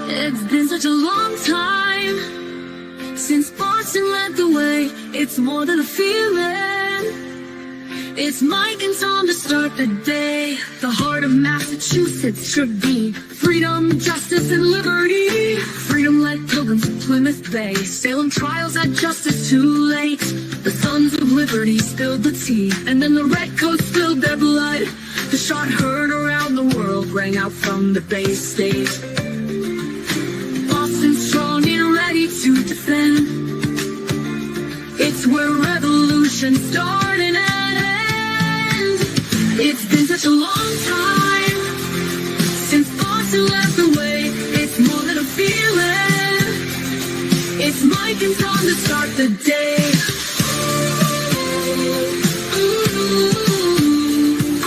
It's been such a long time since Boston led the way. It's more than a feeling. It's Mike and Tom to start the day. The heart of Massachusetts should be freedom, justice, and liberty. Freedom led pilgrims to Plymouth Bay. Salem trials had justice too late. The sons of liberty spilled the tea, and then the redcoats spilled their blood. The shot heard around the world rang out from the Bay State. Boston strong and ready to defend. It's where revolution started and ends. It's been such a long time since Boston led the way. It's more than a feeling. It's Mike and Tom to start the day.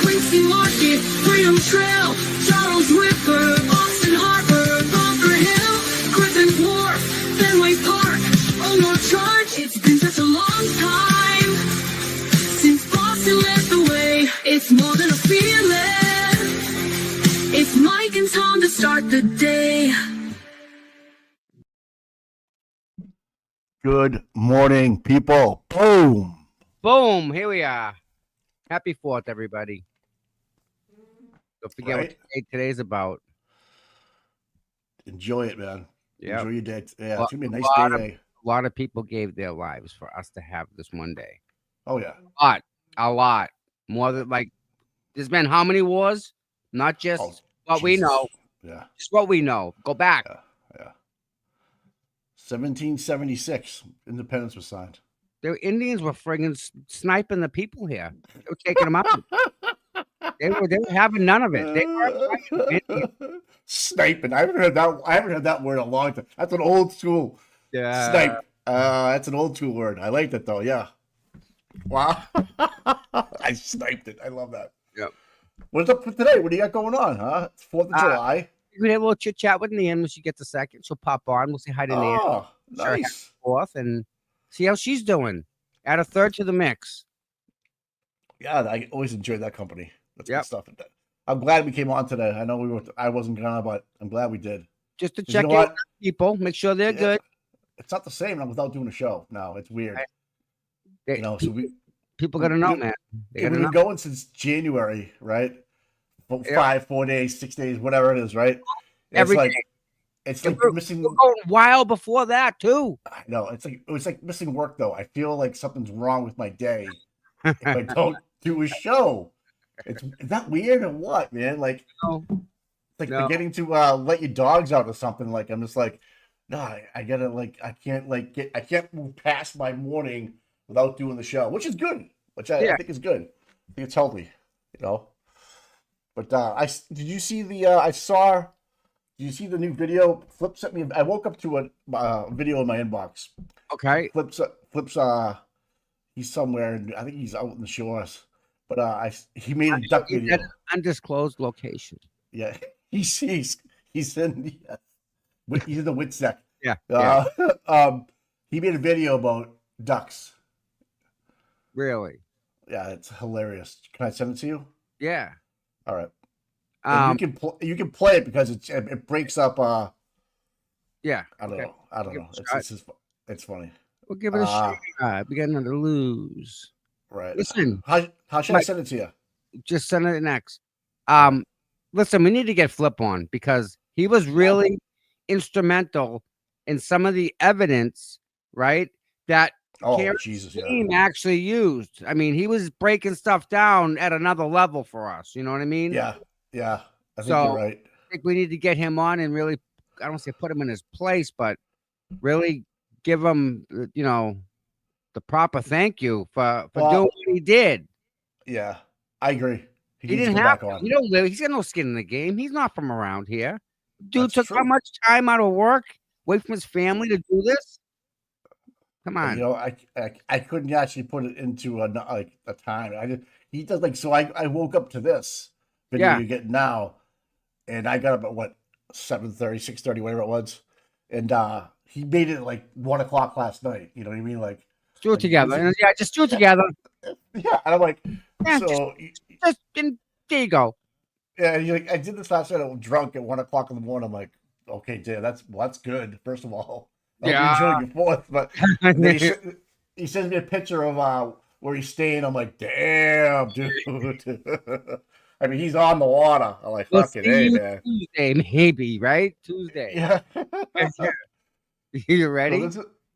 Quincy Market, Freedom Trail, Charles River, Boston Harbor, Bunker Hill, Griffin's Wharf, Fenway Park, Omar Charge. It's been such a long time since Boston led the way. It's more than a feeling. It's Mike and Tom to start the day. Good morning, people. Boom. Boom. Here we are. Happy 4th, everybody. Don't forget Right. what today's about. Enjoy it, man. Yeah. Enjoy your day. Yeah, Well, it's gonna be a nice lot day. A lot of people gave their lives for us to have this one day. Oh yeah. A lot. More than there's been how many wars? Not just Oh, what we Jesus. know, Yeah. just what we know. Go back. Yeah. 1776, independence was signed. The Indians were friggin' sniping the people here. They were taking them out. They were having none of it. They were fighting. Sniping. I haven't heard that word in a long time. That's an old school snipe. That's an old school word. I liked it though. Yeah. Wow. I sniped it. I love that. Yep. What's up for today? What do you got going on, huh? It's 4th of July. We had a little chit chat with Nan when she gets a second. She'll pop on. We'll say hi to Nan. Oh, nice. 4th and see how she's doing. Add a third to the mix. Yeah, I always enjoyed that company. That's Yep. good stuff. I'm glad we came on today. I know I wasn't gonna, but I'm glad we did. Just to 'Cause check you in know with what? people, make sure they're Yeah. good. It's not the same without doing a show. No, it's weird. They- So people gotta know, we- man. They we've gotta been know. going since January, right? For Yeah. 4 days, 6 days, whatever it is, right? Every it's like day. it's Yeah, like missing. We're going wild before that too. I know it was like missing work though. I feel like something's wrong with my day if I don't do a show. Is that weird or what, man? Like, No. like No. forgetting to let your dogs out or something. Like, I'm just like, no, I gotta I can't move past my morning without doing the show, which is good. Which I think is good. I think it's healthy, you know. But did you see the did you see the new video? Flip sent me. I woke up to a video in my inbox. Okay. Flips. He's somewhere. I think he's out in the shores. But he made a duck He's video. at an undisclosed location. Yeah, he's in he's in the Witsec. Yeah. He made a video about ducks. Really. Yeah, it's hilarious. Can I send it to you? Yeah. All right. And you can play it because it breaks up. Yeah. I don't know. Give it a It's funny. We'll give it a shot. We got another lose. Right. Listen. How should I send it to you? Just send it next. Listen, we need to get Flip on because he was really instrumental in some of the evidence, right? That Karen's Jesus, team actually used. I mean, he was breaking stuff down at another level for us. You know what I mean? Yeah. I think So, you're right. I think we need to get him on and really, I don't say put him in his place, but really give him, the proper thank you for doing what he did. Yeah, I agree. He needs didn't to have come back to. on. He don't live. He's got no skin in the game. He's not from around here. Dude That's took true. how much time out of work, away from his family to do this? Come on. You know, I couldn't actually put it into a time. He does so. I woke up to this video you get now, and I got up at what 7:30, 6:30, whatever it was, and he made it at 1 o'clock last night. You know what I mean? Let's do it together. And just do it together. Yeah, and I'm like, Yeah, so and there you go. yeah, I did this last night. I was drunk at 1 o'clock in the morning. I'm like, okay, damn, that's good. First of all, Yeah. I'm enjoying your 4th, but he sends me a picture of where he's staying. I'm like, damn, dude. I mean, he's on the water. I'm like, We'll fucking see hey, you man. Tuesday, maybe, right? Tuesday. Yeah. You So ready?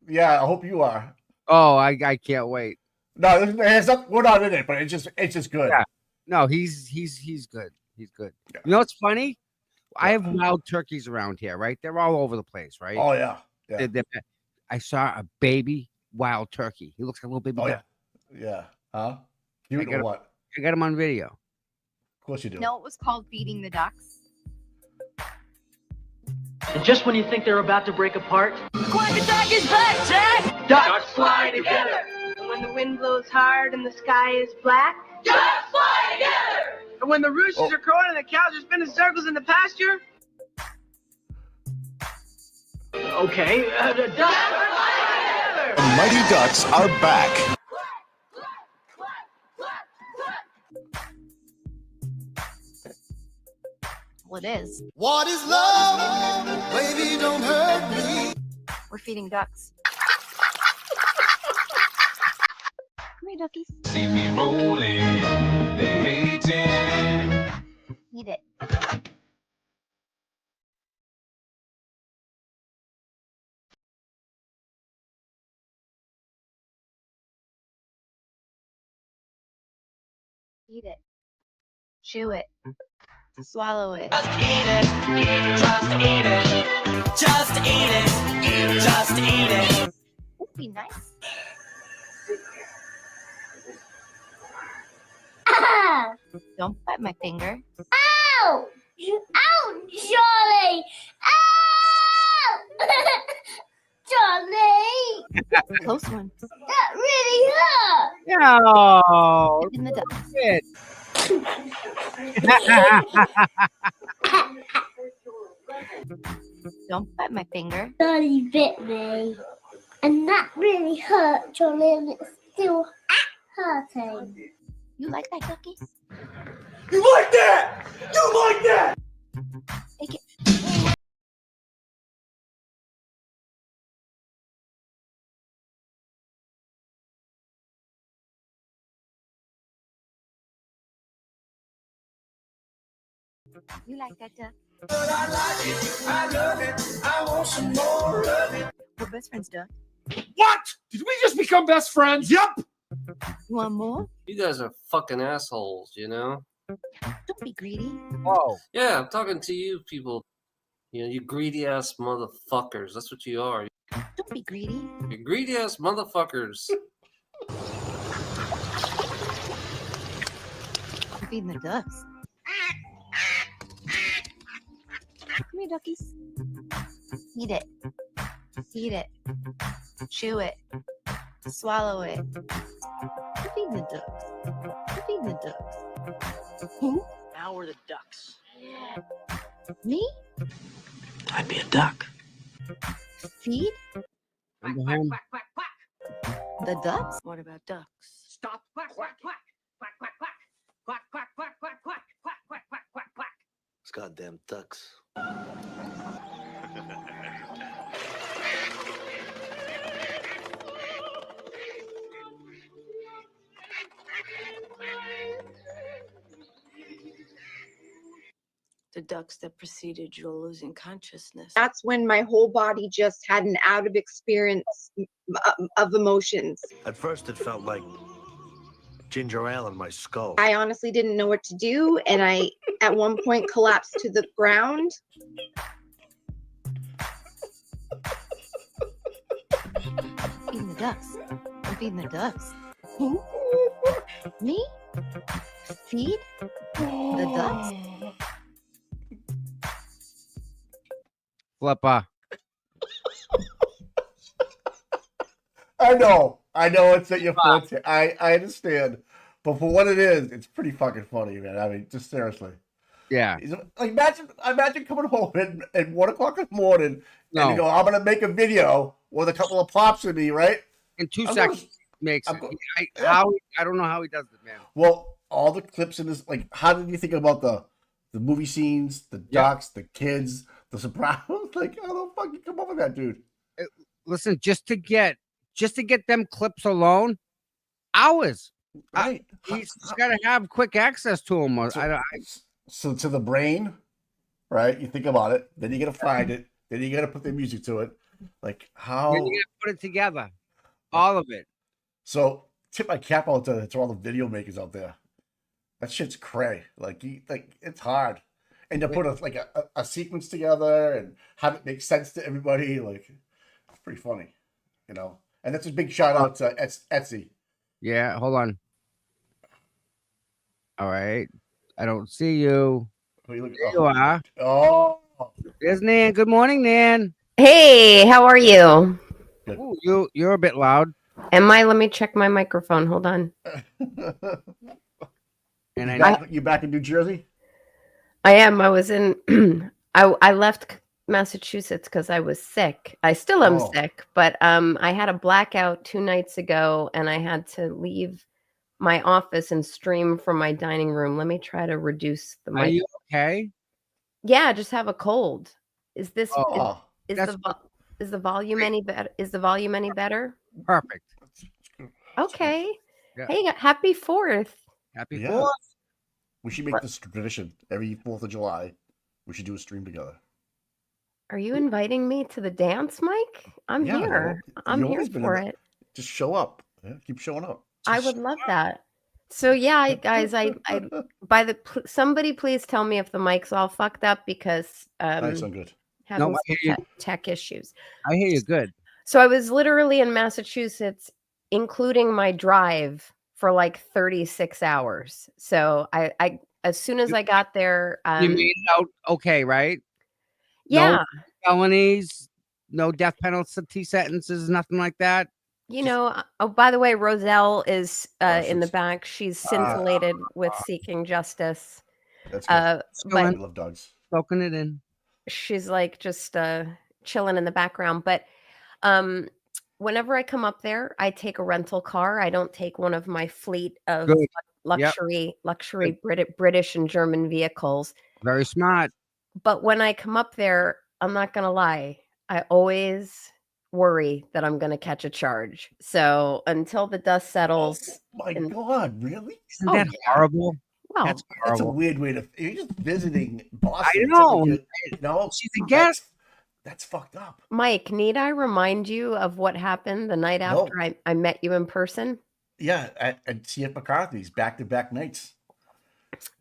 yeah, I hope you are. Oh, I can't wait. No, we're not in it, but it's just good. Yeah. No, he's good. He's good. Yeah. You know what's funny? I What? have wild turkeys around here, right? They're all over the place, right? Oh yeah, yeah. I saw a baby wild turkey. He looks like a little baby Oh duck. yeah, yeah. Huh? Cute or what? I got him on video. Of course you do. No, it was called feeding the ducks. And just when you think they're about to break apart, Quack attack is back, Jack! ducks fly together. And when the wind blows hard and the sky is black, Ducks fly together! And when the roosters are crowing and the cows are spinning circles in the pasture. Okay, the ducks fly together. The Mighty Ducks are back. well, it is. What is love? Baby, don't hurt me. We're feeding ducks. Come here, duckies. See me rolling, they hating. Eat it. Eat it. Chew it. Swallow it. Just eat it, just eat it, just eat it, just eat it. Ooh, be nice. Don't bite my finger. Ow! Ow, Charlie! Ow! Charlie! Close one. That really hurt! No. In the duck. Shit. Don't bite my finger. Charlie bit me. And that really hurt, Charlie, and it's still hurting. You like that, ducky? You like that? You like that? Take it. You like that, duck? But I like it. I love it. I want some more of it. We're best friends, duck. What? Did we just become best friends? Yep. You want more? You guys are fucking assholes, you know? Don't be greedy. Whoa. Yeah, I'm talking to you people. You know, you greedy ass motherfuckers. That's what you are. Don't be greedy. You greedy ass motherfuckers. I'm feeding the ducks. Come here, duckies. Eat it. Eat it. Chew it. Swallow it. I'm feeding the ducks. I'm feeding the ducks. Who? Now we're the ducks. Me? I'd be a duck. Feed I'm behind. the ducks? What about ducks? Stop. Quack, quack, quack. Quack, quack, quack. Quack, quack, quack, quack, quack. Quack, quack, quack, quack, quack. It's goddamn ducks. The ducks that preceded your losing consciousness. That's when my whole body just had an out of experience of emotions. At first, it felt like ginger ale in my skull. I honestly didn't know what to do, and I, at one point, collapsed to the ground. Feeding the ducks. I'm feeding the ducks. Who? Me? Feed the ducks? Flipper. I know it's at your forte. I understand, but for what it is, it's pretty fucking funny, man. I mean, just seriously. Yeah. Like imagine coming home at 1 o'clock in the morning No. and you go, I'm gonna make a video with a couple of pops of me, right? In 2 I'm seconds gonna- makes I'm it. go- I don't know how he does it, man. Well, all the clips in this, like, how did you think about the movie scenes, the ducks, the kids, The Sopranos. Like, how the fuck you come up with that, dude? Listen, just to get them clips alone, hours. Right. You just gotta have quick access to them. So to the brain, right? You think about it, then you gotta find it, then you gotta put the music to it. Like how Then you gotta put it together, all of it. So tip my cap out to all the video makers out there. That shit's cray. Like it's hard, and to put a sequence together and have it make sense to everybody, like it's pretty funny, you know. And that's a big shout out to Etsy. Yeah, hold on. All right, I don't see you. There you are. Oh, there's Nan. Good morning, Nan. Hey, how are you? Ooh, you're a bit loud. Am I? Let me check my microphone. Hold on. And you back in New Jersey? I am. I was in. I left Massachusetts because I was sick. I still am sick, but I had a blackout 2 nights ago, and I had to leave my office and stream from my dining room. Let me try to reduce the mic. Are you okay? Yeah, I just have a cold. Is this is That's the volume any better? Is the volume any better? Perfect. Okay. Yeah. Hey, happy 4th. Happy Yeah. 4th. We should make this tradition. Every 4th of July, we should do a stream together. Are you inviting me to the dance, Mike? I'm Yeah, here. I'm you've here always been for in it. Just show up. Yeah, keep showing up. I would love that. So yeah, guys, somebody please tell me if the mic's all fucked up because Nice, I'm good. having No, I hear some you. tech issues. I hear you good. So I was literally in Massachusetts, including my drive, for like 36 hours. So I as soon as I got there, You made it out okay, right? yeah. No felonies, no death penalty sentences, nothing like that. You know, oh, by the way, Roselle is in the back. She's scintillated with seeking justice. That's good. But I love dogs. Soaking it in. she's like just chilling in the background. But whenever I come up there, I take a rental car. I don't take one of my fleet of Good. luxury British and German vehicles. Very smart. But when I come up there, I'm not gonna lie, I always worry that I'm gonna catch a charge. So until the dust settles, My God, really? Isn't that horrible? Well, That's That's a horrible. weird way to. You're just visiting Boston. I It's know. like you know, She's a guest. That's fucked up. Mike, need I remind you of what happened the night No. after I met you in person? Yeah, at CF McCarthy's back-to-back nights.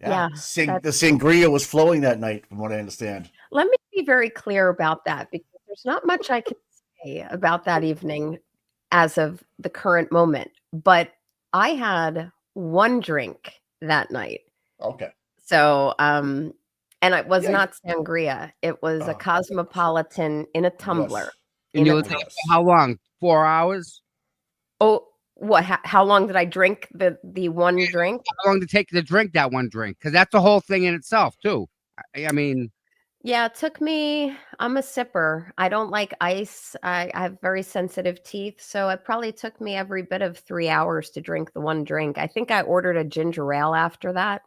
Yeah, the sangria was flowing that night, from what I understand. Let me be very clear about that because there's not much I can say about that evening as of the current moment. But I had one drink that night. Okay. So, and it was not sangria. It was a cosmopolitan in a tumbler. And you were there for how long? 4 hours? Oh, what? How long did I drink the one drink? How long did it take to drink that one drink? Because that's a whole thing in itself, too. I mean, yeah, it took me. I'm a sipper. I don't like ice. I have very sensitive teeth, so it probably took me every bit of 3 hours to drink the one drink. I think I ordered a ginger ale after that,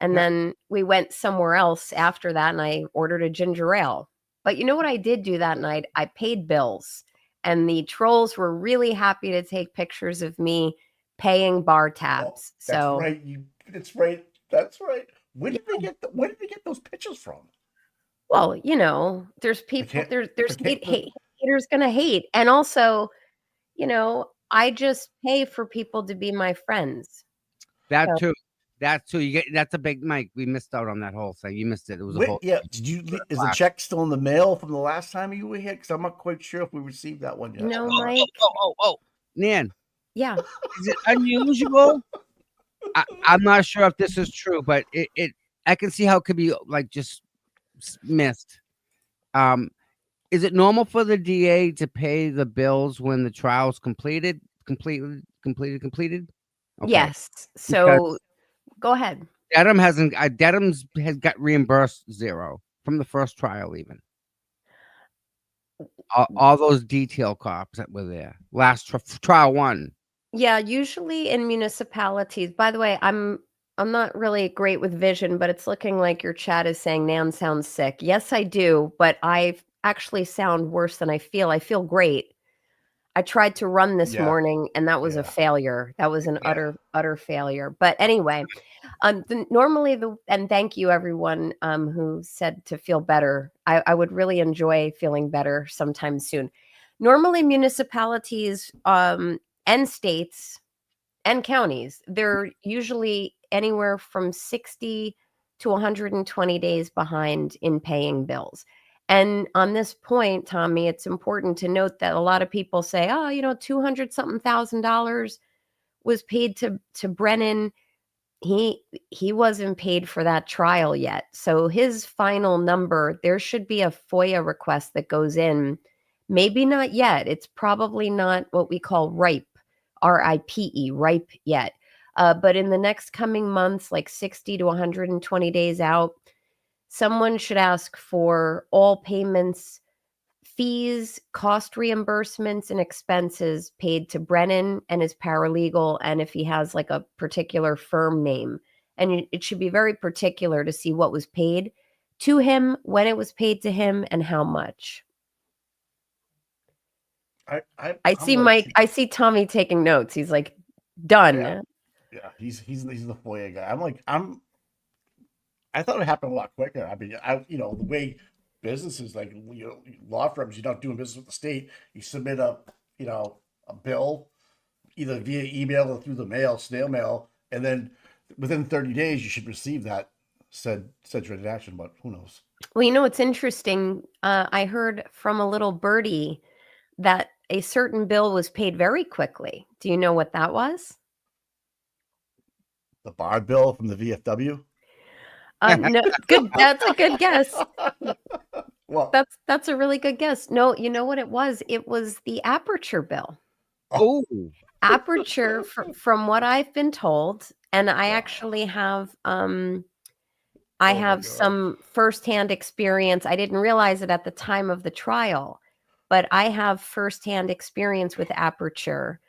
and then we went somewhere else after that, and I ordered a ginger ale. But you know what I did do that night? I paid bills. And the trolls were really happy to take pictures of me paying bar tabs. That's so right. That's right. That's right. Where did they get those pictures from? Well, you know, there's people. There's haters gonna hate, and also, you know, I just pay for people to be my friends. that too. That too. You get that's a big Mike. We missed out on that whole thing. You missed it. It was a whole. Yeah. Did you? Is the check still in the mail from the last time you were here? Because I'm not quite sure if we received that one yet. No, Mike. Nan. Yeah. Is it unusual? I'm not sure if this is true, but I can see how it could be like just missed. Is it normal for the DA to pay the bills when the trial's completed? Completed? Okay. Yes. So go ahead. Dedham's has got reimbursed zero from the first trial, even. All those detail cops that were there last trial one. Yeah, usually in municipalities. By the way, I'm I'm not really great with vision, but it's looking like your chat is saying Nan sounds sick. Yes, I do, but I actually sound worse than I feel. I feel great. I tried to run this Yeah. morning and that was a failure. That was an utter failure. But anyway, and thank you everyone who said to feel better. I would really enjoy feeling better sometime soon. Normally municipalities and states and counties, they're usually anywhere from 60 to 120 days behind in paying bills. And on this point, Tommy, it's important to note that a lot of people say, oh, 200 something $1,000 was paid to Brennan. He wasn't paid for that trial yet. So his final number, there should be a FOIA request that goes in. Maybe not yet. It's probably not what we call ripe, RIPE, ripe yet. But in the next coming months, like 60 to 120 days out, someone should ask for all payments, fees, cost reimbursements, and expenses paid to Brennan and his paralegal, and if he has like a particular firm name. And it should be very particular to see what was paid to him, when it was paid to him, and how much. I see Mike. I see Tommy taking notes. He's like, done. Yeah, he's the FOIA guy. I thought it happened a lot quicker. I mean, the way businesses like law firms, you're not doing business with the state. You submit a bill either via email or through the mail, snail mail, and then within 30 days you should receive that said transaction. But who knows? Well, it's interesting. I heard from a little birdie that a certain bill was paid very quickly. Do you know what that was? The bar bill from the VFW. No, good. That's a good guess. Well, that's a really good guess. No, you know what it was? It was the Aperture bill. Oh, Aperture, from what I've been told, and I actually have I have some firsthand experience. I didn't realize it at the time of the trial, but I have firsthand experience with Aperture.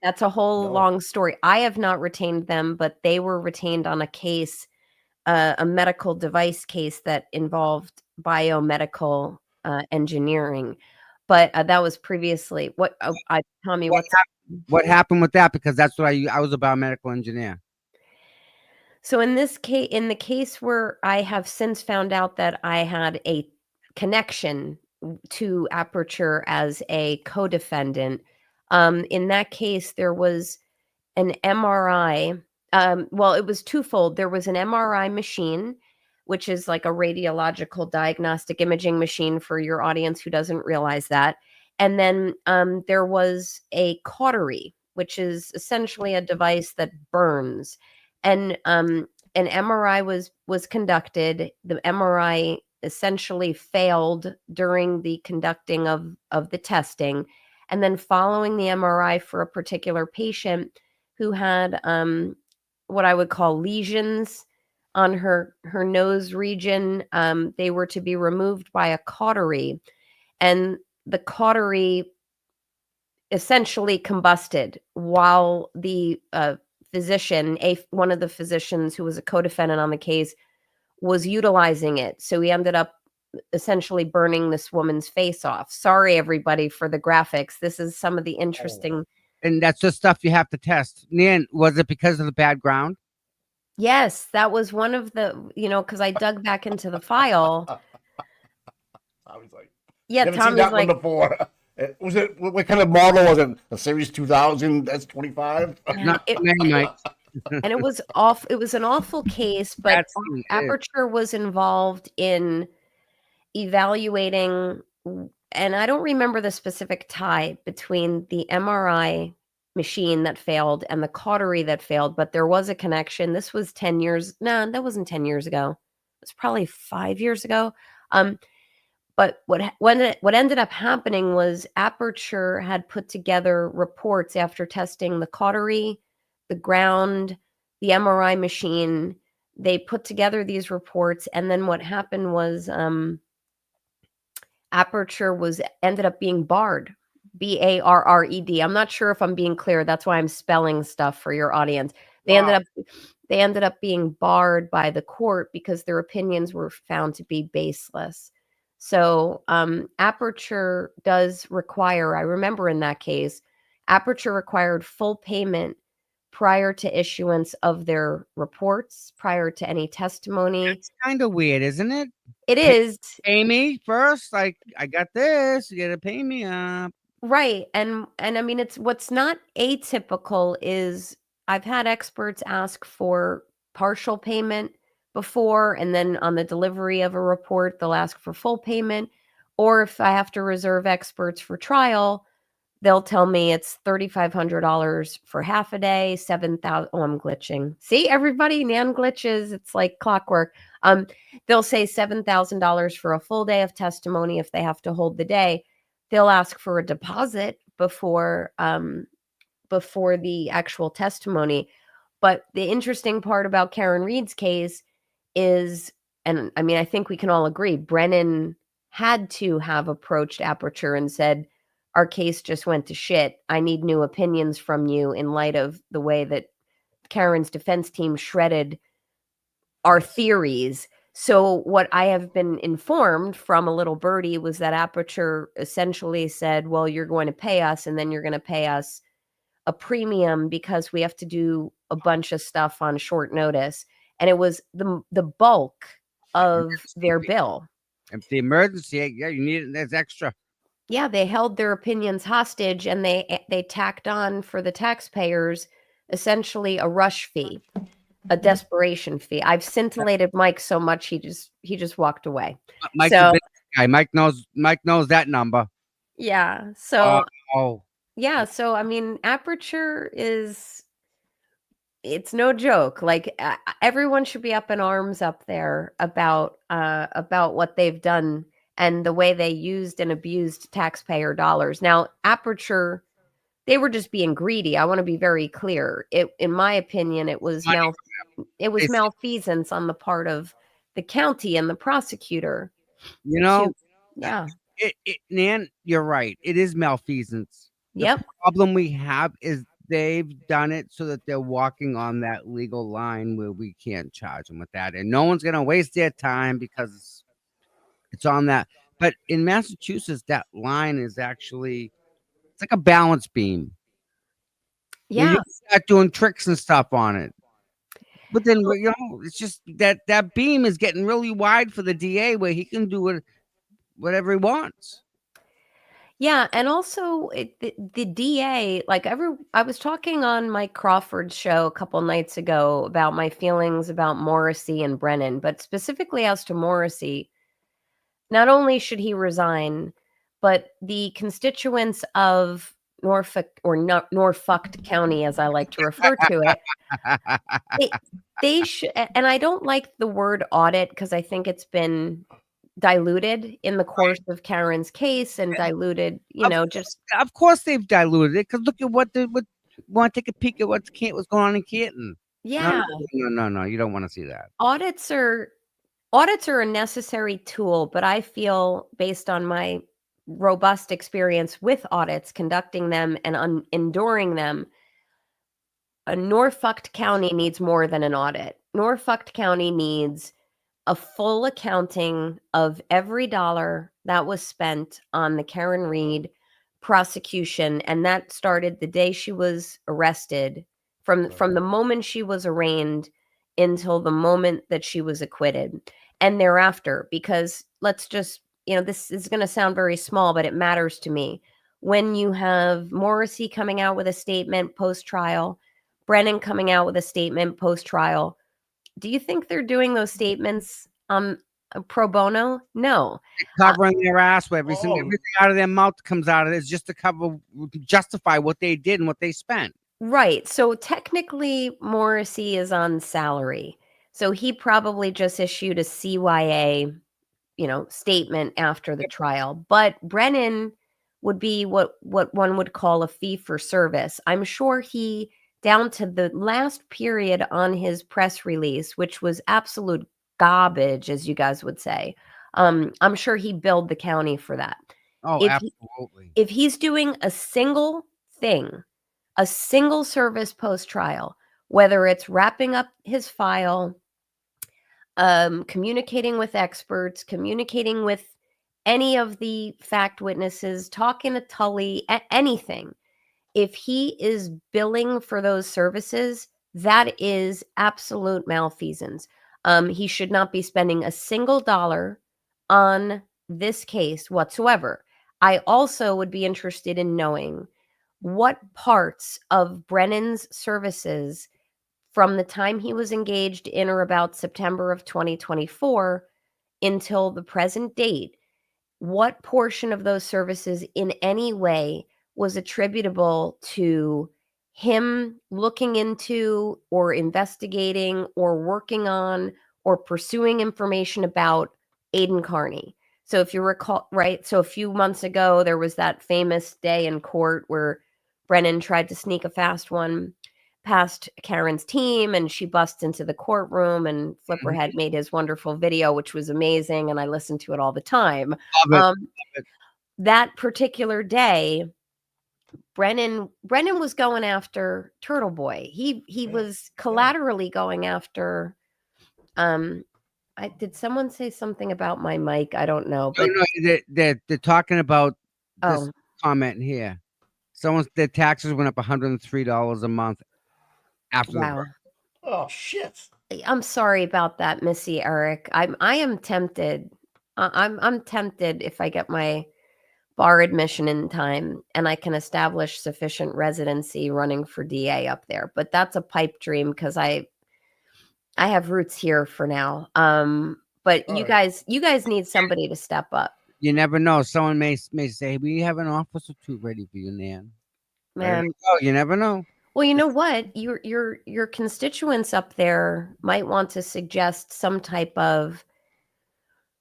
That's a whole long story. I have not retained them, but they were retained on a case, a medical device case that involved biomedical engineering. But that was previously Tommy, what happened with that? Because that's what I was a biomedical engineer. So in this case, in the case where I have since found out that I had a connection to Aperture as a co-defendant, in that case, there was an MRI. Well, it was twofold. There was an MRI machine, which is like a radiological diagnostic imaging machine for your audience who doesn't realize that. And then there was a cautery, which is essentially a device that burns. And an MRI was conducted. The MRI essentially failed during the conducting of the testing. And then following the MRI for a particular patient who had what I would call lesions on her nose region, they were to be removed by a cautery. And the cautery essentially combusted while the physician, one of the physicians who was a co-defendant on the case, was utilizing it. So he ended up essentially burning this woman's face off. Sorry, everybody, for the graphics. This is some of the interesting. And that's just stuff you have to test. Nan, was it because of the bad ground? Yes, that was one of the, because I dug back into the file. I was like, yeah, never seen that one before. Was it, what kind of model was it? A Series 2000 S25? Not Mike. And it was off. It was an awful case, but Aperture was involved in evaluating, and I don't remember the specific tie between the MRI machine that failed and the cautery that failed, but there was a connection. This was 10 years. No, that wasn't 10 years ago. It was probably 5 years ago. But what ended up happening was Aperture had put together reports after testing the cautery, the ground, the MRI machine. They put together these reports, and then what happened was Aperture ended up being barred, BARRED. I'm not sure if I'm being clear. That's why I'm spelling stuff for your audience. They ended up being barred by the court because their opinions were found to be baseless. So Aperture does require, I remember in that case, Aperture required full payment prior to issuance of their reports, prior to any testimony. It's kind of weird, isn't it? It is. Pay me first. Like, I got this. You gotta pay me up. Right. And I mean, it's what's not atypical is I've had experts ask for partial payment before, and then on the delivery of a report, they'll ask for full payment. Or if I have to reserve experts for trial, they'll tell me it's $3,500 for half a day, 7,000. Oh, I'm glitching. See, everybody, Nan glitches. It's like clockwork. They'll say $7,000 for a full day of testimony if they have to hold the day. They'll ask for a deposit before the actual testimony. But the interesting part about Karen Reed's case is, and I mean, I think we can all agree, Brennan had to have approached Aperture and said, our case just went to shit. I need new opinions from you in light of the way that Karen's defense team shredded our theories. So what I have been informed from a little birdie was that Aperture essentially said, well, you're going to pay us, and then you're going to pay us a premium because we have to do a bunch of stuff on short notice. And it was the bulk of their bill. If the emergency, yeah, you need it. There's extra. Yeah, they held their opinions hostage, and they tacked on for the taxpayers essentially a rush fee, a desperation fee. I've scintillated Mike so much he just walked away. Mike's a big guy. Mike knows that number. Yeah. So oh. Yeah, so I mean, Aperture it's no joke. Like everyone should be up in arms up there about what they've done and the way they used and abused taxpayer dollars. Now, Aperture, they were just being greedy. I want to be very clear. In my opinion, it was malfeasance on the part of the county and the prosecutor. You know, yeah. Nan, you're right. It is malfeasance. Yep. The problem we have is they've done it so that they're walking on that legal line where we can't charge them with that. And no one's going to waste their time because it's on that. But in Massachusetts, that line is actually, it's like a balance beam. Yeah. You start doing tricks and stuff on it. But then, it's just that beam is getting really wide for the DA where he can do whatever he wants. Yeah, and also the DA, like I was talking on Mike Crawford's show a couple nights ago about my feelings about Morissey and Brennan, but specifically as to Morissey, not only should he resign, but the constituents of Norfolk or Norfolk County, as I like to refer to it, they should. And I don't like the word audit because I think it's been diluted in the course of Karen's case and diluted, of course they've diluted it because look at what want to take a peek at what's going on in Canton. Yeah. No, you don't want to see that. Audits are a necessary tool, but I feel based on my robust experience with audits, conducting them and enduring them, Norfolk County needs more than an audit. Norfolk County needs a full accounting of every dollar that was spent on the Karen Reed prosecution. And that started the day she was arrested, from the moment she was arraigned until the moment that she was acquitted, and thereafter. Because let's just, this is going to sound very small, but it matters to me. When you have Morissey coming out with a statement post-trial, Brennan coming out with a statement post-trial, do you think they're doing those statements pro bono? No. They're covering their ass with everything out of their mouth comes out of it is just to justify what they did and what they spent. Right. So technically, Morissey is on salary. So he probably just issued a CYA, statement after the trial. But Brennan would be what one would call a fee for service. I'm sure he, down to the last period on his press release, which was absolute garbage, as you guys would say, I'm sure he billed the county for that. Oh, absolutely. If he's doing a single thing, a single service post-trial, whether it's wrapping up his file, communicating with experts, communicating with any of the fact witnesses, talking to Tully, anything. If he is billing for those services, that is absolute malfeasance. He should not be spending a single dollar on this case whatsoever. I also would be interested in knowing what parts of Brennan's services from the time he was engaged in or about September of 2024 until the present date, what portion of those services in any way was attributable to him looking into or investigating or working on or pursuing information about Aiden Carney. So if you recall, right? So a few months ago, there was that famous day in court where Brennan tried to sneak a fast one past Karen's team, and she busts into the courtroom, and Flipper had made his wonderful video, which was amazing, and I listened to it all the time. Love it. That particular day, Brennan was going after Turtle Boy. He was collaterally going after did someone say something about my mic? I don't know. But No, they're talking about this Oh. comment here. Their taxes went up $103 a month after Wow. Oh shit. I'm sorry about that, Missy Eric. I am tempted. I'm tempted if I get my bar admission in time and I can establish sufficient residency running for DA up there. But that's a pipe dream because I have roots here for now. But All you right. guys need somebody to step up. You never know. Someone may say, "We have an office or two ready for you, Nan." Man. Oh, you never know. Well, you know what? Your constituents up there might want to suggest some type of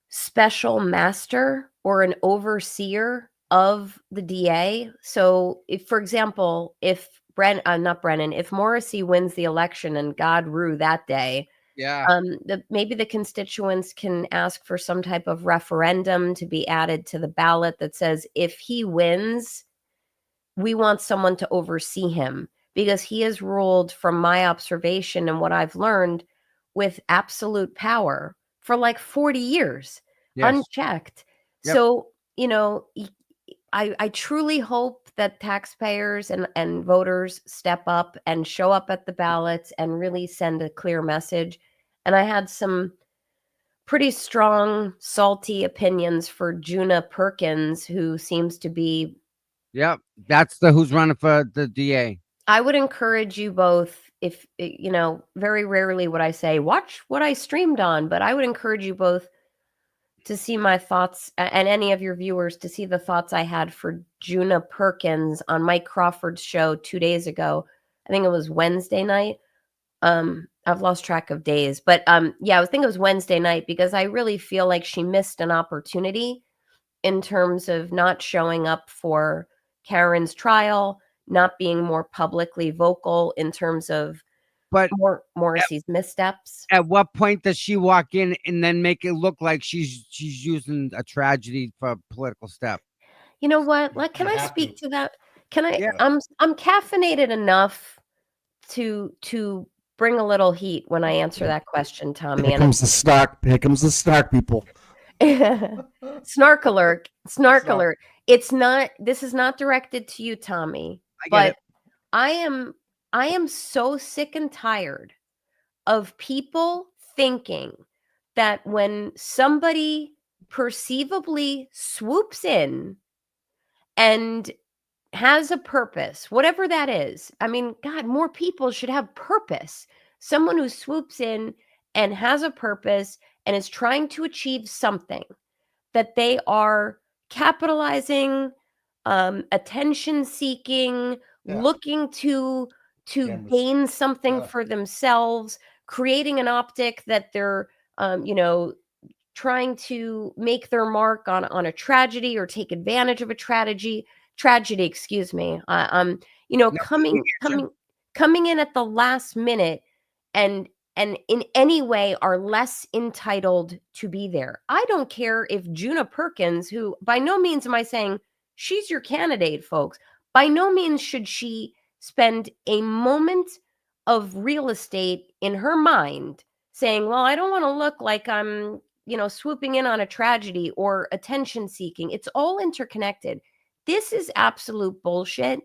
special master or an overseer of the DA. So, if, for example, if if Morissey wins the election and God rue that day, Yeah. Maybe the constituents can ask for some type of referendum to be added to the ballot that says if he wins, we want someone to oversee him, because he has ruled, from my observation and what I've learned, with absolute power for like 40 years, Yes. unchecked. Yep. So, I truly hope that taxpayers and voters step up and show up at the ballots and really send a clear message. And I had some pretty strong, salty opinions for Juna Perkins, who seems to be. Yep. That's who's running for the DA. I would encourage you both, if, very rarely would I say, watch what I streamed on, but I would encourage you both to see my thoughts, and any of your viewers to see the thoughts I had for Juna Perkins on Mike Crawford's show 2 days ago. I think it was Wednesday night. I've lost track of days, but I think it was Wednesday night, because I really feel like she missed an opportunity in terms of not showing up for Karen's trial, not being more publicly vocal in terms of Morrissey's missteps. At what point does she walk in and then make it look like she's using a tragedy for a political step? You know what? Can I speak to that? Can I? Yeah. I'm caffeinated enough to bring a little heat when I answer that question, Tommy. Here comes the snark, people. Snark alert. Snark alert. This is not directed to you, Tommy. But I am so sick and tired of people thinking that when somebody perceivably swoops in and has a purpose, whatever that is. I mean, God, more people should have purpose. Someone who swoops in and has a purpose and is trying to achieve something, that they are capitalizing, attention seeking, looking to gain something for themselves, creating an optic that they're, trying to make their mark on a tragedy or take advantage of a tragedy, excuse me. Coming in at the last minute and in any way are less entitled to be there. I don't care if Juna Perkins, who by no means am I saying she's your candidate, folks, by no means should she spend a moment of real estate in her mind saying, well, I don't want to look like I'm, swooping in on a tragedy or attention seeking. It's all interconnected. This is absolute bullshit.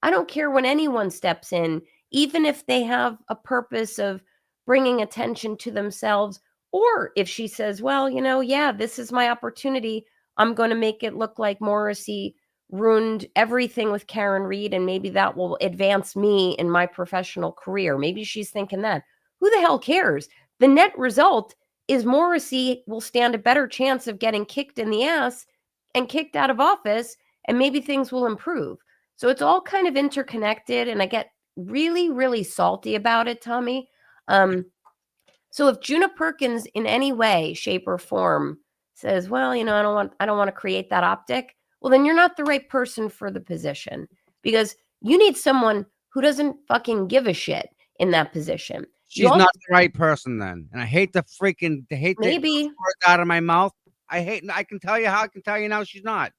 I don't care when anyone steps in, even if they have a purpose of bringing attention to themselves, or if she says, well, yeah, this is my opportunity. I'm going to make it look like Morissey ruined everything with Karen Reed, and maybe that will advance me in my professional career. Maybe she's thinking that. Who the hell cares? The net result is Morissey will stand a better chance of getting kicked in the ass and kicked out of office, and maybe things will improve. So it's all kind of interconnected, and I get really, really salty about it, Tommy. So if Juna Perkins in any way, shape, or form says, well, I don't want to create that optic, well, then you're not the right person for the position, because you need someone who doesn't fucking give a shit in that position. She's not the right person then. And I hate the maybe words out of my mouth. I can tell you now she's not.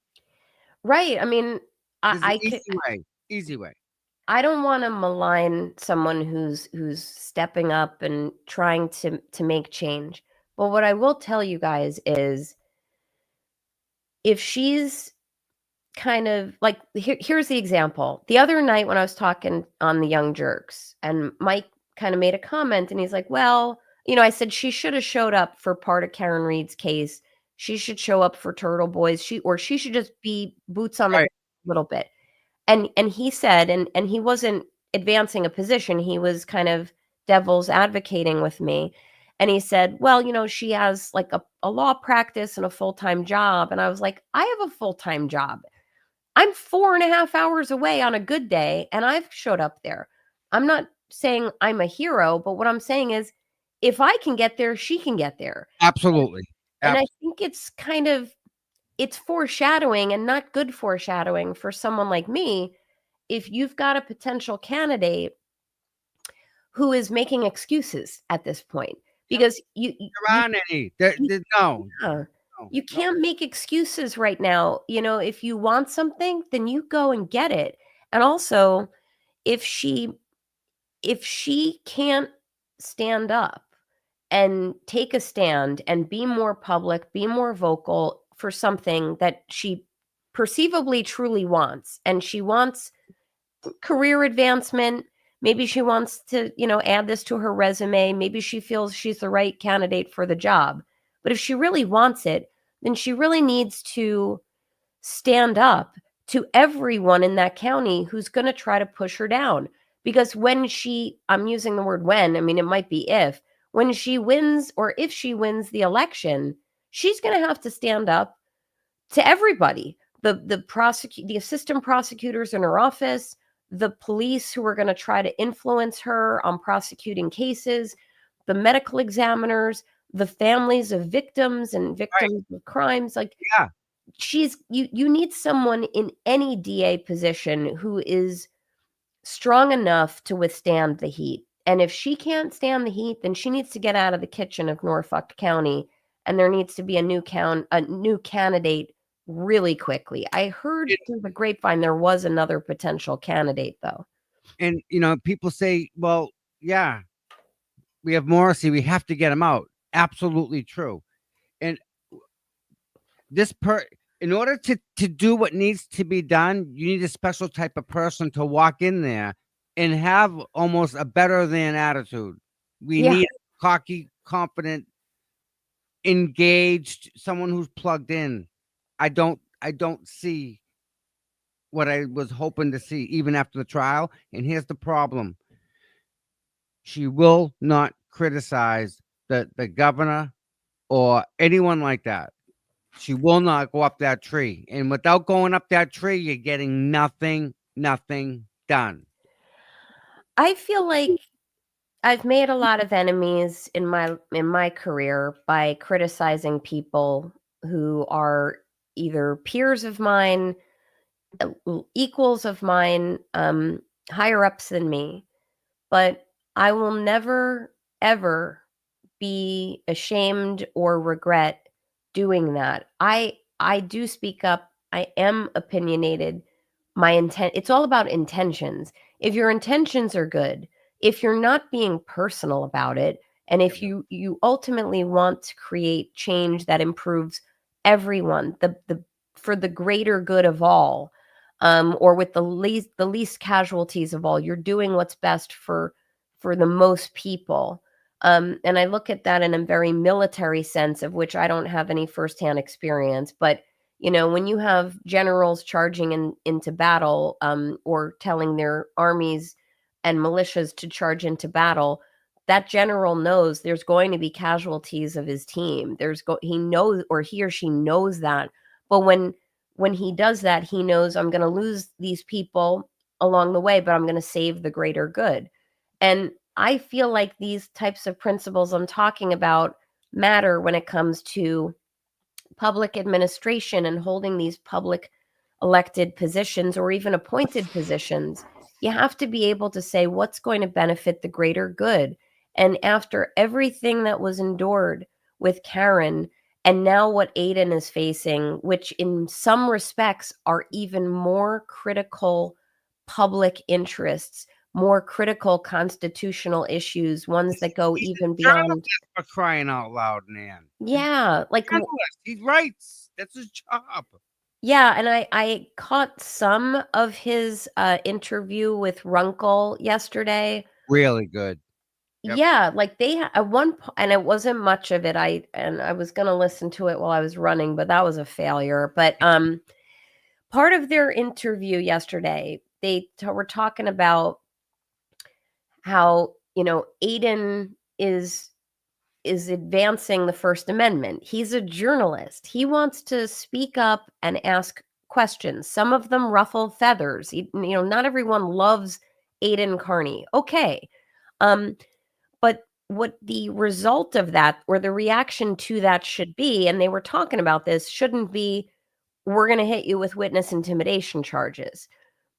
Right. I mean, easy way. I don't want to malign someone who's stepping up and trying to make change. But what I will tell you guys is, if she's kind of like, here's the example. The other night when I was talking on the Young Jerks, and Mike kind of made a comment, and he's like, well, I said she should have showed up for part of Karen Reed's case. She should show up for Turtle Boys. She should just be boots on the ground a little bit. And he said, and he wasn't advancing a position. He was kind of devil's advocating with me. And he said, well, she has like a law practice and a full-time job. And I was like, I have a full-time job. I'm 4.5 hours away on a good day, and I've showed up there. I'm not saying I'm a hero, but what I'm saying is, if I can get there, she can get there. Absolutely. And I think it's foreshadowing, and not good foreshadowing for someone like me. If you've got a potential candidate who is making excuses at this point, because you can't make excuses right now. If you want something, then you go and get it. And also, if she can't stand up and take a stand and be more public, be more vocal for something that she perceivably truly wants, and she wants career advancement, maybe she wants to, add this to her resume, maybe she feels she's the right candidate for the job. But if she really wants it, then she really needs to stand up to everyone in that county who's going to try to push her down. Because I'm using the word when, I mean, it might be when she wins, or if she wins the election, she's going to have to stand up to everybody. The assistant prosecutors in her office, the police who are going to try to influence her on prosecuting cases, the medical examiners, the families of victims and victims of crimes. Like, you need someone in any DA position who is strong enough to withstand the heat. And if she can't stand the heat, then she needs to get out of the kitchen of Norfolk County, and there needs to be a new candidate really quickly. I heard through the grapevine there was another potential candidate, though. And people say, well, yeah, we have Morissey, we have to get him out. Absolutely true. And in order to do what needs to be done, you need a special type of person to walk in there and have almost a better than attitude. We need a cocky, confident, engaged, someone who's plugged in. I don't see what I was hoping to see even after the trial. And here's the problem. She will not criticize the governor or anyone like that. She will not go up that tree. And without going up that tree, you're getting nothing done. I feel like I've made a lot of enemies in my career by criticizing people who are either peers of mine, equals of mine, higher ups than me. But I will never, ever be ashamed or regret doing that. I do speak up. I am opinionated. It's all about intentions. If your intentions are good, if you're not being personal about it, and if you ultimately want to create change that improves everyone, for the greater good of all, or with the least casualties of all, you're doing what's best for the most people. And I look at that in a very military sense, of which I don't have any firsthand experience. But, when you have generals charging into battle, or telling their armies and militias to charge into battle, that general knows there's going to be casualties of his team. He knows, or he or she knows that. But when he does that, he knows, I'm going to lose these people along the way, but I'm going to save the greater good. And I feel like these types of principles I'm talking about matter when it comes to public administration and holding these public elected positions or even appointed positions. You have to be able to say what's going to benefit the greater good. And after everything that was endured with Karen, and now what Aiden is facing, which in some respects are even more critical public interests, more critical constitutional issues, ones that go even beyond. For crying out loud, man. Yeah, like he writes. That's his job. Yeah, and I caught some of his interview with Wrongful yesterday. Really good. Yep. Yeah, like they at one point, and it wasn't much of it. I was gonna listen to it while I was running, but that was a failure. But part of their interview yesterday, they were talking about how Aiden is advancing the First Amendment. He's a journalist. He wants to speak up and ask questions. Some of them ruffle feathers. Not everyone loves Aiden Carney. Okay. But what the result of that, or the reaction to that, should be, and they were talking about this, shouldn't be, we're going to hit you with witness intimidation charges.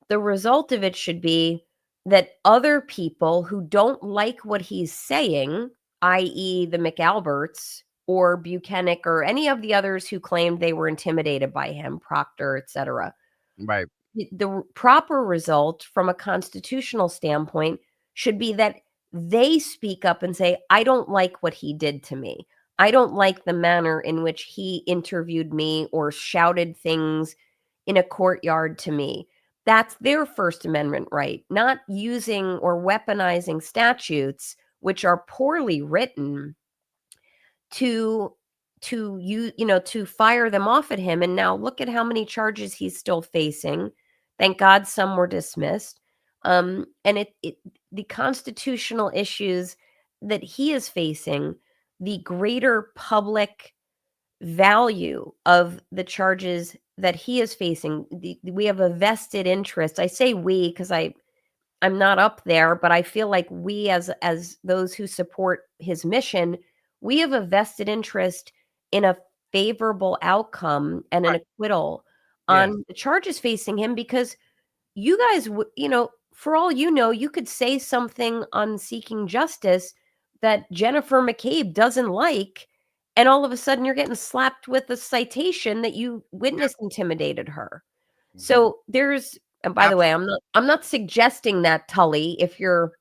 The result of it should be that other people who don't like what he's saying, i.e. the McAlberts or Buchanan or any of the others who claimed they were intimidated by him, Proctor, etc. Right. The proper result from a constitutional standpoint should be that they speak up and say, I don't like what he did to me. I don't like the manner in which he interviewed me or shouted things in a courtyard to me. That's their First Amendment right, not using or weaponizing statutes which are poorly written to fire them off at him. And now look at how many charges he's still facing. Thank God some were dismissed. And the constitutional issues that he is facing, the greater public value of the charges that he is facing, we have a vested interest. I say we because I'm not up there, but I feel like we as those who support his mission, we have a vested interest in a favorable outcome and an acquittal on the charges facing him, because you guys, for all you could say something on Seeking Justice that Jennifer McCabe doesn't like, and all of a sudden you're getting slapped with a citation that you witness intimidated her. So there's, and by the way, I'm not suggesting that, Tully. If you're,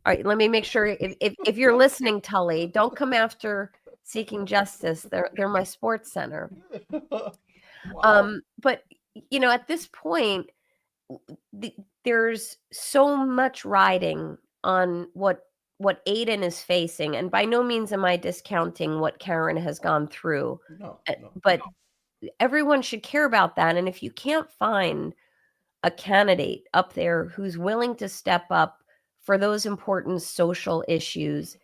all right, let me make sure, if you're listening, Tully, don't come after Seeking Justice. They're my sports center. Wow. But at this point, there's so much riding on what Aiden is facing, and by no means am I discounting what Karen has gone through. No, but everyone should care about that. And if you can't find a candidate up there who's willing to step up for those important social issues,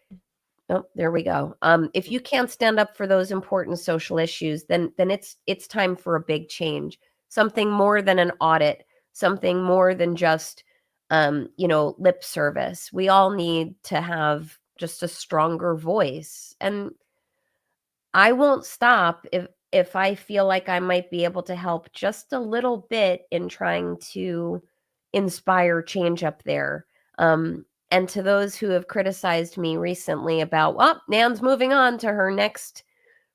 oh, there we go. If you can't stand up for those important social issues, then it's time for a big change, something more than an audit, something more than just lip service. We all need to have just a stronger voice. And I won't stop if I feel like I might be able to help just a little bit in trying to inspire change up there. And to those who have criticized me recently about, Nan's moving on to her next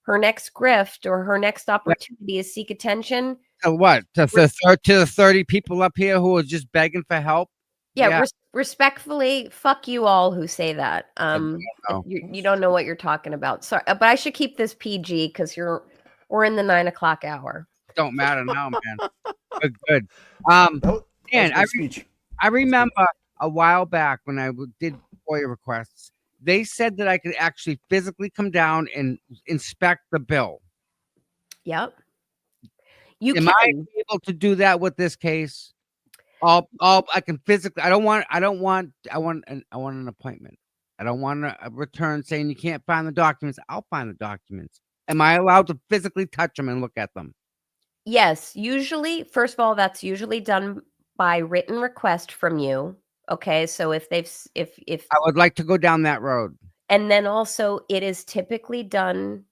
grift or her next opportunity to seek attention. What? To the 30 people up here who are just begging for help? Yeah. Respectfully, fuck you all who say that. know. You don't know what you're talking about. Sorry, but I should keep this PG because we're in the 9 o'clock hour. Don't matter now, man. Good. That was a Man, good speech. I remember a while back when I did FOIA requests, they said that I could actually physically come down and inspect the bill. Yep. You Am can. I able to do that with this case? I can physically. I want an appointment. I don't want a return saying you can't find the documents. I'll find the documents. Am I allowed to physically touch them and look at them? Yes. Usually, first of all, that's usually done by written request from you. Okay. So if I would like to go down that road. And then also it is typically done,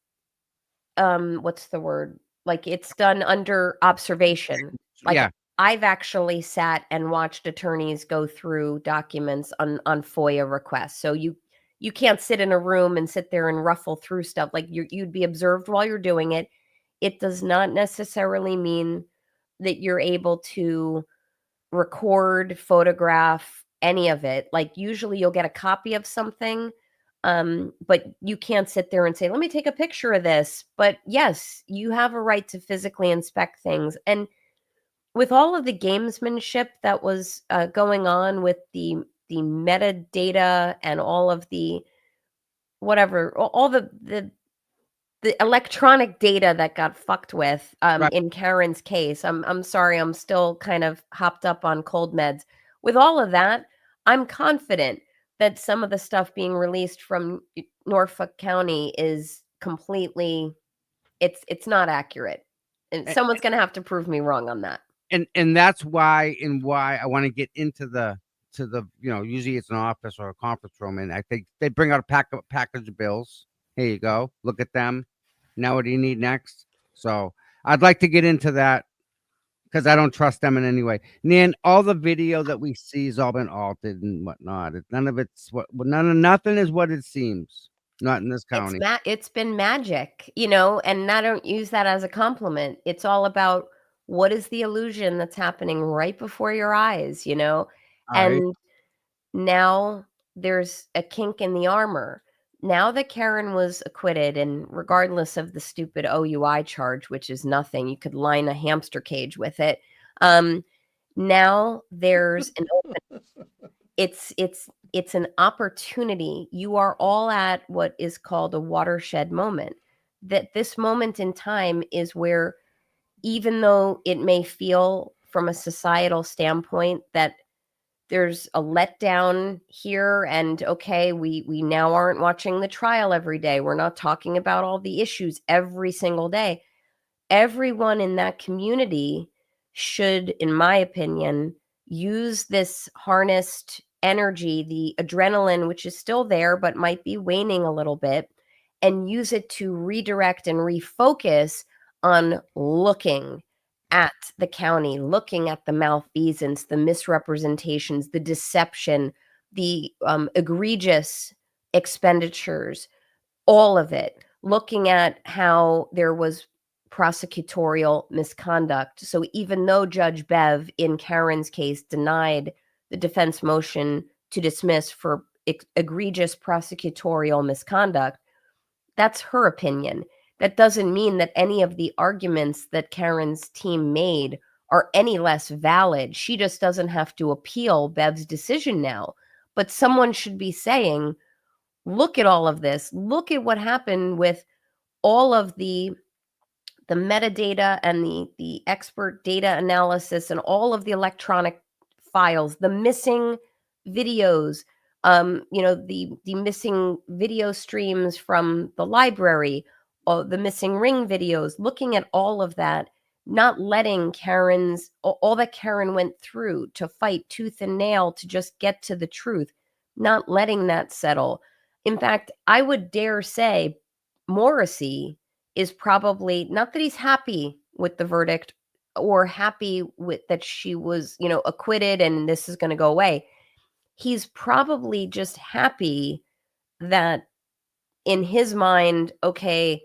what's the word? Like it's done under observation. Like Yeah. I've actually sat and watched attorneys go through documents on FOIA requests. So you can't sit in a room and sit there and ruffle through stuff. Like you'd be observed while you're doing it. It does not necessarily mean that you're able to record, photograph, any of it. Like usually you'll get a copy of something, but you can't sit there and say, let me take a picture of this. But yes, you have a right to physically inspect things. And with all of the gamesmanship that was going on with the metadata and all of the whatever, all the electronic data that got fucked with Right. in Karen's case. I'm sorry, I'm still kind of hopped up on cold meds. With all of that, I'm confident that some of the stuff being released from Norfolk County is completely it's not accurate. And someone's going to have to prove me wrong on that. And that's why I want to get into the usually it's an office or a conference room, and I think they bring out a package of bills. Here you go. Look at them. Now what do you need next? So I'd like to get into that because I don't trust them in any way. Nan, all the video that we see has all been altered and whatnot. Nothing is what it seems. Not in this county. It's been magic, and I don't use that as a compliment. It's all about what is the illusion that's happening right before your eyes, and right. Now there's a kink in the armor. Now that Karen was acquitted, and regardless of the stupid OUI charge, which is nothing, you could line a hamster cage with it. Now there's an open. It's an opportunity. You are all at what is called a watershed moment. That this moment in time is where, even though it may feel from a societal standpoint that there's a letdown here, and okay, we now aren't watching the trial every day. We're not talking about all the issues every single day. Everyone in that community should, in my opinion, use this harnessed energy, the adrenaline, which is still there but might be waning a little bit, and use it to redirect and refocus on looking at the county, looking at the malfeasance, the misrepresentations, the deception, the egregious expenditures, all of it, looking at how there was prosecutorial misconduct. So even though Judge Bev in Karen's case denied the defense motion to dismiss for egregious prosecutorial misconduct, that's her opinion. That doesn't mean that any of the arguments that Karen's team made are any less valid. She just doesn't have to appeal Bev's decision now. But someone should be saying, look at all of this. Look at what happened with all of the metadata and the expert data analysis and all of the electronic files, the missing videos, the missing video streams from the library, the missing ring videos, looking at all of that, not letting all that Karen went through to fight tooth and nail to just get to the truth, not letting that settle. In fact, I would dare say Morissey is probably, not that he's happy with the verdict or happy with that she was, acquitted and this is going to go away. He's probably just happy that in his mind, okay,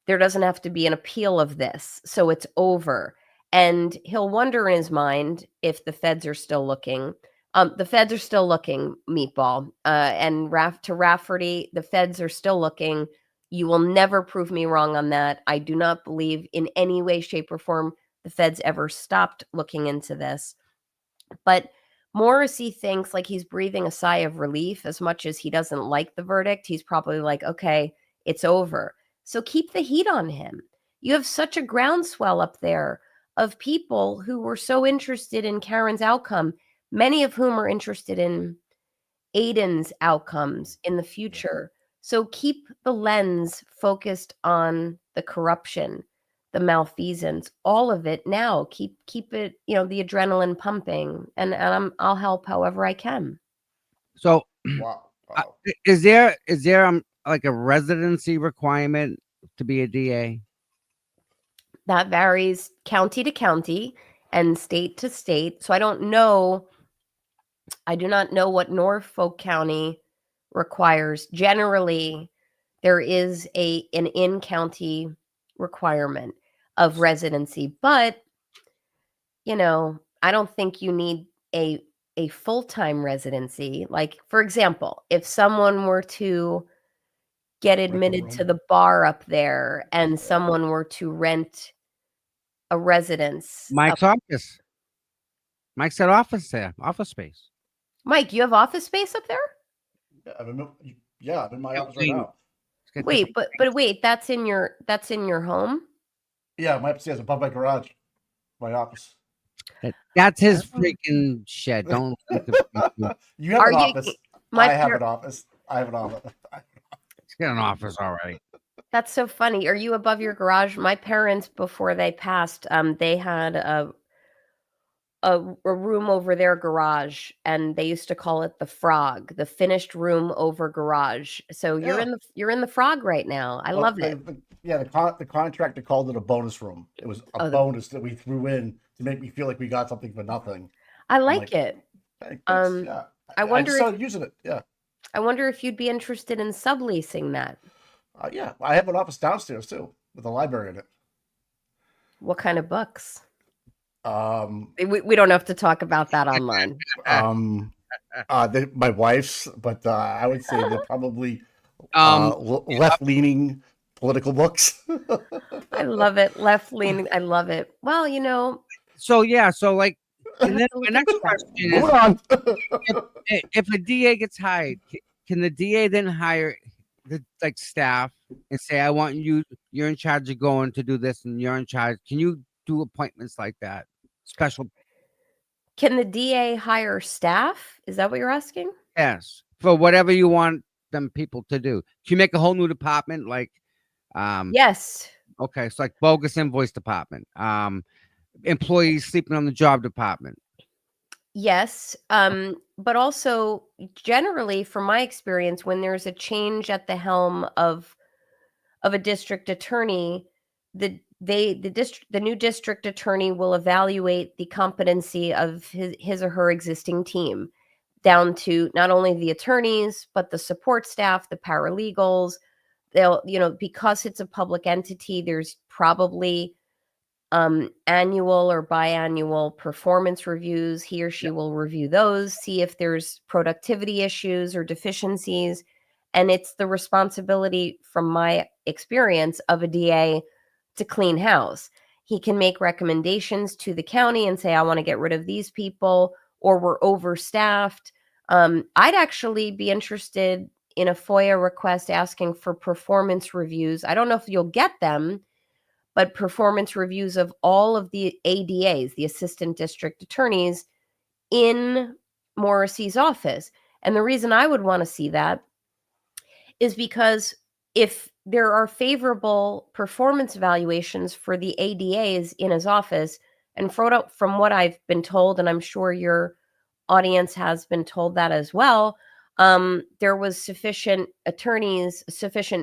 there doesn't have to be an appeal of this, so it's over. And he'll wonder in his mind if the feds are still looking. The feds are still looking, Meatball. And to Rafferty, the feds are still looking. You will never prove me wrong on that. I do not believe in any way, shape, or form the feds ever stopped looking into this. But Morissey thinks like he's breathing a sigh of relief. As much as he doesn't like the verdict, he's probably like, okay, it's over. So keep the heat on him. You have such a groundswell up there of people who were so interested in Karen's outcome, many of whom are interested in Aiden's outcomes in the future. So keep the lens focused on the corruption, the malfeasance, all of it now. Keep it, the adrenaline pumping, and I'll help however I can. So, Wow. is there like a residency requirement to be a DA? That varies county to county and state to state. So I do not know what Norfolk County requires. Generally, there is an in-county requirement of residency, but I don't think you need a full-time residency. Like, for example, if someone were to get admitted to the bar up there and someone were to rent a residence. Mike's office. Mike's got office there, office space. Mike, you have office space up there? Yeah, I'm in my office right now. Wait, but wait, that's in your home? Yeah, my upstairs above my garage, my office. That's his freaking shed. Don't. You have an office. I have an office. I have an office. He's got an office, all right. That's so funny. Are you above your garage? My parents, before they passed, they had a room over their garage, and they used to call it the Frog, the finished room over garage. So you're in the Frog right now. I love it. The contractor called it a bonus room. It was a bonus that we threw in to make me feel like we got something for nothing. I like it. Yeah. I wonder I started using it. Yeah. I wonder if you'd be interested in subleasing that. Yeah, I have an office downstairs too, with a library in it. What kind of books? We don't have to talk about that online. My wife's, but I would say they're probably left-leaning political books. I love it, left-leaning. I love it. Well, So like, and then my next question is: if a DA gets hired, can the DA then hire the staff and say, "I want you're in charge of going to do this, and you're in charge"? Can you do appointments like that? Special. Can the DA hire staff? Is that what you're asking? Yes, for whatever you want them people to do. Can you make a whole new department like? Yes. Okay, so like bogus invoice department, employees sleeping on the job department. Yes, but also generally, from my experience, when there's a change at the helm of a district attorney, the new district attorney will evaluate the competency of his or her existing team, down to not only the attorneys but the support staff, the paralegals. They'll, because it's a public entity, there's probably annual or biannual performance reviews. He or she will review those, see if there's productivity issues or deficiencies. And it's the responsibility, from my experience, of a DA to clean house. He can make recommendations to the county and say, I want to get rid of these people, or we're overstaffed. I'd actually be interested in a FOYA request asking for performance reviews. I don't know if you'll get them, but performance reviews of all of the ADAs, the assistant district attorneys, in Morissey's office. And the reason I would want to see that is because if there are favorable performance evaluations for the ADAs in his office, and from what I've been told, and I'm sure your audience has been told that as well, there was sufficient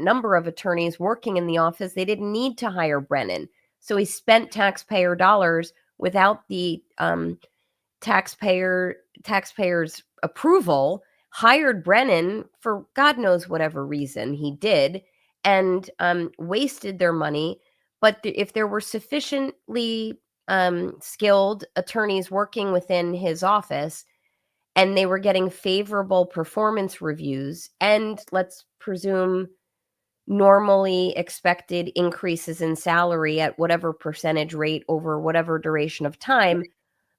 number of attorneys working in the office. They didn't need to hire Brennan. So he spent taxpayer dollars without the taxpayers' approval, hired Brennan for God knows whatever reason he did, and wasted their money. But if there were sufficiently skilled attorneys working within his office, and they were getting favorable performance reviews and, let's presume, normally expected increases in salary at whatever percentage rate over whatever duration of time,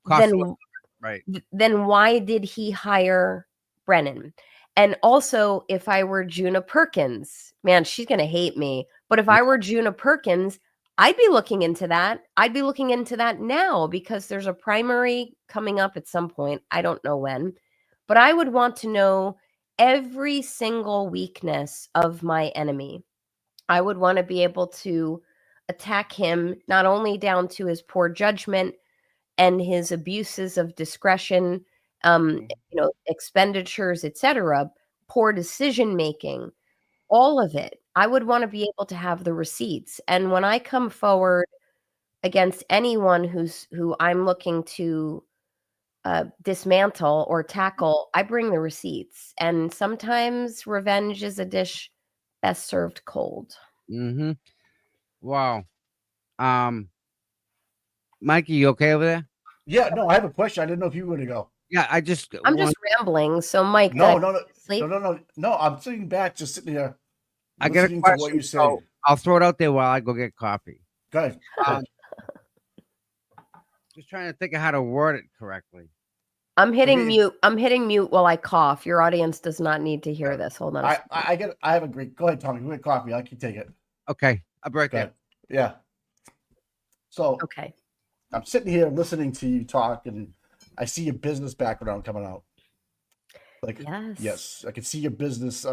then why did he hire Brennan? And also, if I were Juna Perkins, man, she's going to hate me. But if I were Juna Perkins, I'd be looking into that. I'd be looking into that now because there's a primary coming up at some point. I don't know when, but I would want to know every single weakness of my enemy. I would want to be able to attack him not only down to his poor judgment and his abuses of discretion, expenditures, etc., poor decision making, all of it. I would want to be able to have the receipts. And when I come forward against anyone who I'm looking to dismantle or tackle, I bring the receipts. And sometimes revenge is a dish best served cold. Mm-hmm. Wow. Mikey, you okay over there? Yeah, no, I have a question. I didn't know if you were going to go. Yeah, I'm just rambling. So, Mike, no, sleep? No. I'm sitting back, just sitting here, I get a listening question, to what you say. so I'll throw it out there while I go get coffee. Go ahead. Just trying to think of how to word it correctly. I'm hitting mute. I'm hitting mute while I cough. Your audience does not need to hear this. Hold on. I have a great. Go ahead, Tommy. Go get coffee. I can take it. Okay, I'll be right there. Yeah. So okay, I'm sitting here listening to you talk, and I see your business background coming out. Like yes, I can see your business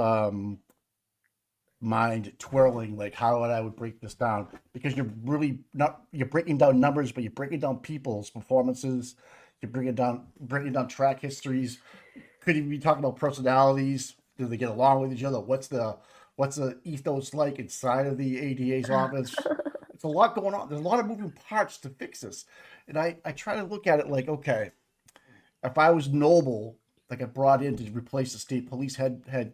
mind twirling. Like how I would break this down, because you're breaking down numbers, but you're breaking down people's performances. You're breaking down track histories. Could you be talking about personalities? Do they get along with each other? What's the ethos like inside of the ADA's office? It's a lot going on. There's a lot of moving parts to fix this. And I try to look at it like, okay, if I was Noble, like I brought in to replace the state police head,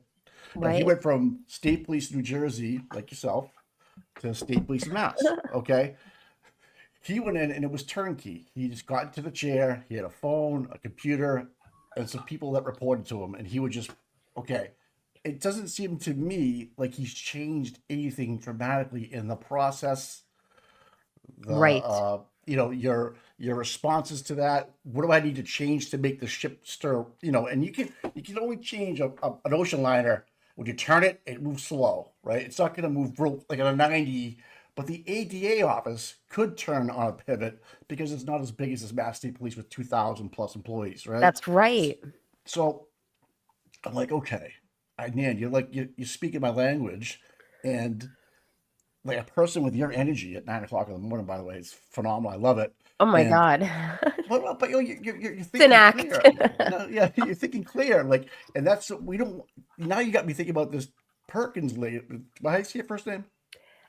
he went from state police New Jersey, like yourself, to state police in Mass. Okay. He went in and it was turnkey. He just got into the chair. He had a phone, a computer, and some people that reported to him. And he would just, okay. It doesn't seem to me like he's changed anything dramatically in the process. Your responses to that. What do I need to change to make the ship stir? And you can only change an ocean liner when you turn it. It moves slow, right? It's not going to move like at a 90. But the ADA office could turn on a pivot because it's not as big as this Mass State Police with 2,000 plus employees, right? That's right. So I'm like, okay, man, you're speaking my language, and like a person with your energy at 9 o'clock in the morning, by the way, is phenomenal. I love it. Oh my God. But you're thinking clear. You're thinking clear. Like, and that's what we don't. Now you got me thinking about this Perkins lady. How do you see your first name?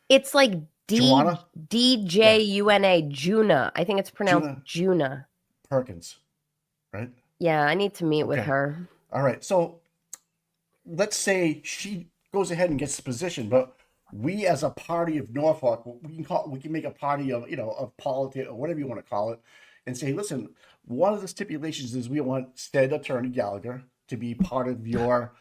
It's like D-J-U-N-A, Juna. I think it's pronounced Juna. Perkins, right? Yeah, I need to meet with her. All right. So let's say she goes ahead and gets the position, but we as a party of Norfolk, we can make a party of, of politics or whatever you want to call it, and say, listen, one of the stipulations is we want State Attorney Gallagher to be part of your,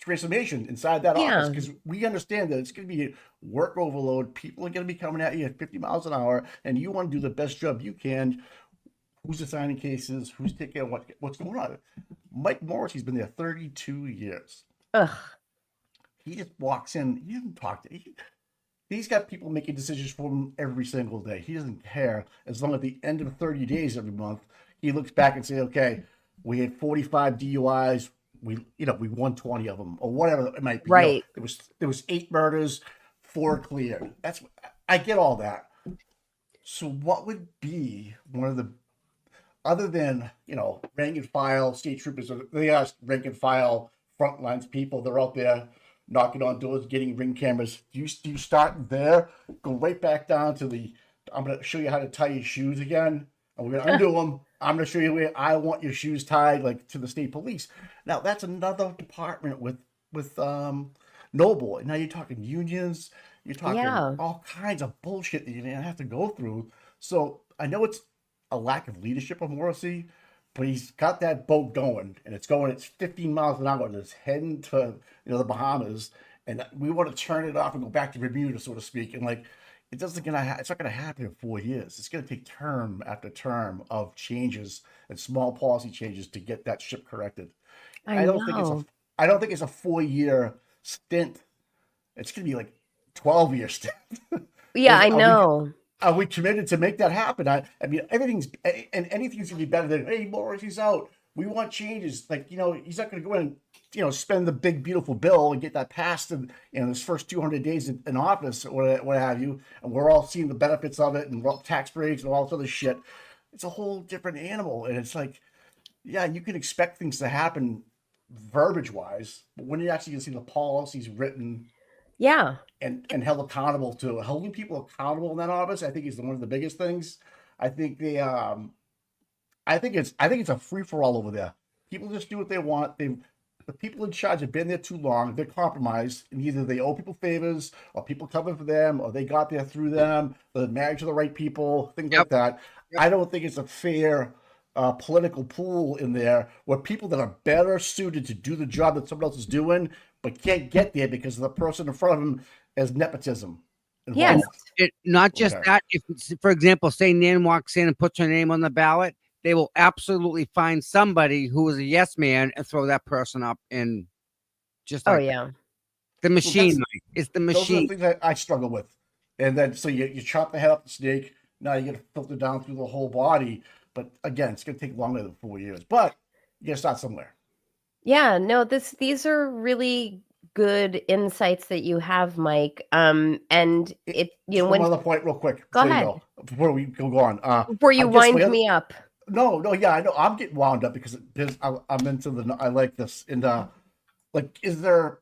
transformation inside that office, because we understand that it's going to be work overload. People are going to be coming at you at 50 miles an hour, and you want to do the best job you can. Who's assigning cases? Who's taking care of what's going on? Mike Morissey's been there 32 years. Ugh. He just walks in. He doesn't talk to. He's got people making decisions for him every single day. He doesn't care as long as at the end of 30 days every month, he looks back and say, okay, we had 45 DUIs. We won 20 of them, or whatever it might be. Right. There was 8 murders, 4 cleared. I get all that. So what would be one of the, other than rank and file state troopers? They are rank and file frontlines people. They're out there knocking on doors, getting ring cameras. Do you start there? Go right back down to I'm going to show you how to tie your shoes again. And we're going to undo them. I'm going to show you where I want your shoes tied, like to the state police. Now that's another department with Noble. And now you're talking unions. You're talking all kinds of bullshit that you're going to have to go through. So I know it's a lack of leadership of Morissey, but he's got that boat going, and it's 15 miles an hour, and it's heading to the Bahamas, and we want to turn it off and go back to Bermuda, so to speak, and like it's not gonna happen in 4 years. It's gonna take term after term of changes and small policy changes to get that ship corrected. I don't think know. I don't think it's a 4-year stint. It's gonna be like 12-year stint. Yeah, I Are we know. are we committed to make that happen? I mean, anything's gonna be better than, hey, Morrissey's out. We want changes. Like, he's not gonna go in and spend the big beautiful bill and get that passed in his first 200 days in office or what have you. And we're all seeing the benefits of it and tax breaks and all this other shit. It's a whole different animal, and it's like, yeah, you can expect things to happen verbiage wise, but when you're actually gonna see the policies written Yeah. and held accountable to holding people accountable in that office, I think is one of the biggest things. I think I think it's a free for all over there. People just do what they want. The people in charge have been there too long. They're compromised, and either they owe people favors, or people cover for them, or they got there through them. They're married to the right people, things like that. I don't think it's a fair political pool in there where people that are better suited to do the job that someone else is doing, but can't get there because the person in front of them has nepotism involved. Yes. Not just Okay. that. If, for example, say Nan walks in and puts her name on the ballot, they will absolutely find somebody who is a yes man and throw that person up in just Oh like yeah. the machine. that's- Mike. It's the Those are machine. the things that I struggle with. And then so you chop the head off the snake. Now you got to filter down through the whole body. But again, it's going to take longer than 4 years. But you got to start somewhere. Yeah, no, these are really good insights that you have, Mike. And it Just when one other point, real quick. Go Before you ahead. go, before we go on. Before you wind me up. No, yeah, I know. I'm getting wound up because I'm into I like this. And like, is there,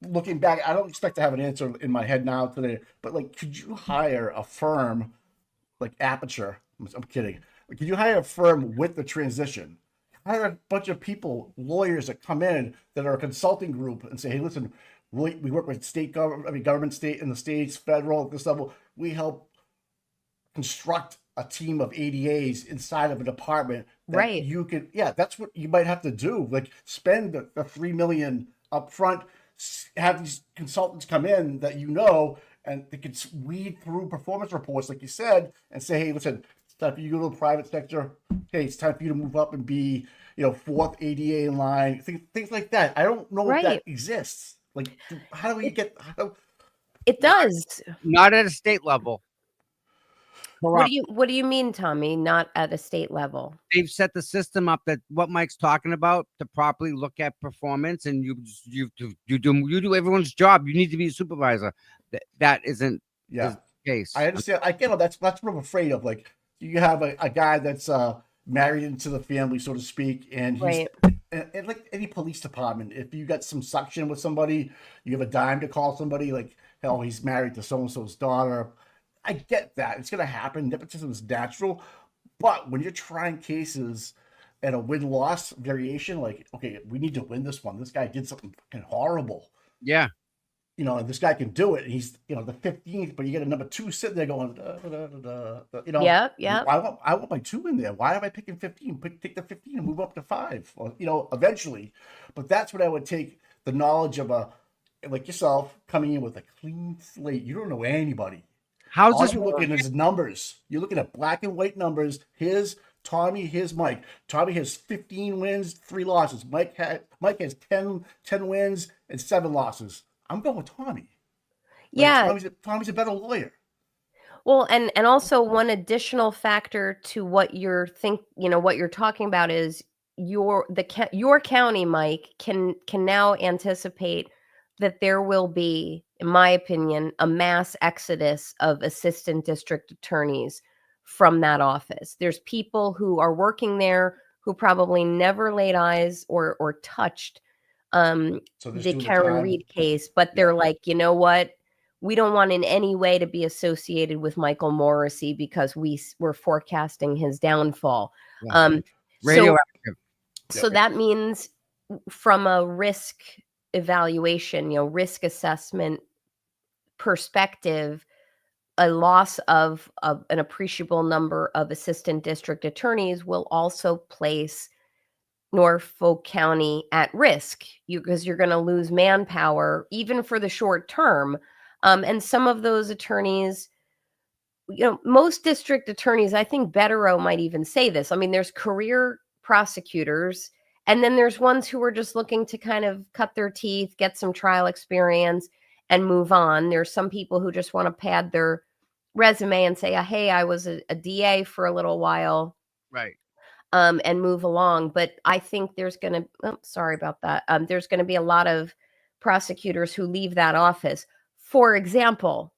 looking back, I don't expect to have an answer in my head now today, but like, could you hire a firm like Aperture? I'm kidding. Could you hire a firm with the transition? Hire a bunch of people, lawyers that come in that are a consulting group and say, hey, listen, we work with government, state in the states, federal at this level. We help construct a team of ADAs inside of a department that Right. you can, that's what you might have to do. Like, spend the $3 million up front, have these consultants come in that and they could weed through performance reports, like you said, and say, hey, listen, it's time for you to go to the private sector. Hey, it's time for you to move up and be, fourth ADA in line. Things like that. I don't know if that Right. exists. Like, how do we get? It does. Not at a state level. What do you mean, Tommy? Not at a state level. They've set the system up that what Mike's talking about to properly look at performance, and you do everyone's job. You need to be a supervisor. That isn't the case. I understand. I get it. That's what I'm afraid of. Like, you have a guy that's married into the family, so to speak, and he's Right. and like any police department, if you got some suction with somebody, you have a dime to call somebody, like, hell, he's married to so and so's daughter. I get that. It's gonna happen. Nepotism is natural. But when you're trying cases at a win-loss variation, like, okay, we need to win this one. This guy did something fucking horrible. Yeah. And this guy can do it. And he's, the 15th, but you get a number 2 sitting there going, Yeah. I want my 2 in there. Why am I picking 15? Take the 15 and move up to 5, or, eventually. But that's what I would take the knowledge of like yourself coming in with a clean slate. You don't know anybody. How's All this you're looking is numbers. You're looking at black and white numbers. Here's Tommy, here's Mike. Tommy has 15 wins, 3 losses. Mike has 10 wins and 7 losses. I'm going with Tommy. Yeah. Tommy's a better lawyer. Well, and also one additional factor to what what you're talking about is your county, Mike, can now anticipate that there will be, in my opinion, a mass exodus of assistant district attorneys from that office. There's people who are working there who probably never laid eyes or touched the Karen Reed case, but they're like, you know what? We don't want in any way to be associated with Michael Morissey because we're forecasting his downfall. Radioactive. So that means from a risk evaluation, risk assessment perspective, a loss of an appreciable number of assistant district attorneys will also place Norfolk County at risk, because you're going to lose manpower even for the short term. And some of those attorneys, most district attorneys, I think Betterow might even say this. I mean, there's career prosecutors, and then there's ones who are just looking to kind of cut their teeth, get some trial experience, and move on. There's some people who just want to pad their resume and say, hey, I was a DA for a little while. Right. And move along. But I think there's going to, sorry about that. There's going to be a lot of prosecutors who leave that office. For example,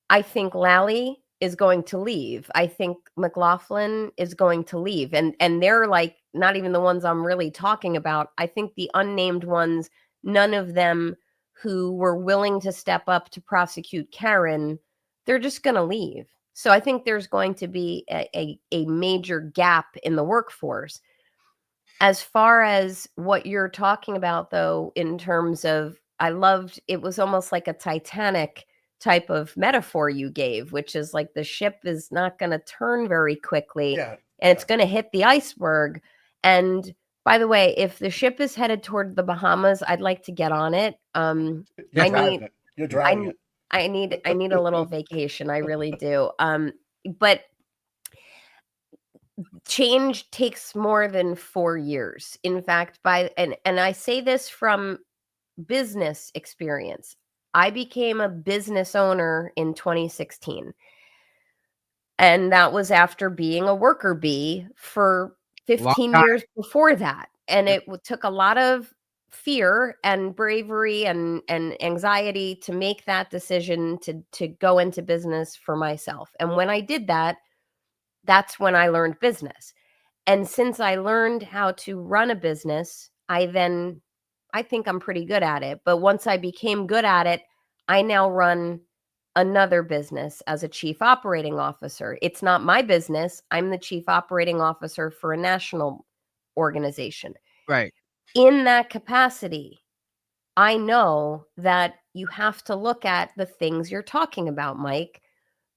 I think Lally is going to leave. I think McLaughlin is going to leave. And they're like, not even the ones I'm really talking about. I think the unnamed ones, none of them who were willing to step up to prosecute Karen, they're just going to leave. So I think there's going to be a major gap in the workforce. As far as what you're talking about, though, in terms of, I loved, it was almost like a Titanic type of metaphor you gave, which is like the ship is not going to turn very quickly, and it's going to hit the iceberg. And by the way, if the ship is headed toward the Bahamas, I'd like to get on it. You're driving it. I need a little vacation. I really do. But change takes more than 4 years. In fact, and I say this from business experience. I became a business owner in 2016. And that was after being a worker bee for 15 years before that. And it took a lot of fear and bravery and anxiety to make that decision to go into business for myself. And when I did that, that's when I learned business. And since I learned how to run a business, I think I'm pretty good at it. But once I became good at it, I now run another business as a chief operating officer. It's not my business. I'm the chief operating officer for a national organization. Right. In that capacity, I know that you have to look at the things you're talking about, Mike.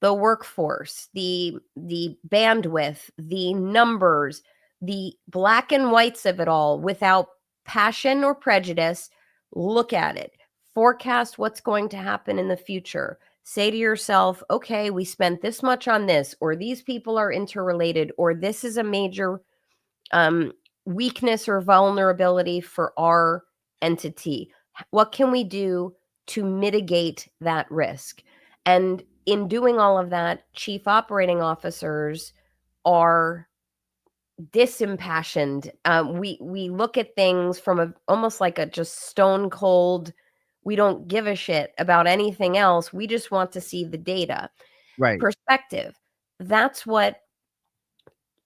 The workforce, the bandwidth, the numbers, the black and whites of it all without passion or prejudice. Look at it. Forecast what's going to happen in the future. Say to yourself, okay, we spent this much on this, or these people are interrelated, or this is a major weakness or vulnerability for our entity. What can we do to mitigate that risk? And in doing all of that, chief operating officers are disimpassioned. We look at things from almost like a just stone cold, we don't give a shit about anything else. We just want to see the data. Right. Perspective. That's what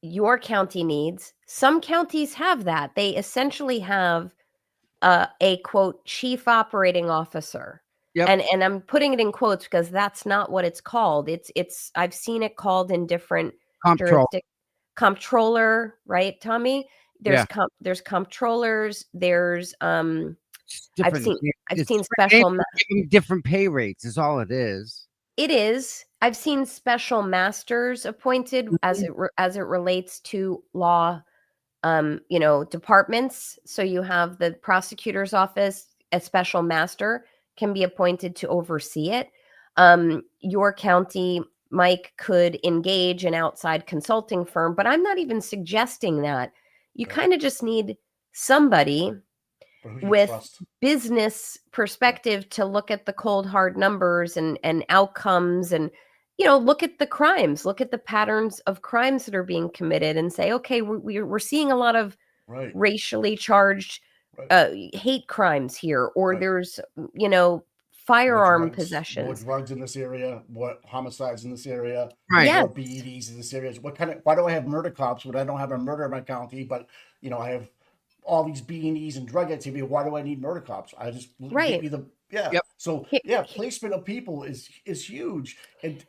your county needs. Some counties have that. They essentially have a quote chief operating officer. Yep. And I'm putting it in quotes because that's not what it's called. It's I've seen it called in different jurisdictions. Comptroller, right, Tommy? There's comptrollers. There's I've seen special different pay rates is all it is. It is. I've seen special masters appointed as it relates to law, departments. So you have the prosecutor's office, a special master can be appointed to oversee it. Your county, Mike, could engage an outside consulting firm, but I'm not even suggesting that. You kind of just need somebody with business perspective to look at the cold hard numbers and outcomes and look at the crimes, look at the patterns of crimes that are being committed and say, okay, we're seeing a lot of racially charged hate crimes here, or there's firearm possessions, more drugs in this area, more homicides in this area, right? More BEDs in this area. Why do I have murder cops when I don't have a murder in my county, but I have all these B&Es and drug activity? Why do I need murder cops? I just So placement of people is huge.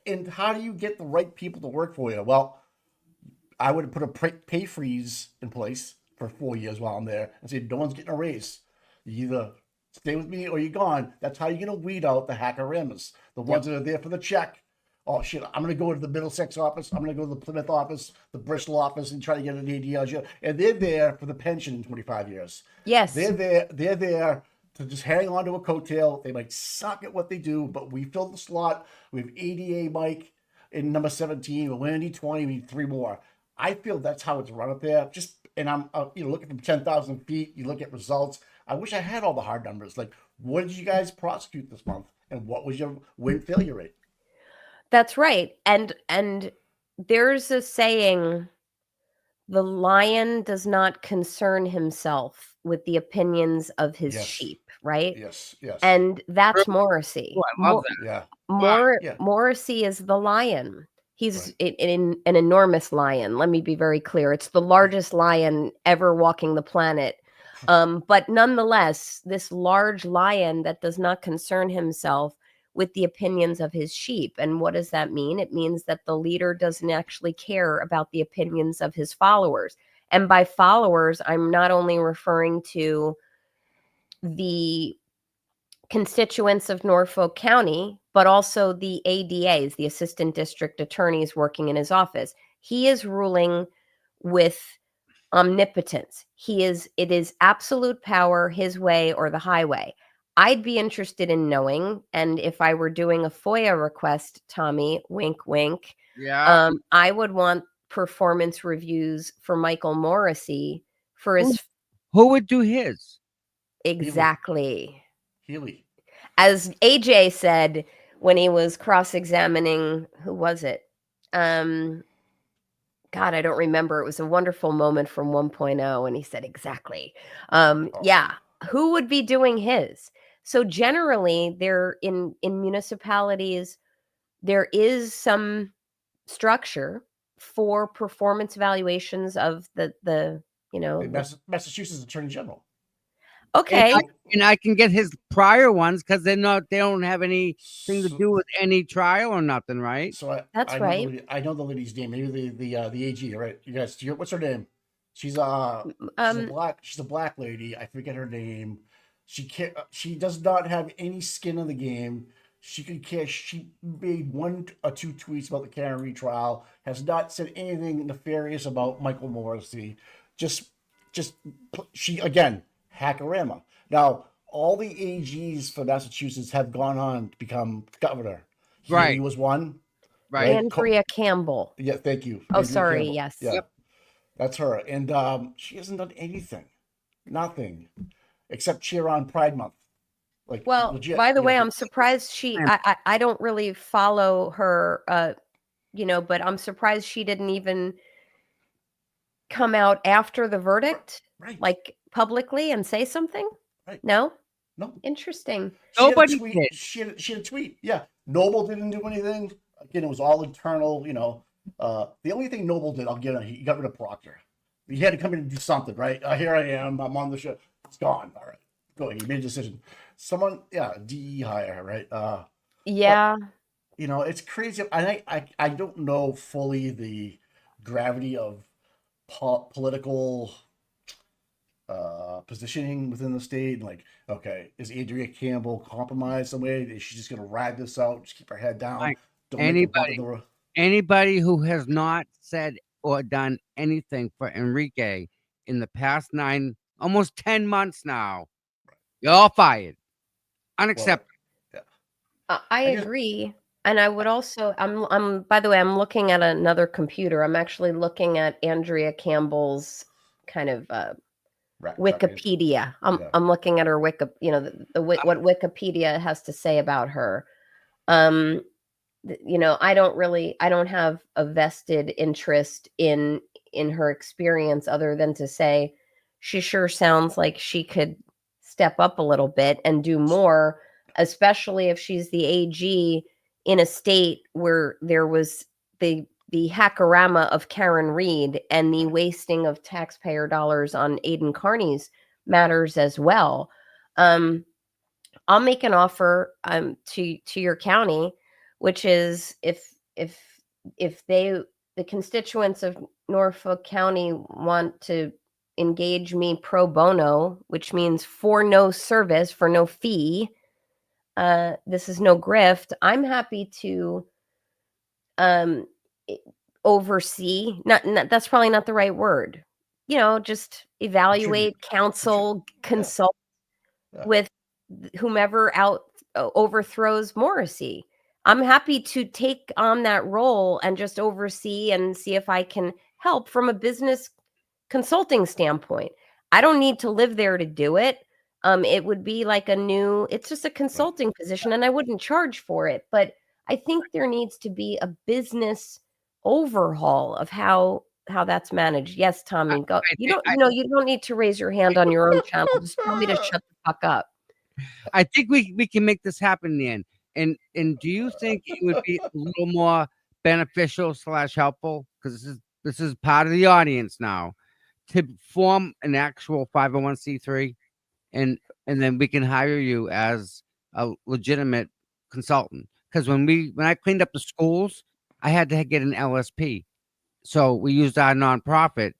And how do you get the right people to work for you? Well, I would put a pay freeze in place for 4 years while I'm there and say, no one's getting a raise. You either stay with me or you're gone. That's how you're going to weed out the hacker M's, the ones that are there for the check, oh shit, I'm going to go to the Middlesex office, I'm going to go to the Plymouth office, the Bristol office, and try to get an AD. And they're there for the pension in 25 years. Yes. They're there to just hang on to a coattail. They might suck at what they do, but we filled the slot. We have ADA Mike in number 17. We need 20. We need 3 more. I feel that's how it's run up there. And I'm looking from 10,000 feet. You look at results. I wish I had all the hard numbers. Like, what did you guys prosecute this month, and what was your win failure rate? That's right. And there's a saying, the lion does not concern himself with the opinions of his sheep, right? Yes. And that's Morissey. I love that. Yeah. Morissey is the lion. He's an enormous lion. Let me be very clear. It's the largest lion ever walking the planet. But nonetheless, this large lion that does not concern himself with the opinions of his sheep. And what does that mean? It means that the leader doesn't actually care about the opinions of his followers. And by followers, I'm not only referring to the constituents of Norfolk County, but also the ADAs, the assistant district attorneys working in his office. He is ruling with omnipotence. It is absolute power, his way or the highway. I'd be interested in knowing, and if I were doing a FOYA request, Tommy, wink, wink, I would want performance reviews for Michael Morissey for his... Who would do his? Exactly. Healy. As AJ said when he was cross-examining, who was it? God, I don't remember. It was a wonderful moment from 1.0, and he said exactly. Yeah, who would be doing his? So generally, there in municipalities, there is some structure for performance evaluations of the Massachusetts Attorney General. Okay. And I can get his prior ones because they don't have anything to do with any trial or nothing, right? So That's right. I know the lady's name. Maybe the AG, right? You guys, what's her name? She's a black lady. I forget her name. She does not have any skin in the game. She could care. She made 1 or 2 tweets about the Karen Reed trial. Has not said anything nefarious about Michael Morissey. Just she again. Hackorama. Now, all the AGs for Massachusetts have gone on to become governor. He was one. Right. Andrea Campbell. Yeah, thank you. Oh, Andrea sorry. Campbell. Yes. Yeah. Yep. That's her. And she hasn't done anything. Nothing. Except cheer on Pride Month. Like, well, legit, by the way, I'm surprised I don't really follow her, but I'm surprised she didn't even come out after the verdict, like publicly, and say something. Right. No. She Interesting. had a tweet. Yeah. Noble didn't do anything. Again, it was all internal. The only thing Noble did, I'll give him, he got rid of Proctor. He had to come in and do something, right? Here I am. I'm on the show. It's gone. All right. Go. He made a decision. Someone, DE hire, right? Yeah. But, it's crazy. I don't know fully the gravity of political positioning within the state. Like, okay, is Andrea Campbell compromised some way? Is she just going to ride this out? Just keep her head down? Like, Don't anybody who has not said or done anything for Enrique in the past almost 10 months now, you're all fired. Unacceptable. I agree. And I would also, I'm by the way, I'm looking at another computer. I'm actually looking at Andrea Campbell's kind of Wikipedia. I'm looking at her what Wikipedia has to say about her. I don't have a vested interest in her experience other than to say she sure sounds like she could step up a little bit and do more, especially if she's the AG in a state where there was the hackorama of Karen Reed and the wasting of taxpayer dollars on Aiden Carney's matters as well. I'll make an offer to your county, which is if the constituents of Norfolk County want to engage me pro bono, which means for no service, for no fee, this is no grift, I'm happy to um oversee, not that's probably not the right word, just evaluate, counsel, consult with whomever overthrows Morissey. I'm happy to take on that role and just oversee and see if I can help from a business consulting standpoint. I don't need to live there to do it. It would be like it's just a consulting position, and I wouldn't charge for it. But I think there needs to be a business overhaul of how that's managed. Yes, Tommy, go. You don't need to raise your hand on your own channel. Just tell me to shut the fuck up. I think we can make this happen, Nan. And do you think it would be a little more beneficial / helpful? Because this is part of the audience now, to form an actual 501c3, and then we can hire you as a legitimate consultant. Because when I cleaned up the schools, I had to get an LSP, so we used our nonprofit,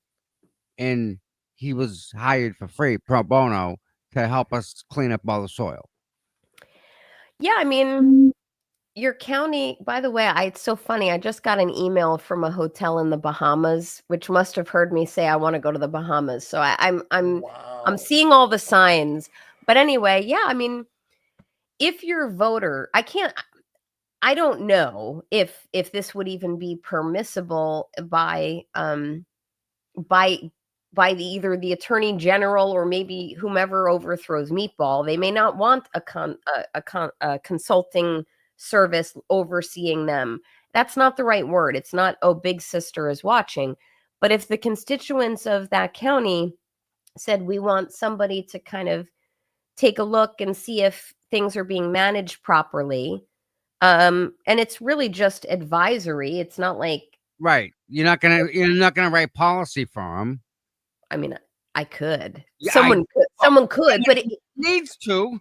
and he was hired for free pro bono to help us clean up all the soil. Yeah, I mean, your county, by the way, it's so funny. I just got an email from a hotel in the Bahamas, which must have heard me say I want to go to the Bahamas. So I'm seeing all the signs. But anyway, yeah, I mean, if you're a voter, I don't know if this would even be permissible by either the attorney general or maybe whomever overthrows Meatball. They may not want a consulting service overseeing them. That's not the right word. It's not, oh, big sister is watching. But if the constituents of that county said, we want somebody to kind of take a look and see if things are being managed properly, and it's really just advisory. It's not like, right, you're not gonna write policy for them. I mean, I could. Yeah, someone could, but it needs to.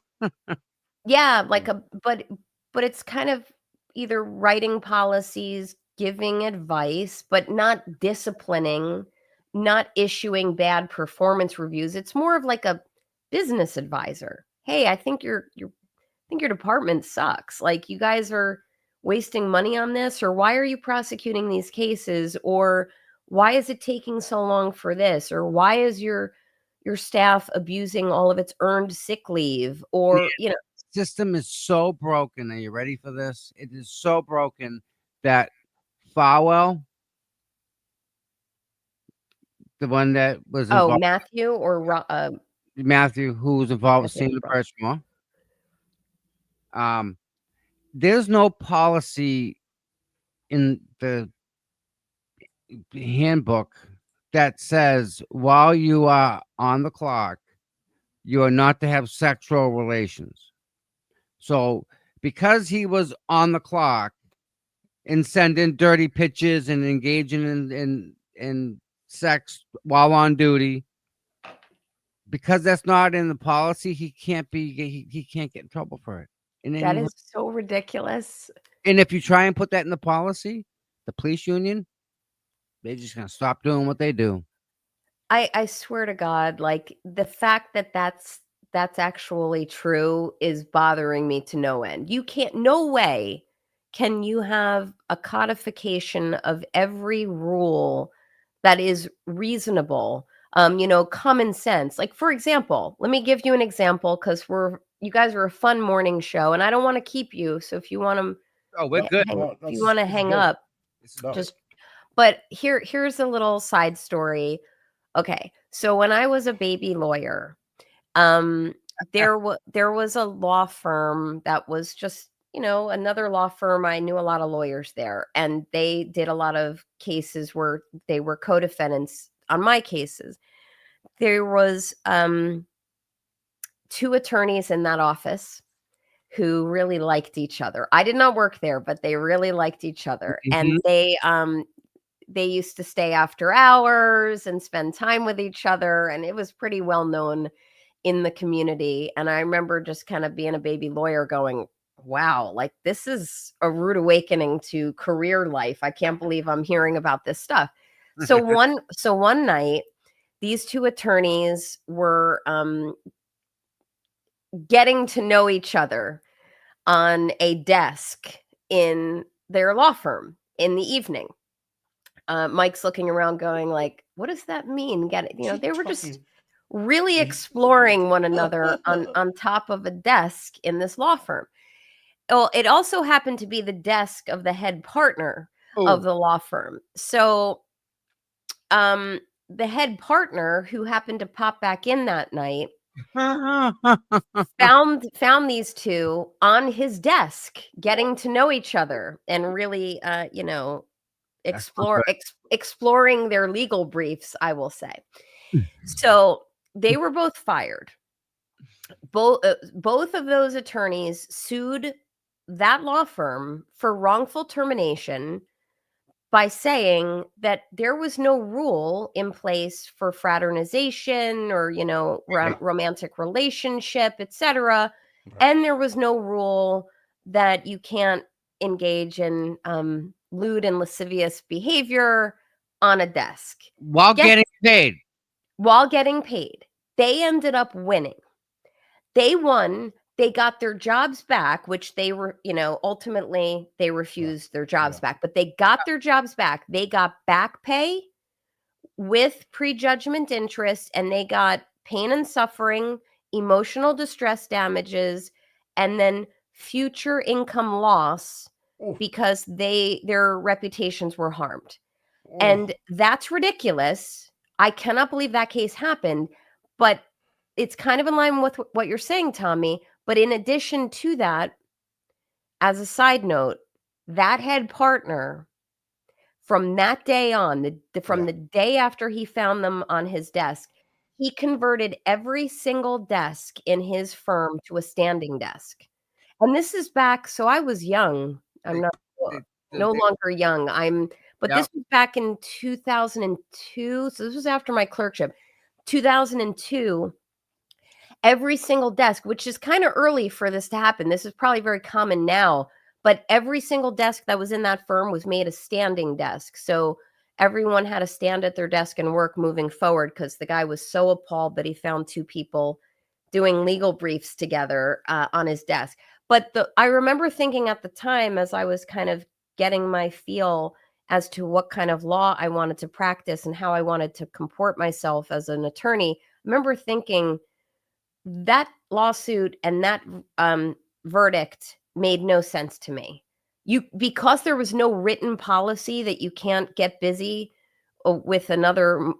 Yeah, but it's kind of either writing policies, giving advice, but not disciplining, not issuing bad performance reviews. It's more of like a business advisor. Hey, I think your department sucks. Like, you guys are wasting money on this, or why are you prosecuting these cases, or why is it taking so long for this, or why is your staff abusing all of its earned sick leave, or system is so broken. Are you ready for this? It is so broken that Farwell, the one that was involved, Matthew, who was involved with Senior Birchmore, there's no policy in the handbook that says while you are on the clock, you are not to have sexual relations. So because he was on the clock and sending dirty pictures and engaging in sex while on duty, because that's not in the policy, he can't get in trouble for it. And that is so ridiculous. And if you try and put that in the policy, the police union, they're just gonna stop doing what they do. I swear to God, like, the fact that that's actually true is bothering me to no end. No way can you have a codification of every rule that is reasonable, common sense. Like, for example, let me give you an example, because you guys are a fun morning show, and I don't want to keep you. So if you want to, we're good. If you want to hang up, just. But here's a little side story. Okay, so when I was a baby lawyer, there was a law firm that was just, another law firm. I knew a lot of lawyers there, and they did a lot of cases where they were co-defendants on my cases. There was 2 attorneys in that office who really liked each other. I did not work there, but they really liked each other. And they used to stay after hours and spend time with each other. And it was pretty well known in the community. And I remember just kind of being a baby lawyer going, wow, like, this is a rude awakening to career life. I can't believe I'm hearing about this stuff. So one night, these 2 attorneys were getting to know each other on a desk in their law firm. in the evening. Mike's looking around going like, what does that mean? They were just really exploring one another on top of a desk in this law firm. Well, it also happened to be the desk of the head partner of the law firm. So the head partner, who happened to pop back in that night, found these two on his desk getting to know each other and really exploring their legal briefs, I will say. So they were both fired. Both of those attorneys sued that law firm for wrongful termination by saying that there was no rule in place for fraternization or, romantic relationship, etc. And there was no rule that you can't engage in lewd and lascivious behavior on a desk. While getting paid. While getting paid. They ended up winning. They won. They got their jobs back, which they were, ultimately they refused their jobs back, but they got their jobs back. They got back pay with prejudgment interest, and they got pain and suffering, emotional distress damages, and then future income loss because their reputations were harmed. And that's ridiculous. I cannot believe that case happened, but it's kind of in line with what you're saying, Tommy. But in addition to that, as a side note, that head partner, from that day on, from the day after he found them on his desk, he converted every single desk in his firm to a standing desk. And this is back, so I was young. I'm not no longer young. But this was back in 2002. So this was after my clerkship. 2002. Every single desk, which is kind of early for this to happen. This is probably very common now, but every single desk that was in that firm was made a standing desk. So everyone had to stand at their desk and work moving forward because the guy was so appalled that he found two people doing legal briefs together on his desk. But I remember thinking at the time, as I was kind of getting my feel as to what kind of law I wanted to practice and how I wanted to comport myself as an attorney, I remember thinking, that lawsuit and that verdict made no sense to me. Because there was no written policy that you can't get busy with another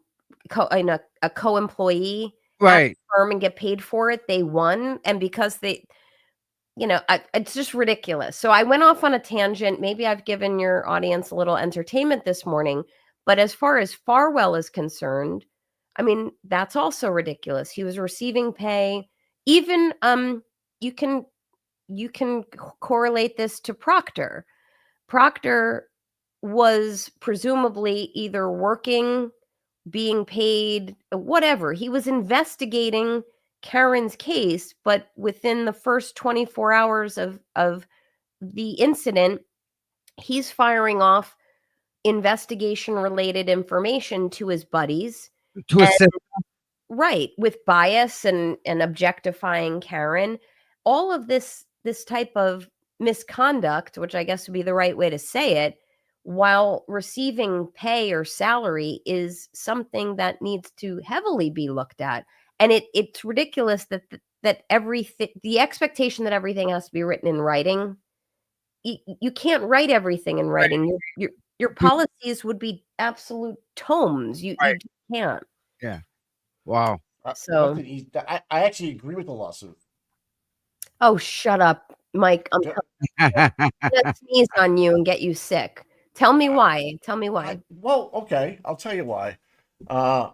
a co-employee at the firm and get paid for it. They won, and because it's just ridiculous. So I went off on a tangent. Maybe I've given your audience a little entertainment this morning, but as far as Farwell is concerned, I mean, that's also ridiculous. He was receiving pay. Even you can correlate this to Proctor. Proctor was presumably either working, being paid, whatever. He was investigating Karen's case, but within the first 24 hours of the incident, he's firing off investigation-related information to his buddies. Right, with bias and objectifying Karen. All of this type of misconduct, which I guess would be the right way to say it, while receiving pay or salary, is something that needs to heavily be looked at. And it's ridiculous that everything, the expectation that everything has to be written in writing. You can't write everything in writing. Your policies would be absolute tomes. You can't. Yeah. Wow. So I actually agree with the lawsuit. Oh, shut up, Mike. I'm gonna sneeze on you and get you sick. Tell me why. Well, okay, I'll tell you why.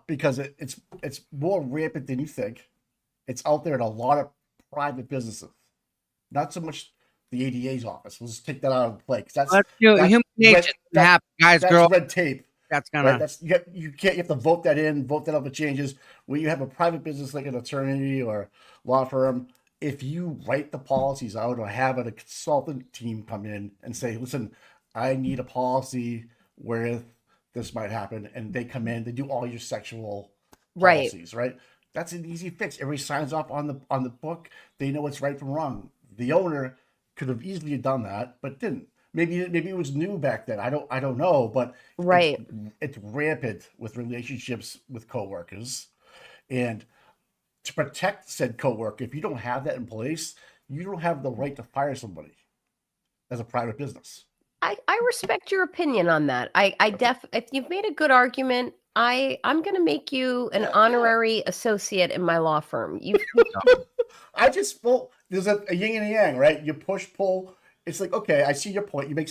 Because it's more rampant than you think. It's out there in a lot of private businesses, not so much the ADA's office. We'll just take that out of the play. That's human nature. Guys, girls. Red tape. That's gonna. Right? You have to vote that in, vote that up the changes. When you have a private business like an attorney or law firm, if you write the policies out or have a consultant team come in and say, listen, I need a policy where this might happen, and they come in, they do all your sexual policies, right? That's an easy fix. Everybody signs off on the book. They know what's right from wrong. The owner could have easily done that, but didn't. Maybe it was new back then. I don't know, but Right. it's rampant with relationships with coworkers, and to protect said coworker, if you don't have that in place, you don't have the right to fire somebody as a private business. I respect your opinion on that. If you've made a good argument, I'm going to make you an honorary associate in my law firm. I just spoke. There's a yin and a yang, right? You push pull. It's like, okay, I see your point. You make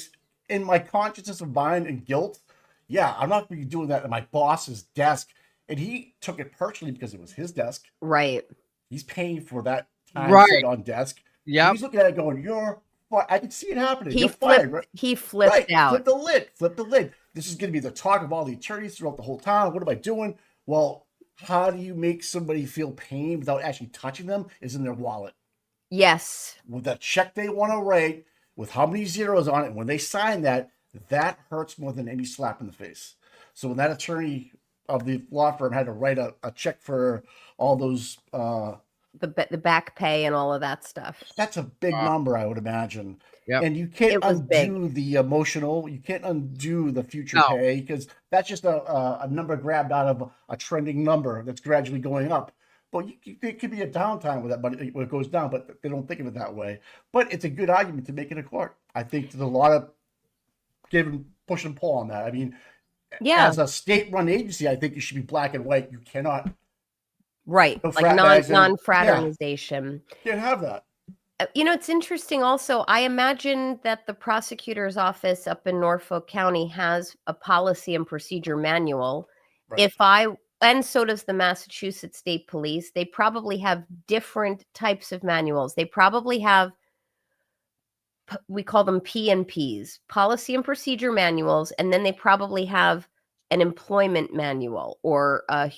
in my consciousness of mind and guilt. Yeah, I'm not going to be doing that at my boss's desk. And he took it personally because it was his desk. Right. He's paying for that time Right. set on desk. Yeah. He's looking at it going, "You're." I can see it happening. He You're flipped. fired, right? He flipped Right. out. Flip the lid. Flip the lid. This is going to be the talk of all the attorneys throughout the whole town. What am I doing? Well, how do you make somebody feel pain without actually touching them? Is in their wallet. Yes. With that check they want to write, with how many zeros on it, when they sign that, that hurts more than any slap in the face. So when that attorney of the law firm had to write a check for all those the back pay and all of that stuff. That's a big number, I would imagine. Yep. And you can't It was undo the emotional. You can't undo the future pay because that's just a number grabbed out of a trending number that's gradually going up. But it could be a downtime with that, but it goes down. But they don't think of it that way. But it's a good argument to make in a court. I think there's a lot of push and pull on that. I mean, as a state-run agency, I think you should be black and white. You cannot. Right. No Like non-fraternization. Yeah. Can't have that. You know, it's interesting also. I imagine that the prosecutor's office up in Norfolk County has a policy and procedure manual. Right. And so does the Massachusetts State Police. They probably have different types of manuals. They probably have, we call them P&Ps, policy and procedure manuals. And then they probably have an employment manual or a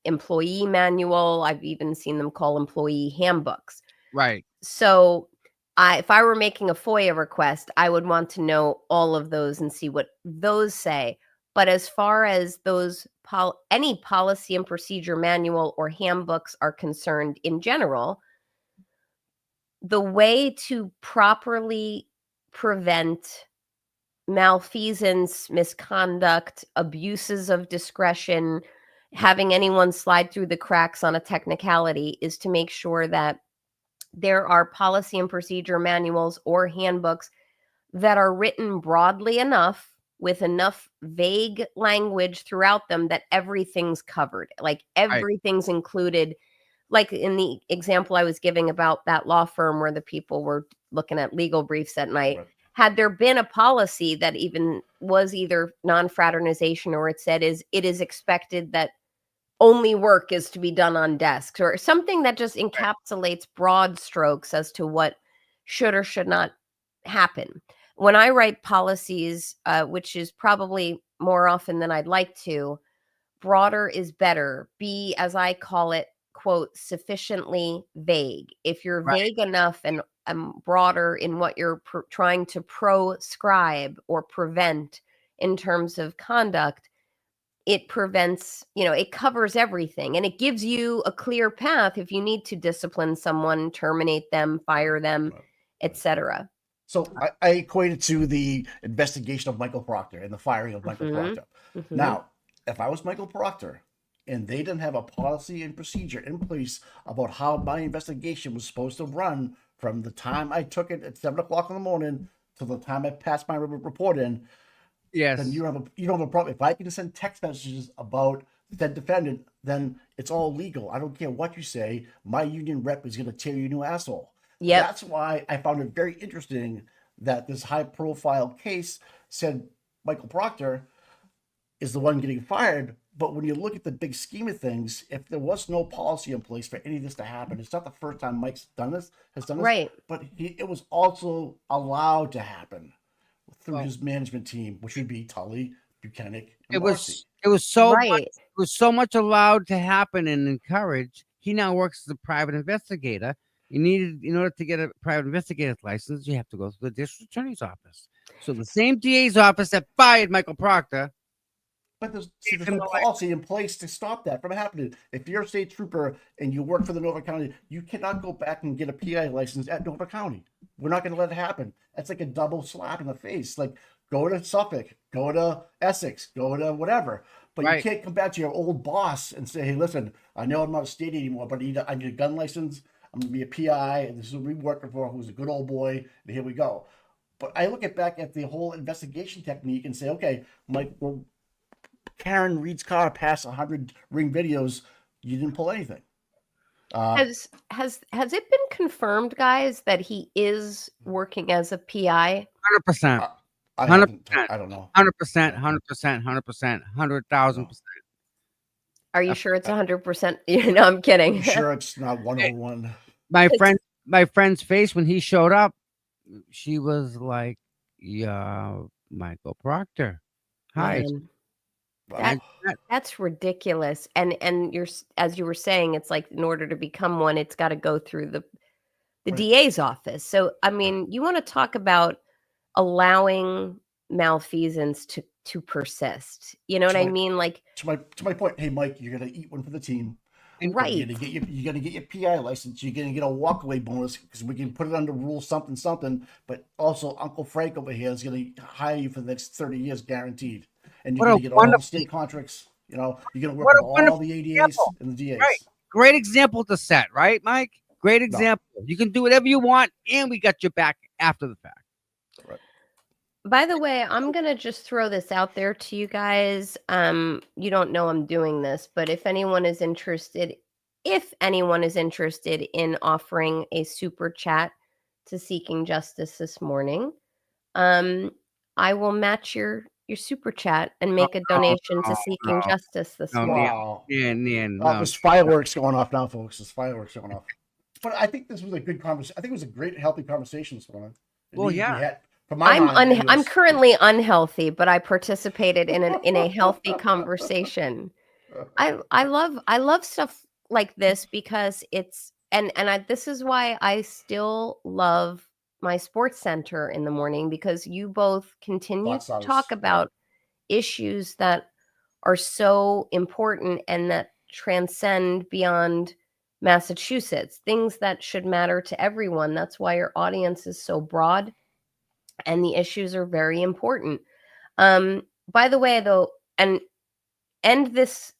employee manual. I've even seen them call employee handbooks. Right. So if I were making a FOIA request, I would want to know all of those and see what those say. But as far as those any policy and procedure manual or handbooks are concerned in general, the way to properly prevent malfeasance, misconduct, abuses of discretion, having anyone slide through the cracks on a technicality is to make sure that there are policy and procedure manuals or handbooks that are written broadly enough with enough vague language throughout them that everything's covered, like everything's included. Like in the example I was giving about that law firm where the people were looking at legal briefs at night. Right. Had there been a policy that even was either non-fraternization or it said it is expected that only work is to be done on desks or something that just encapsulates broad strokes as to what should or should not happen. When I write policies, which is probably more often than I'd like to, broader is better. Be, as I call it, quote, sufficiently vague. If you're vague enough and broader in what you're trying to proscribe or prevent in terms of conduct, it prevents, it covers everything. And it gives you a clear path if you need to discipline someone, terminate them, fire them, etc. So I equate it to the investigation of Michael Proctor and the firing of Michael Proctor. Mm-hmm. Now, if I was Michael Proctor and they didn't have a policy and procedure in place about how my investigation was supposed to run from the time I took it at 7 o'clock in the morning to the time I passed my report in, then you don't have a problem. If I can send text messages about that defendant, then it's all legal. I don't care what you say. My union rep is going to tear you a new asshole. Yeah, that's why I found it very interesting that this high-profile case said Michael Proctor is the one getting fired. But when you look at the big scheme of things, if there was no policy in place for any of this to happen, it's not the first time Mike's done this, right? But it was also allowed to happen through his management team, which would be Tully, Buchanan, and Morissey. It was so much allowed to happen and encouraged. He now works as a private investigator. In order to get a private investigator's license, you have to go to the district attorney's office. So the same DA's office that fired Michael Proctor But there's no policy in place to stop that from happening. If you're a state trooper and you work for the Nova County, you cannot go back and get a PI license at Nova County. We're not going to let it happen. That's like a double slap in the face. Like, go to Suffolk, go to Essex, go to whatever. But you can't come back to your old boss and say, hey, listen, I know I'm not a state anymore, but I need a gun license. I'm going to be a PI, and this is what we're working for, who's a good old boy, and here we go. But I look back at the whole investigation technique and say, okay, Mike, well, Karen Reed's car passed 100 Ring videos. You didn't pull anything. Has it been confirmed, guys, that he is working as a PI? 100%. 100%. I don't know. 100%. 100%. 100%. 100,000%. Are you sure it's 100%? No, I'm kidding. I'm sure it's not 101. My friend's face when he showed up, she was like, "Yeah, Michael Proctor. Hi." That's ridiculous. And you're, as you were saying, it's like in order to become one, it's got to go through the DA's office. So I mean, you want to talk about allowing malfeasance to persist. You know what I mean? Like to my point, hey Mike, you're gonna eat one for the team. Right. You're gonna get your PI license. You're gonna get a walkaway bonus because we can put it under rule something. But also, Uncle Frank over here is gonna hire you for the next 30 years, guaranteed. And you're gonna get all the state contracts. You know, you're gonna work with all the ADAs and the DAs. Right. Great example to set, right, Mike? Great example. No. You can do whatever you want, and we got your back after the fact. Right. By the way, I'm going to just throw this out there to you guys. You don't know I'm doing this, but if anyone is interested in offering a super chat to Seeking Justice this morning, I will match your super chat and make a donation to Seeking Justice this morning. Wow. No. There's fireworks going off now, folks. There's fireworks going off. But I think this was a good conversation. I think it was a great, healthy conversation this morning. Well, yeah. I'm currently unhealthy, but I participated in a healthy conversation. I love stuff like this because it's this is why I still love my sports center in the morning, because you both continue to talk about issues that are so important and that transcend beyond Massachusetts, things that should matter to everyone. That's why your audience is so broad. And the issues are very important. By the way, though, and end this,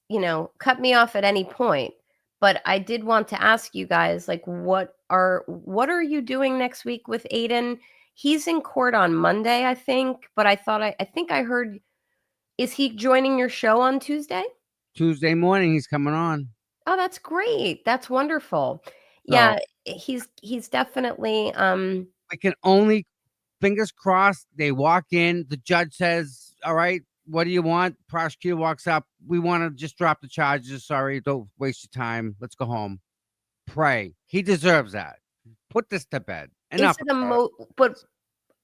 cut me off at any point, but I did want to ask you guys, like, what are you doing next week with Aiden? He's in court on Monday, I think, but I think I heard, is he joining your show on Tuesday? Tuesday morning, he's coming on. Oh, that's great. That's wonderful. Yeah, he's definitely. I can only. Fingers crossed, they walk in. The judge says, all right, what do you want? Prosecutor walks up. We want to just drop the charges. Sorry, don't waste your time. Let's go home. Pray. He deserves that. Put this to bed. Enough. But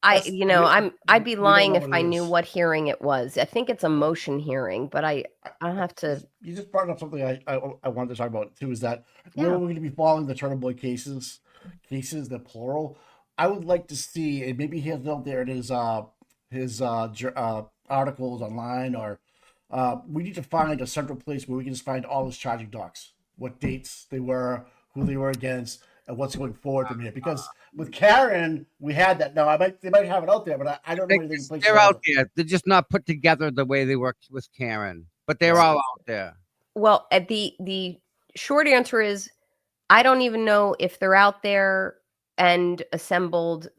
I'd be lying if I knew what hearing it was. I think it's a motion hearing, but I'll have to. You just brought up something I wanted to talk about too, is that we're going to be following the Turner Boy cases, the plural. I would like to see, and maybe he has it out there in his articles online, or we need to find a central place where we can just find all his charging docs, what dates they were, who they were against, and what's going forward from here. Because with Karen, we had that. Now they might have it out there, but I don't know anything in place. They're out there. They're just not put together the way they worked with Karen, but they're all out there. Well, the short answer is, I don't even know if they're out there and assembled,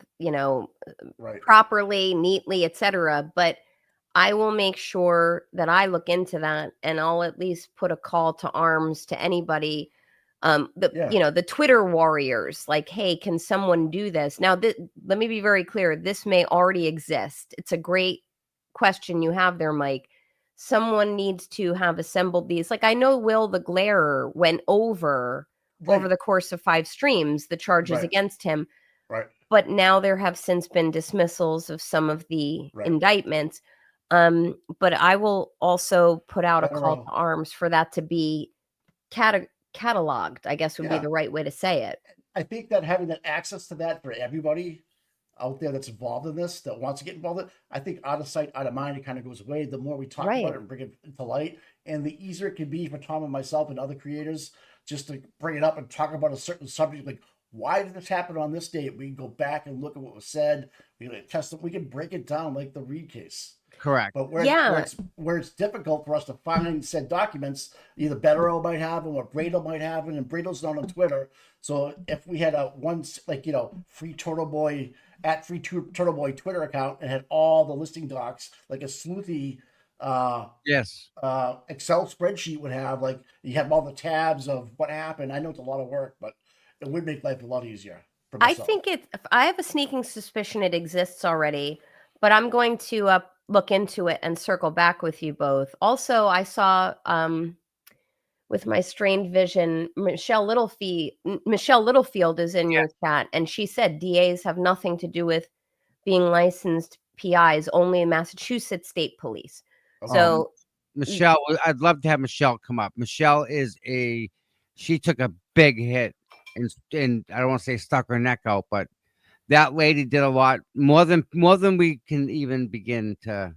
properly, neatly, etc. But I will make sure that I look into that, and I'll at least put a call to arms to anybody, the Twitter warriors, like, hey, can someone do this? Now, let me be very clear. This may already exist. It's a great question you have there, Mike. Someone needs to have assembled these. Like, I know Will the Glarer went over the course of 5 streams, the charges against him. Right. But now there have since been dismissals of some of the indictments. But I will also put out a call to arms for that to be cataloged, I guess would be the right way to say it. I think that having that access to that for everybody out there that's involved in this, that wants to get involved in it, I think out of sight, out of mind, it kind of goes away. The more we talk Right. about it and bring it to light, and the easier it can be for Tom and myself and other creators just to bring it up and talk about a certain subject, like why did this happen on this date? We can go back and look at what was said. We can test it. We can break it down like the Reed case. Correct. But where, Yeah. where it's difficult for us to find said documents, either Bettero might have them or Brado might have them, and Brado's not on Twitter. So if we had a free Turtle Boy at free Turtle Boy Twitter account and had all the listing docs, like a sleuthy Yes. Excel spreadsheet would have, like you have all the tabs of what happened. I know it's a lot of work, but it would make life a lot easier. For I myself. think I have a sneaking suspicion it exists already, but I'm going to look into it and circle back with you both. Also, I saw with my strained vision, Michelle Littlefield is in your chat, and she said DAs have nothing to do with being licensed PIs, only in Massachusetts State Police. So Michelle, I'd love to have Michelle come up. Michelle she took a big hit and I don't want to say stuck her neck out, but that lady did a lot more than we can even begin to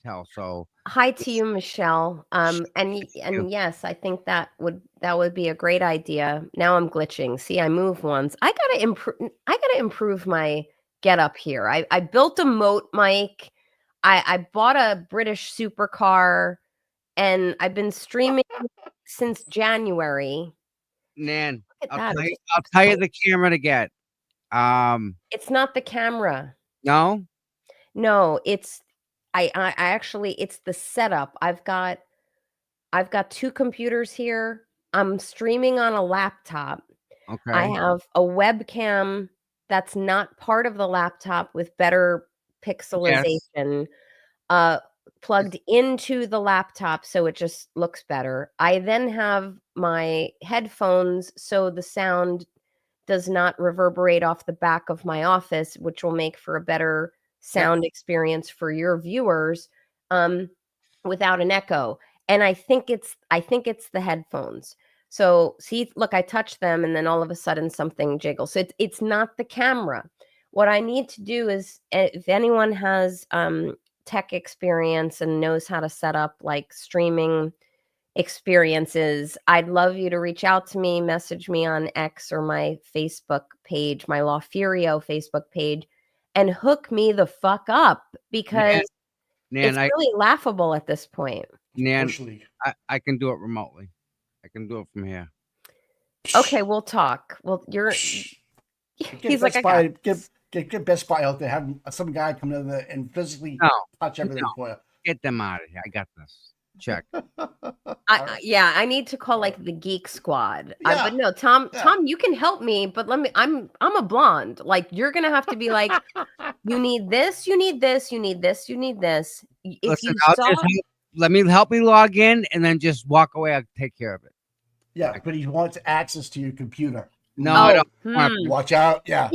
tell. So hi to you, Michelle. And yes, I think that would be a great idea. Now I'm glitching. See, I move once. I gotta improve my get up here. I built a moat mic. I bought a British supercar, and I've been streaming since January. Nan, Look at I'll that. tell you the camera to get. It's not the camera. No, it's I actually, it's the setup. I've got 2 computers here. I'm streaming on a laptop. Okay. I have a webcam that's not part of the laptop with better pixelization plugged into the laptop, so it just looks better. I then have my headphones so the sound does not reverberate off the back of my office, which will make for a better sound experience for your viewers without an echo. And I think it's the headphones. So see, look, I touch them and then all of a sudden something jiggles. So it's not the camera. What I need to do is, if anyone has tech experience and knows how to set up like streaming experiences, I'd love you to reach out to me, message me on X or my Facebook page, my Lawfurio Facebook page, and hook me the fuck up, because it's really laughable at this point. Nan, I can do it remotely. I can do it from here. Okay, we'll talk. Well, he's like, get Best Buy out there, have some guy come in there and physically touch everything for you. Get them out of here. I got this. Check. I need to call like the Geek Squad. But no, Tom, you can help me, but I'm a blonde. Like, you're gonna have to be like, you need this, you need this, you need this, you need this. Listen, let me help me log in and then just walk away. I'll take care of it. Yeah, but he wants access to your computer. No, I don't. Watch out. Yeah.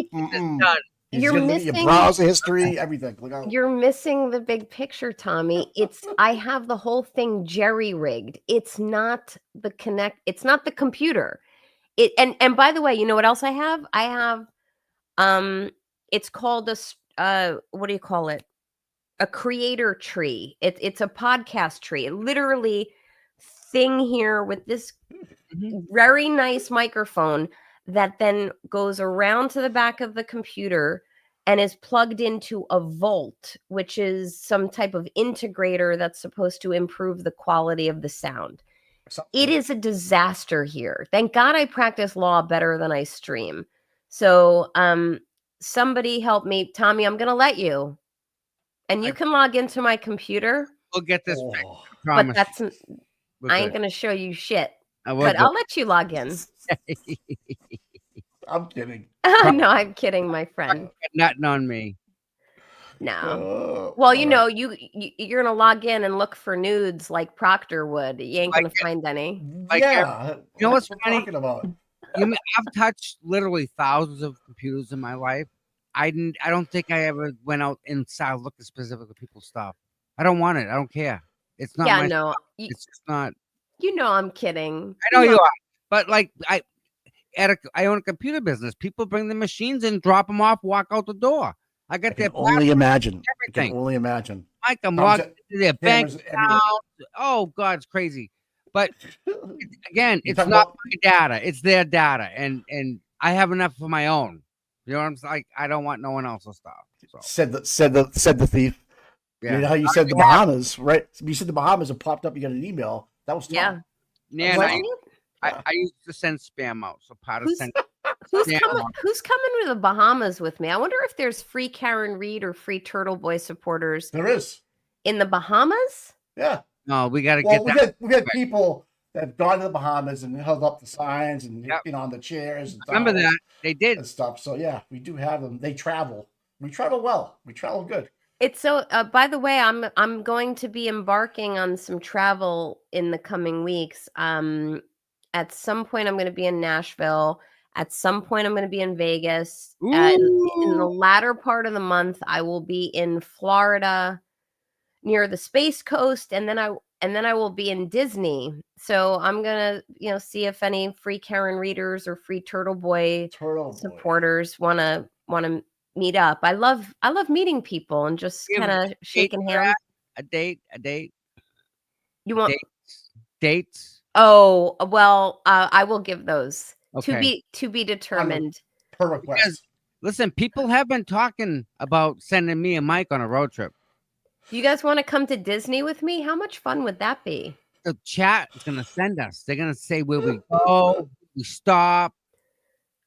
You're missing your browser history, everything. Look out. You're missing the big picture, Tommy. I have the whole thing jerry-rigged. It's not the it's not the computer. And by the way, you know what else I have? I have it's called what do you call it? A creator tree. It's a podcast tree. It literally thing here with this very nice microphone that then goes around to the back of the computer and is plugged into a Volt, which is some type of integrator that's supposed to improve the quality of the sound. It is a disaster here. Thank God I practice law better than I stream. So somebody help me. Tommy, I'm going to let you. And you can log into my computer. We'll get this fixed, but I ain't going to show you shit. But I'll let you log in. I'm kidding. No, I'm kidding, my friend. Nothing on me. No. Well, you know, you're gonna log in and look for nudes like Proctor would. You ain't gonna find any. You know what's funny? I've touched literally thousands of computers in my life. I don't think I ever went out inside looking specifically at people's stuff. I don't want it. I don't care. It's not. Yeah, my no. It's just not. You know, I'm kidding. I know you are, but like I own a computer business. People bring the machines in, drop them off, walk out the door. I I got can their only imagine. I can everything. only imagine. Mike, I'm Comes logged into their bank cameras everywhere. account. Oh God, it's crazy. But again, You it's talk not about- my data; it's their data, and I have enough for my own. You know what I'm saying? Like, I don't want no one else's stuff. So Said the thief. yeah, You know how you said the Bahamas, right? You said the Bahamas, it popped up. You got an email. That was Tom. Yeah. Man, Wasn't it? I used to send spam out. So part of Who's sending who's spam coming? out. Who's coming to the Bahamas with me? I wonder if there's free Karen Reed or free Turtle Boy supporters There is. in the Bahamas. Yeah. No, we got to Well, get that. we had people that have gone to the Bahamas and held up the signs and Yep. on the chairs. And Remember towels that they did. and stuff. So yeah, we do have them. They travel. We travel well. We travel good. It's so. By the way, I'm going to be embarking on some travel in the coming weeks. At some point, I'm going to be in Nashville. At some point, I'm going to be in Vegas. And in the latter part of the month, I will be in Florida, near the Space Coast, and then I will be in Disney. So I'm gonna, see if any free Karen readers or free Turtle Boy supporters wanna meet up. I love meeting people and just We have kind a of date shaking for hands. that? A date. You want dates? Oh, well, I will give those Okay. to be determined. Per request. Because, listen, people have been talking about sending me and Mike on a road trip. Do you guys want to come to Disney with me? How much fun would that be? The chat is gonna send us. They're gonna say where we go, we stop.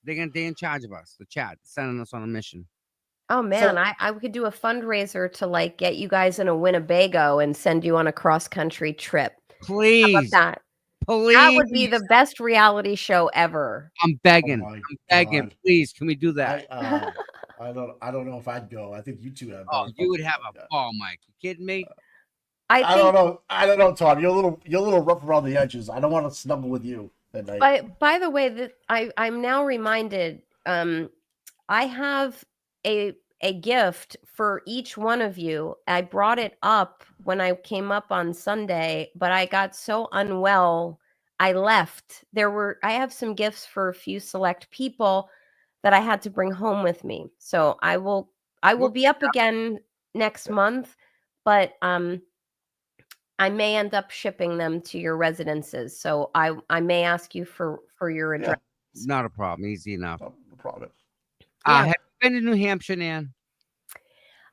They in charge of us. The chat sending us on a mission. Oh man, I could do a fundraiser to like get you guys in a Winnebago and send you on a cross country trip. Please, how about that? Please, that would be the best reality show ever. I'm begging. Oh I'm begging. God. Please, can we do that? I don't know if I'd go. I think you two have. Oh, you would have a ball, Mike. You kidding me? I don't know. I don't know, Todd. You're a little rough around the edges. I don't want to snuggle with you that night. By the way, that I'm now reminded. I have a gift for each one of you. I brought it up when I came up on Sunday, but I got so unwell, I left. I have some gifts for a few select people that I had to bring home with me. So I will be up again next month, but I may end up shipping them to your residences. So I may ask you for your address. Not a problem. Easy enough. No problem. Yeah. Have you been to New Hampshire, Nan?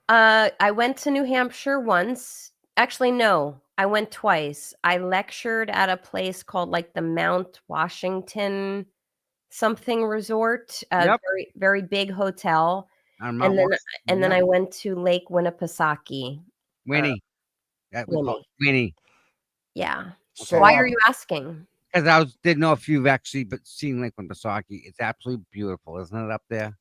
I went to New Hampshire once. Actually, no, I went twice. I lectured at a place called like the Mount Washington something resort, Yep. very, very big hotel. I'm And not then I went to Lake Winnipesaukee. Winnie. That we call Winnie. it Winnie. Yeah. So, Why are you asking? Because I didn't know if you've actually seen Lake Winnipesaukee. It's absolutely beautiful, isn't it, up there?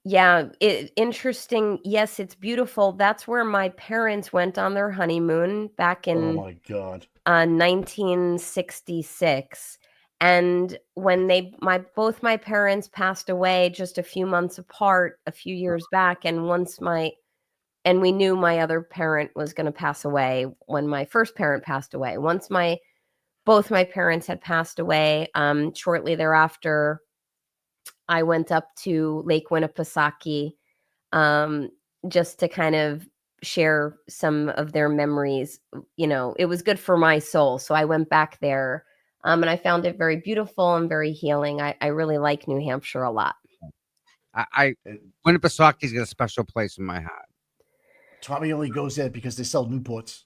Yeah, interesting. Yes, it's beautiful. That's where my parents went on their honeymoon back Oh in my God. 1966. And when both my parents passed away just a few months apart a few years back, and we knew my other parent was going to pass away when my first parent passed away. Once both my parents had passed away, shortly thereafter, I went up to Lake Winnipesaukee just to kind of share some of their memories. It was good for my soul. So I went back there and I found it very beautiful and very healing. I really like New Hampshire a lot. Winnipesaukee got a special place in my heart. Tommy only goes there because they sell Newports.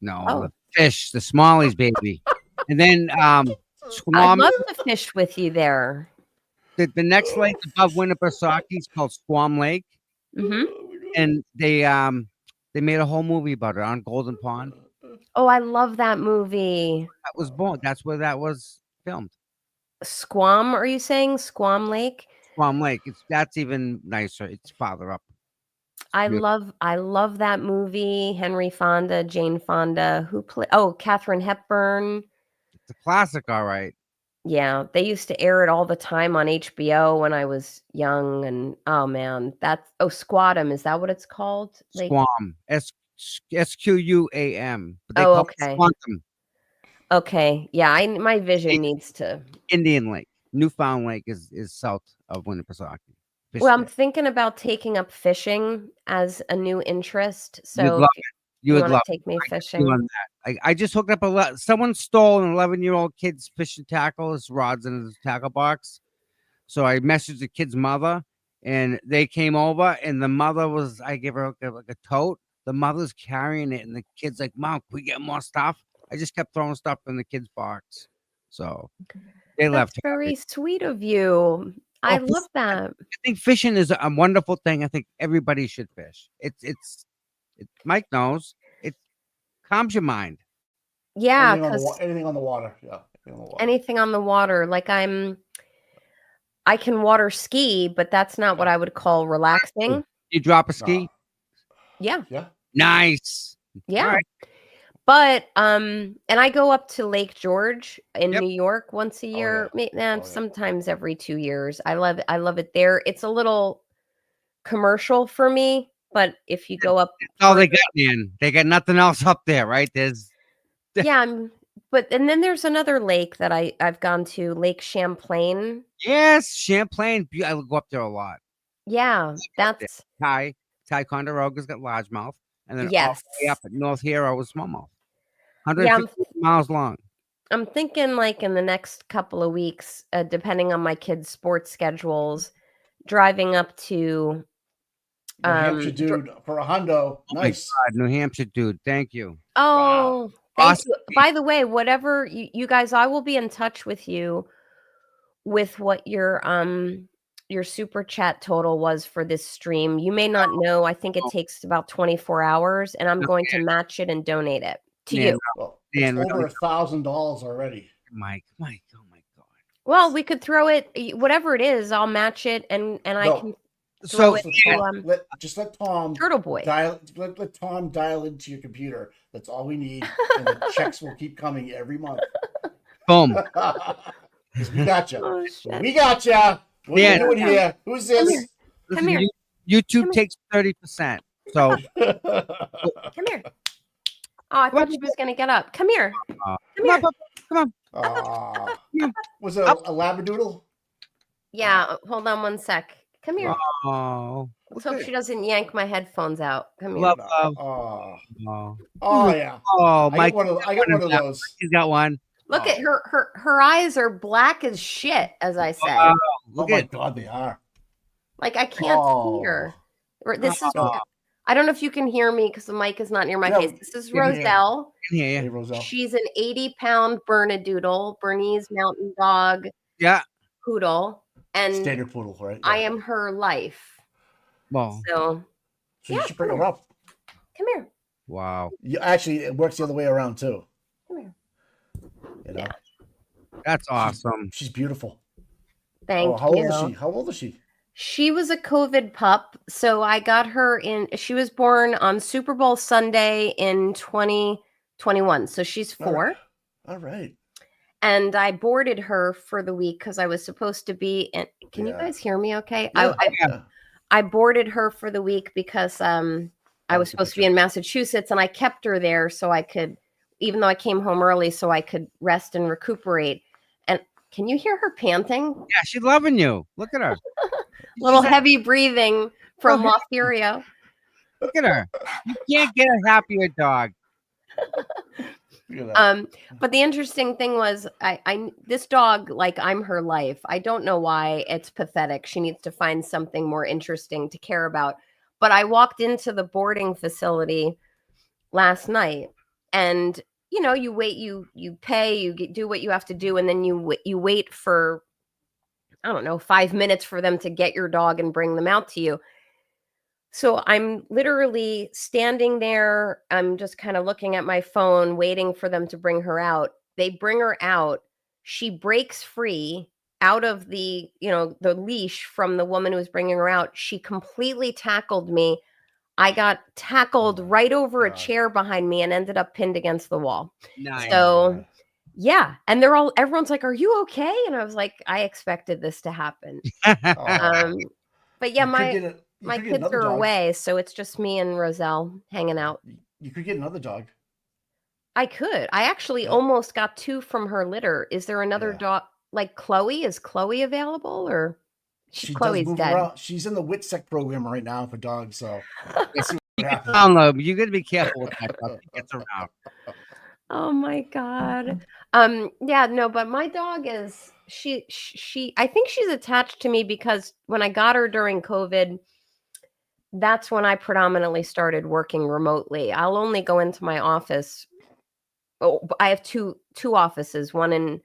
No, Oh. the fish, the smallies, baby. And then I'd Squam. love to fish with you there. The next lake above Winnipesaukee is called Squam Lake. Mm-hmm. And they made a whole movie about it on Golden Pond. Oh, I love that movie. That was born. That's where that was filmed. Squam, are you saying? Squam Lake? Squam Lake. That's even nicer. It's farther up. I love that movie. Henry Fonda, Jane Fonda, Katharine Hepburn. It's a classic, all right. Yeah, they used to air it all the time on HBO when I was young, and oh man, Squatum, is that what it's called? Squam. SQUAM. But they Oh, call okay. it Squantum. Okay, yeah, my vision needs to. Indian Lake. Newfound Lake is south of Winnipesaukee. Well, I'm thinking about taking up fishing as a new interest. You'd So love if it. You you would want love to take me it. I could see fishing. on that. I just hooked up someone stole an 11-year-old kid's fishing tackle, his rods in his tackle box. So I messaged the kid's mother, and they came over, and the mother was, I gave her like a tote. The mother's carrying it, and the kid's like, "Mom, can we get more stuff?" I just kept throwing stuff in the kid's box. So they That's left. very sweet of you. I love that. I think fishing is a wonderful thing. I think everybody should fish. Mike knows it calms your mind. Yeah, anything on, because anything on the water. Yeah, anything on the water. Like I can water ski, but that's not what I would call relaxing. You drop a ski? Yeah. Yeah. Nice. Yeah. All right. But and I go up to Lake George in Yep. New York once a year, sometimes every 2 years. I love it there. It's a little commercial for me, but if you go up Oh, they got man. They got nothing else up there, right? There's yeah, and then there's another lake that I've gone to, Lake Champlain. yes, Champlain. I go up there a lot. Yeah, that's Ty Conderoga's got largemouth, and then all yes. the way up at North Hero was smallmouth. Yeah, 150 miles long. I'm thinking like in the next couple of weeks, depending on my kids' sports schedules, driving up to New Hampshire dude for a hundo. Nice. Oh my God, New Hampshire dude. Thank you. Oh, thank Awesome. you. By the way, whatever you guys, I will be in touch with you with what your super chat total was for this stream. You may not know. I think it takes about 24 hours, and I'm going to match it and donate it to you. Well, it's over $1,000 already. Mike, oh my God. Well, we could throw it, whatever it is. I'll match it, and I can throw it to just let Tom Turtle Boy. Let Tom dial into your computer. That's all we need, and the checks will keep coming every month. Boom. We got you. Oh, we got you. What are you doing here? Who's this? Come here. YouTube takes 30%. So come here. Oh, I thought she was gonna get up. Come here. Come here. Come on. Was it a labradoodle? Yeah. Hold on one sec. Come here. Oh. Let's hope she doesn't yank my headphones out. Come here. Love. Oh yeah. Oh, I Mike. got one of those. He's got one. Look at her eyes are black as shit, as I say. Oh my God, they are. Like I can't see her. This is I don't know if you can hear me because the mic is not near my face. This is Roselle. Yeah. Hey, Roselle. She's an 80-pound Bernedoodle, Bernese Mountain Dog. Yeah. Poodle. And standard poodle, right? I am her life. Well. So you should bring her up. Come here. Wow. Actually, it works the other way around too. Come here. You know? That's awesome. She's beautiful. Thank you. How old is she? She was a COVID pup. So I got her she was born on Super Bowl Sunday in 2021. So she's 4. All right. And I boarded her for the week because I was supposed to be in. Can you guys hear me okay? Yeah. I boarded her for the week because I was supposed to be in Massachusetts, and I kept her there so I could, even though I came home early, so I could rest and recuperate. And can you hear her panting? Yeah, she's loving you. Look at her. Little heavy breathing from Lothario. Look at her. You can't get a happier dog. But the interesting thing was I this dog, like, I'm her life. I don't know why. It's pathetic. She needs to find something more interesting to care about. But I walked into the boarding facility last night, and you wait, you pay, you do what you have to do, and then you wait for, I don't know, 5 minutes for them to get your dog and bring them out to you. So I'm literally standing there. I'm just kind of looking at my phone, waiting for them to bring her out. They bring her out. She breaks free out of the leash from the woman who was bringing her out. She completely tackled me. I got tackled right over a chair behind me and ended up pinned against the wall. Nice. So yeah. And everyone's like, "Are you okay?" And I was like, I expected this to happen. But yeah, my kids are away, so it's just me and Roselle hanging out. You could get another dog. I could. I actually almost got 2 from her litter. Is there another dog? like Chloe? Is Chloe available or She does Chloe's move dead? around. She's in the WITSEC program right now for dogs. So let's see what happens. Download. You got to be careful with that stuff. It gets around. Oh my God. Yeah, no, but my dog is she I think she's attached to me because when I got her during COVID, that's when I predominantly started working remotely. I'll only go into my office. Oh, I have two offices, one in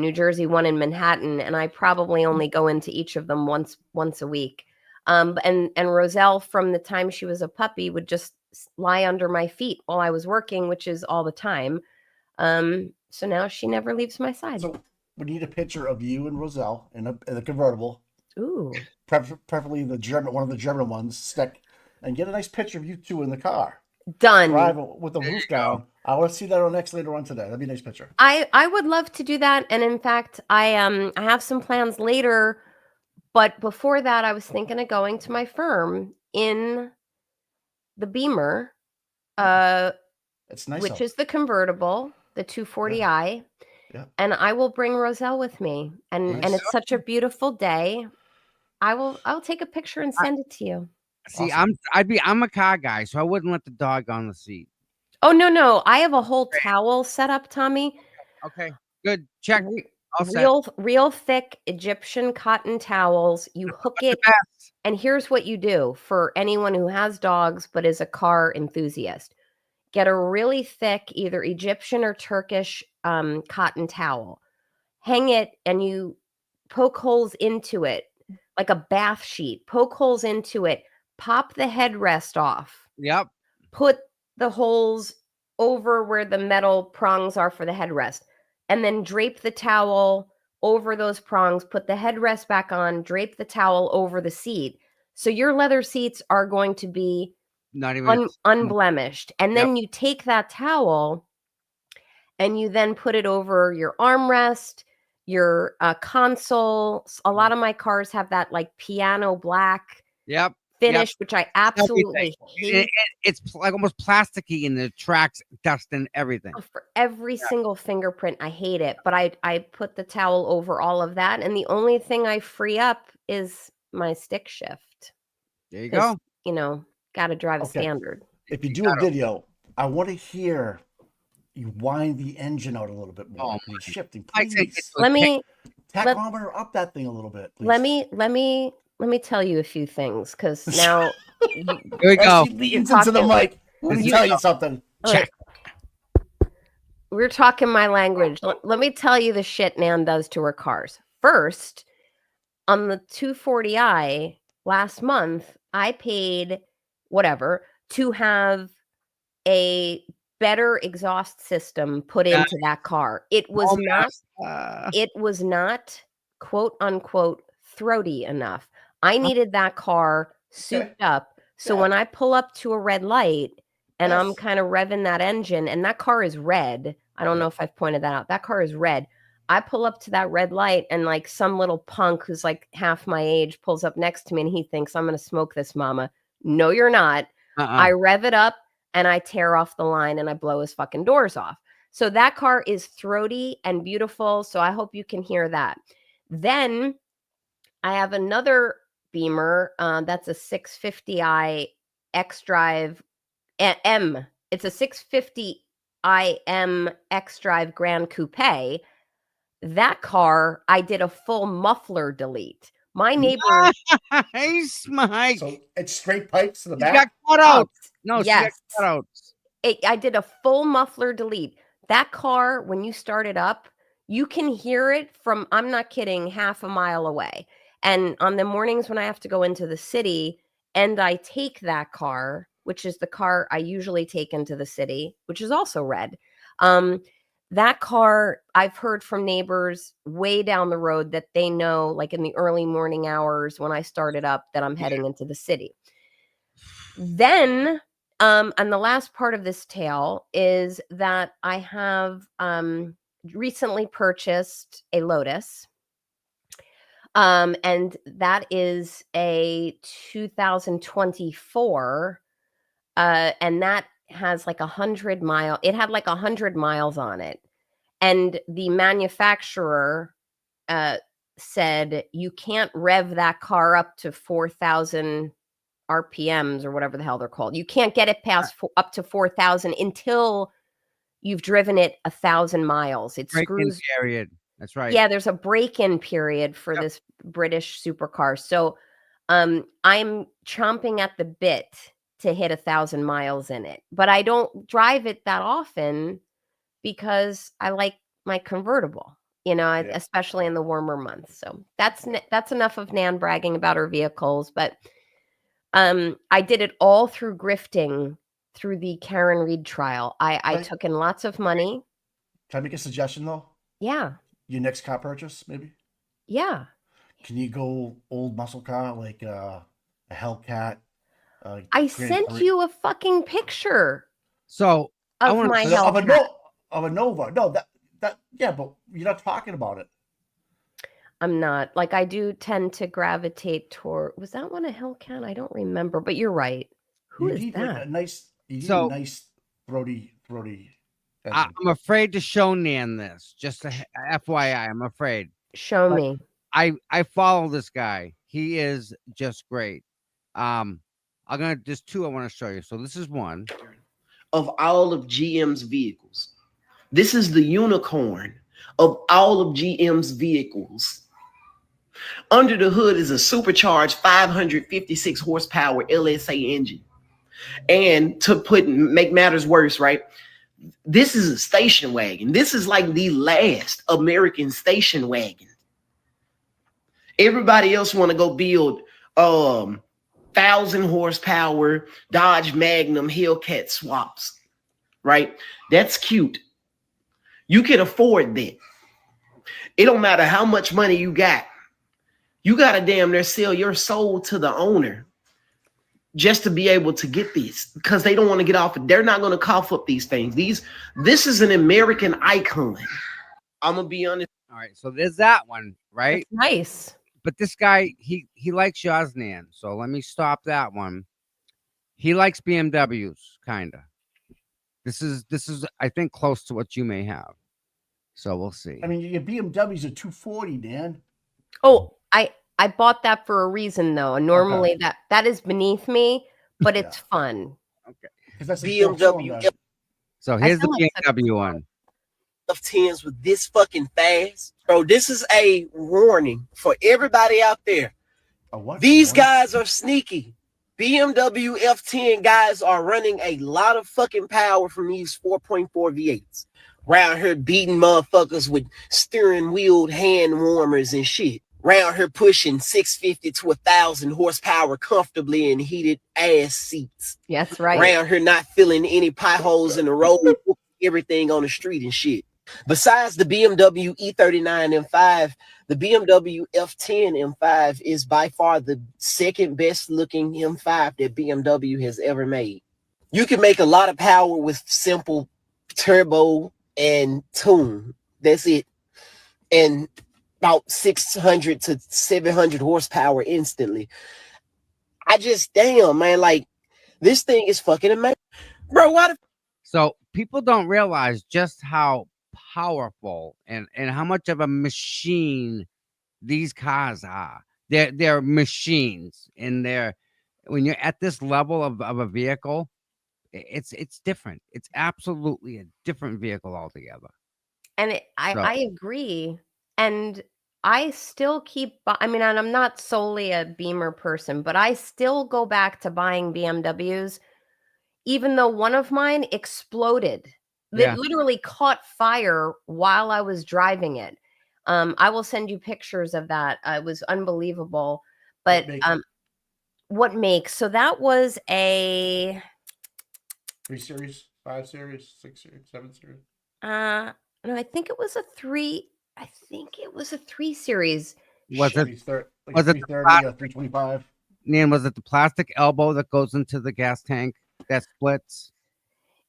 New Jersey, one in Manhattan, and I probably only go into each of them once a week. And Roselle, from the time she was a puppy, would just lie under my feet while I was working, which is all the time. So now she never leaves my side. So we need a picture of you and Roselle in a convertible. Ooh. Preferably one of the German ones, stick, and get a nice picture of you two in the car. Done. Drive with the roof down. I want to see that on X later on today. That'd be a nice picture. I would love to do that, and in fact, I have some plans later. But before that, I was thinking of going to my firm in the Beamer, it's nice, which is the convertible, the 240i. Yeah. And I will bring Roselle with me, and it's such a beautiful day. I'll take a picture and send it to you. See, I'm a car guy, so I wouldn't let the dog on the seat. Oh no, I have a whole towel set up, Tommy. Okay, good. Check. Real thick Egyptian cotton towels. You hook it, and here's what you do for anyone who has dogs but is a car enthusiast. Get a really thick, either Egyptian or Turkish cotton towel. Hang it, and you poke holes into it like a bath sheet. Poke holes into it. Pop the headrest off. Yep. Put the holes over where the metal prongs are for the headrest, and then drape the towel over those prongs. Put the headrest back on. Drape the towel over the seat. So your leather seats are going to be not even unblemished. And then you take that towel and you then put it over your armrest, your console. A lot of my cars have that like piano black finish, which I absolutely hate. It's like almost plasticky in the tracks, dust and everything. For every single fingerprint, I hate it. But I put the towel over all of that, and the only thing I free up is my stick shift. There you go. You know, got to drive a standard. If you do a video, I want to hear you wind the engine out a little bit more. Please, shifting, please. Let me tachometer up that thing a little bit. Please. Let me tell you a few things, because now here we go. She leans into the mic. Let me tell you something. Check. We're talking my language. Let me tell you the shit Nan does to her cars. First, on the 240i last month, I paid whatever to have a better exhaust system put into that car. It was not quote unquote throaty enough. I needed that car souped up. So when I pull up to a red light and I'm kind of revving that engine, and that car is red. I don't know if I've pointed that out. That car is red. I pull up to that red light, and like some little punk who's like half my age pulls up next to me, and he thinks I'm going to smoke this mama. No, you're not. I rev it up and I tear off the line and I blow his fucking doors off. So that car is throaty and beautiful. So I hope you can hear that. Then I have another Beamer. That's a 650i X-Drive M. It's a 650i M X-Drive Grand Coupe. That car, I did a full muffler delete. My neighbor. Nice, Mike. So it's straight pipes to the back. Got cutouts. No, yes. Cutouts. I did a full muffler delete. That car, when you start it up, you can hear it from, I'm not kidding, half a mile away. And on the mornings when I have to go into the city and I take that car, which is the car I usually take into the city, which is also red. That car, I've heard from neighbors way down the road that they know, like in the early morning hours when I started up, that I'm heading into the city. Then, and the last part of this tale is that I have recently purchased a Lotus. And that is a 2024. And that has like 100 miles. It had like 100 miles on it. And the manufacturer said you can't rev that car up to 4,000 RPMs or whatever the hell they're called. You can't get it past up to 4,000 until you've driven it 1,000 miles. It Break-in screws. period. That's right. Yeah, there's a break-in period for this British supercar. So I'm chomping at the bit to hit 1,000 miles in it, but I don't drive it that often because I like my convertible, especially in the warmer months. So that's enough of Nan bragging about her vehicles. But I did it all through grifting through the Karen Reed trial. I took in lots of money. Can I make a suggestion though? Yeah. Your next car purchase, maybe? Yeah. Can you go old muscle car like a Hellcat? I sent you a fucking picture. So of my Hellcat. Of a Nova. No, that yeah, but you're not talking about it. I'm not. Like, I do tend to gravitate toward. Was that one a Hellcat? I don't remember, but you're right. Who is that? Like a nice throaty. I'm afraid to show Nan this. Just a FYI, I'm afraid. Show me. I follow this guy. He is just great. There's two I want to show you. So this is one of all of GM's vehicles. This is the unicorn of all of GM's vehicles. Under the hood is a supercharged 556 horsepower LSA engine. And to make matters worse, right? This is a station wagon. This is like the last American station wagon. Everybody else want to go build 1,000 horsepower Dodge Magnum Hellcat swaps, right? That's cute. You can afford that. It don't matter how much money you got. You got to damn near sell your soul to the owner just to be able to get these, because they don't want to get off. They're not going to cough up these things. This is an American icon. I'm going to be honest. All right. So there's that one, right? That's nice. But this guy, he likes Yosnan. So let me stop that one. He likes BMWs, kind of. This is, I think, close to what you may have. So we'll see. I mean, your BMWs are 240, Dan. Oh, I bought that for a reason, though. And normally that is beneath me, but it's fun. Okay. Because that's BMW. So here's the BMW one. Of 10s with this fucking fast. Bro, this is a warning for everybody out there. These guys are sneaky. BMW F10 guys are running a lot of fucking power from these 4.4 V8s. Round here beating motherfuckers with steering wheel hand warmers and shit. Round here pushing 650 to 1,000 horsepower comfortably in heated ass seats. That's right. Round here not filling any potholes in the road, everything on the street and shit. Besides the BMW E39 M5, the BMW F10 M5 is by far the second best looking M5 that BMW has ever made. You can make a lot of power with simple turbo and tune. That's it. And about 600 to 700 horsepower instantly. Damn, man, like, this thing is fucking amazing. Bro, So people don't realize just how powerful and how much of a machine these cars are. They're machines, and when you're at this level of a vehicle, it's different. It's absolutely a different vehicle altogether. And I agree. And I still keep, and I'm not solely a Beamer person, but I still go back to buying BMWs, even though one of mine exploded. It literally caught fire while I was driving it. I will send you pictures of that. It was unbelievable. But what makes? So that was a 3 Series, 5 Series, 6 Series, 7 Series. No, I think it was a 3. I think it was a 3 Series. Was it 330 or 325? Nan, was it the plastic elbow that goes into the gas tank that splits?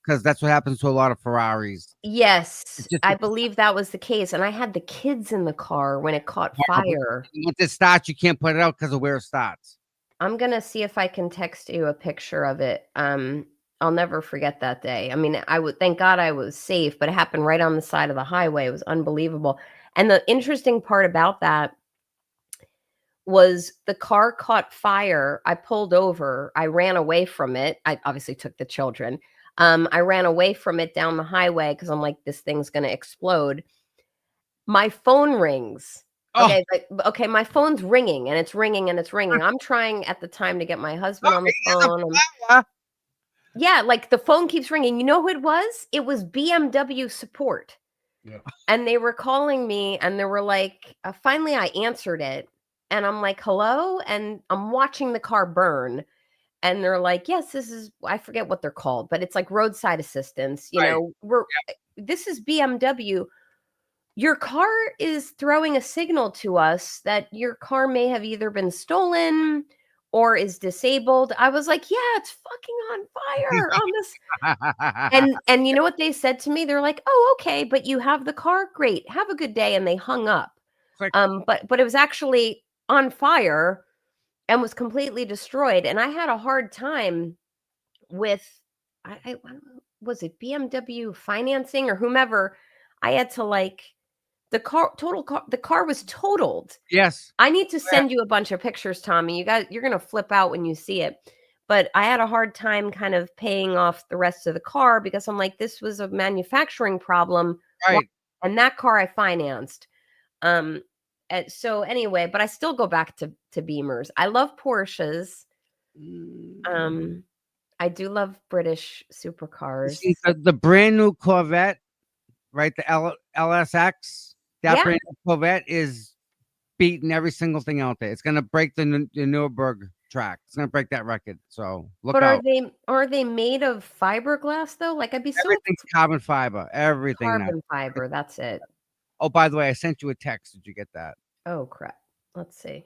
Because that's what happens to a lot of Ferraris. Yes, I believe that was the case. And I had the kids in the car when it caught fire. Once it starts, you can't put it out because of where it starts. I'm going to see if I can text you a picture of it. I'll I'll never forget that day. I mean, thank God I was safe, but it happened right on the side of the highway. It was unbelievable. And the interesting part about that was the car caught fire. I pulled over. I ran away from it. I obviously took the children. I ran away from it down the highway because I'm like, this thing's going to explode. My phone rings. Okay, okay, my phone's ringing and it's ringing and it's ringing. I'm trying at the time to get my husband on the phone. Yeah, like the phone keeps ringing. You know who it was? It was BMW support. Yeah. And they were calling me and they were like, finally I answered it. And I'm like, hello? And I'm watching the car burn. And they're like, yes, this is, I forget what they're called, but it's like roadside assistance. You know, this is BMW. Your car is throwing a signal to us that your car may have either been stolen or is disabled. I was like, yeah, it's fucking on fire on this. and you know what they said to me? They're like, oh, okay, but you have the car. Great. Have a good day. And they hung up. But it was actually on fire and was completely destroyed. And I had a hard time with, I was it BMW financing or whomever? I had to like, the car was totaled. Yes. I need to send you a bunch of pictures, Tommy. You're going to flip out when you see it. But I had a hard time kind of paying off the rest of the car because I'm like, this was a manufacturing problem. Right. And that car I financed. So anyway, but I still go back to Beamers. I love Porsches. I do love British supercars. See, the brand new Corvette, right? The LSX. That brand new Corvette is beating every single thing out there. It's going to break the Nürburgring track. It's going to break that record. So look out. But are they made of fiberglass though? Like I'd be everything's carbon fiber. Everything. Carbon fiber. That's it. Oh, by the way, I sent you a text. Did you get that? Oh crap. Let's see.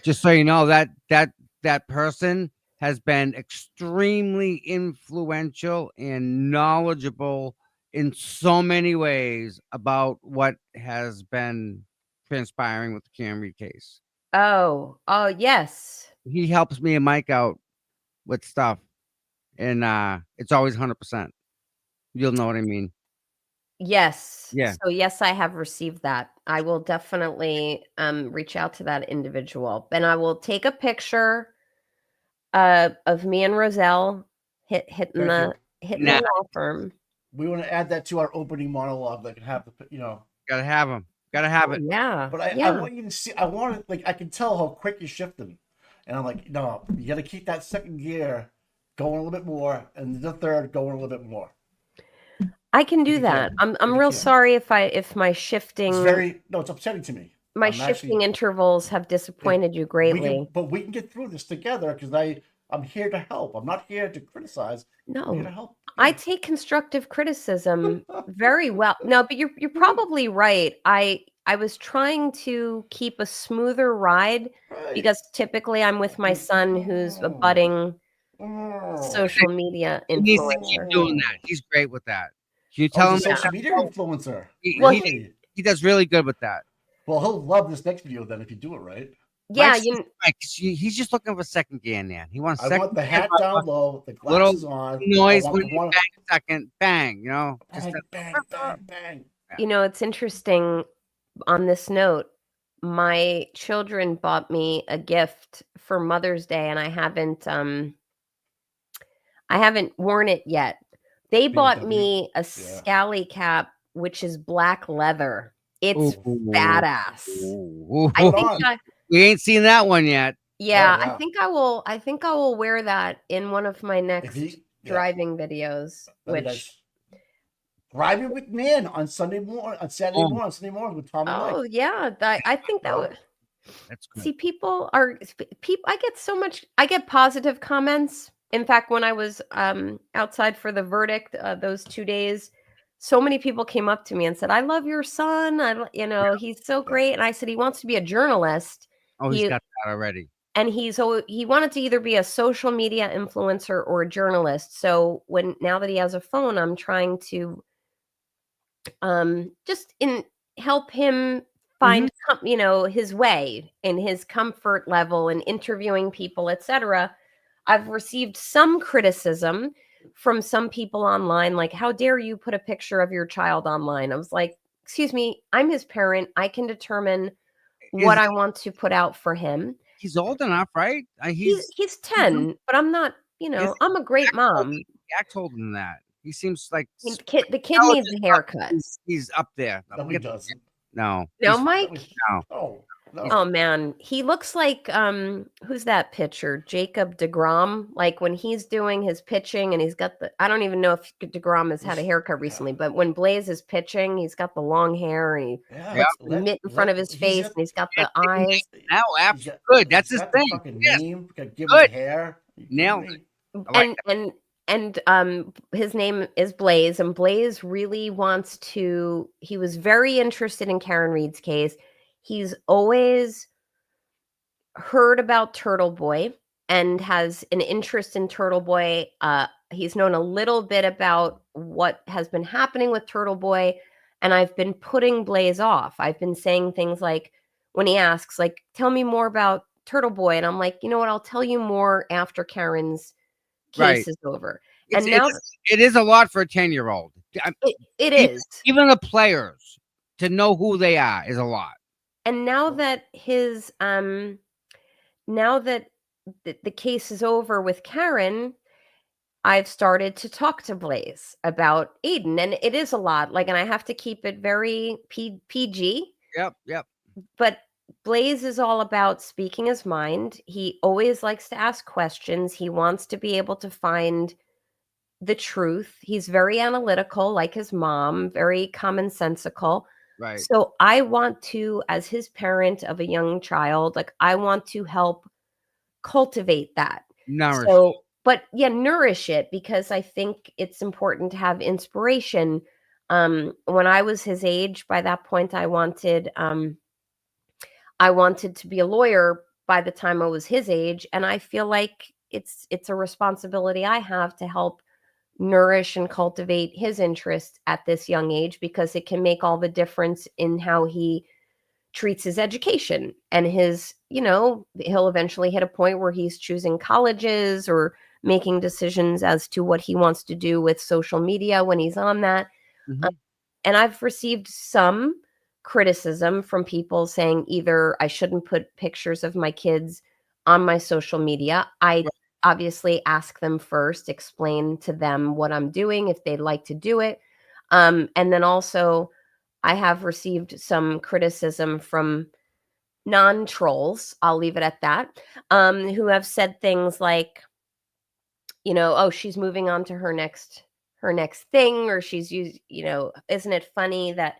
Just so you know, that person has been extremely influential and knowledgeable in so many ways about what has been transpiring with the Camry case. Oh, yes. He helps me and Mike out with stuff, and it's always 100%. You'll know what I mean. Yes. Yeah. So yes, I have received that. I will definitely reach out to that individual, and I will take a picture of me and Roselle hitting the law firm. We want to add that to our opening monologue. Like, have the gotta have them. Gotta have it. Yeah. But I want you to see. I want it. Like I can tell how quick you're shifting, and I'm like, no, you got to keep that second gear going a little bit more, and the third going a little bit more. I can do that. I'm real sorry if my shifting. It's upsetting to me. My shifting intervals have disappointed you greatly. But we can get through this together because I'm here to help. I'm not here to criticize. No, I'm here to help. I take constructive criticism very well. No, but you're probably right. I was trying to keep a smoother ride because typically I'm with my son who's a budding social media influencer. He needs to keep doing that. He's great with that. Can you tell him social media influencer? He does really good with that. Well, he'll love this next video then if you do it right. Yeah, he's just looking for second gear, man. He wants second. I want the hat down low, the glasses on, noise when you bang second, bang. You know, bang, bang. You know, it's interesting. On this note, my children bought me a gift for Mother's Day, and I haven't worn it yet. They bought me a scally cap, which is black leather. It's badass. We ain't seen that one yet. Yeah, I think I will wear that in one of my next driving videos. Driving with Nan on Saturday morning with Tom and Mike. Oh yeah, I think that would. That's good. See, I get positive comments. In fact, when I was outside for the verdict those 2 days, so many people came up to me and said, "I love your son. He's so great." And I said, "He wants to be a journalist." Oh, he's got that already. And he wanted to either be a social media influencer or a journalist. So now that he has a phone, I'm trying to help him find his way in his comfort level and interviewing people, etc. I've received some criticism from some people online, like, how dare you put a picture of your child online? I was like, excuse me, I'm his parent. I can determine what I want to put out for him. He's old enough, right? He's 10, but I'm not, I'm a great mom. He acts older than that. He seems like The kid needs a haircut. He's up there. No, he doesn't. No. No, Mike? No. Oh man, he looks like who's that pitcher? Jacob DeGrom. Like when he's doing his pitching and he's got I don't even know if DeGrom has had a haircut recently, but when Blaze is pitching, he's got the long hair and he puts the mitt in front of his face and he's got the eyes. Now, absolutely good. That's his thing. Fucking Yes. name. Give him hair. Nailed it. And his name is Blaze, and Blaze really wants to. He was very interested in Karen Reed's case. He's always heard about Turtle Boy and has an interest in Turtle Boy. He's known a little bit about what has been happening with Turtle Boy, and I've been putting Blaze off. I've been saying things like, when he asks, like, tell me more about Turtle Boy, and I'm like, you know what? I'll tell you more after Karen's case is over. And now it is a lot for a 10-year-old. It is. Even the players to know who they are is a lot. And now that the case is over with Karen, I've started to talk to Blaze about Aiden, and it is a lot. Like, and I have to keep it very PG. Yep. But Blaze is all about speaking his mind. He always likes to ask questions. He wants to be able to find the truth. He's very analytical, like his mom, very commonsensical. Right. So I want to, as his parent of a young child, like I want to help cultivate that. Nourish. Nourish it, because I think it's important to have inspiration. When I was his age, by that point, I wanted to be a lawyer by the time I was his age. And I feel like it's a responsibility I have to help nourish and cultivate his interests at this young age, because it can make all the difference in how he treats his education and his, he'll eventually hit a point where he's choosing colleges or making decisions as to what he wants to do with social media when he's on that. Mm-hmm. And I've received some criticism from people saying either I shouldn't put pictures of my kids on my social media. I obviously ask them first, explain to them what I'm doing if they'd like to do it. And then also I have received some criticism from non-trolls, I'll leave it at that, who have said things like, oh, she's moving on to her next thing, or she's used, isn't it funny that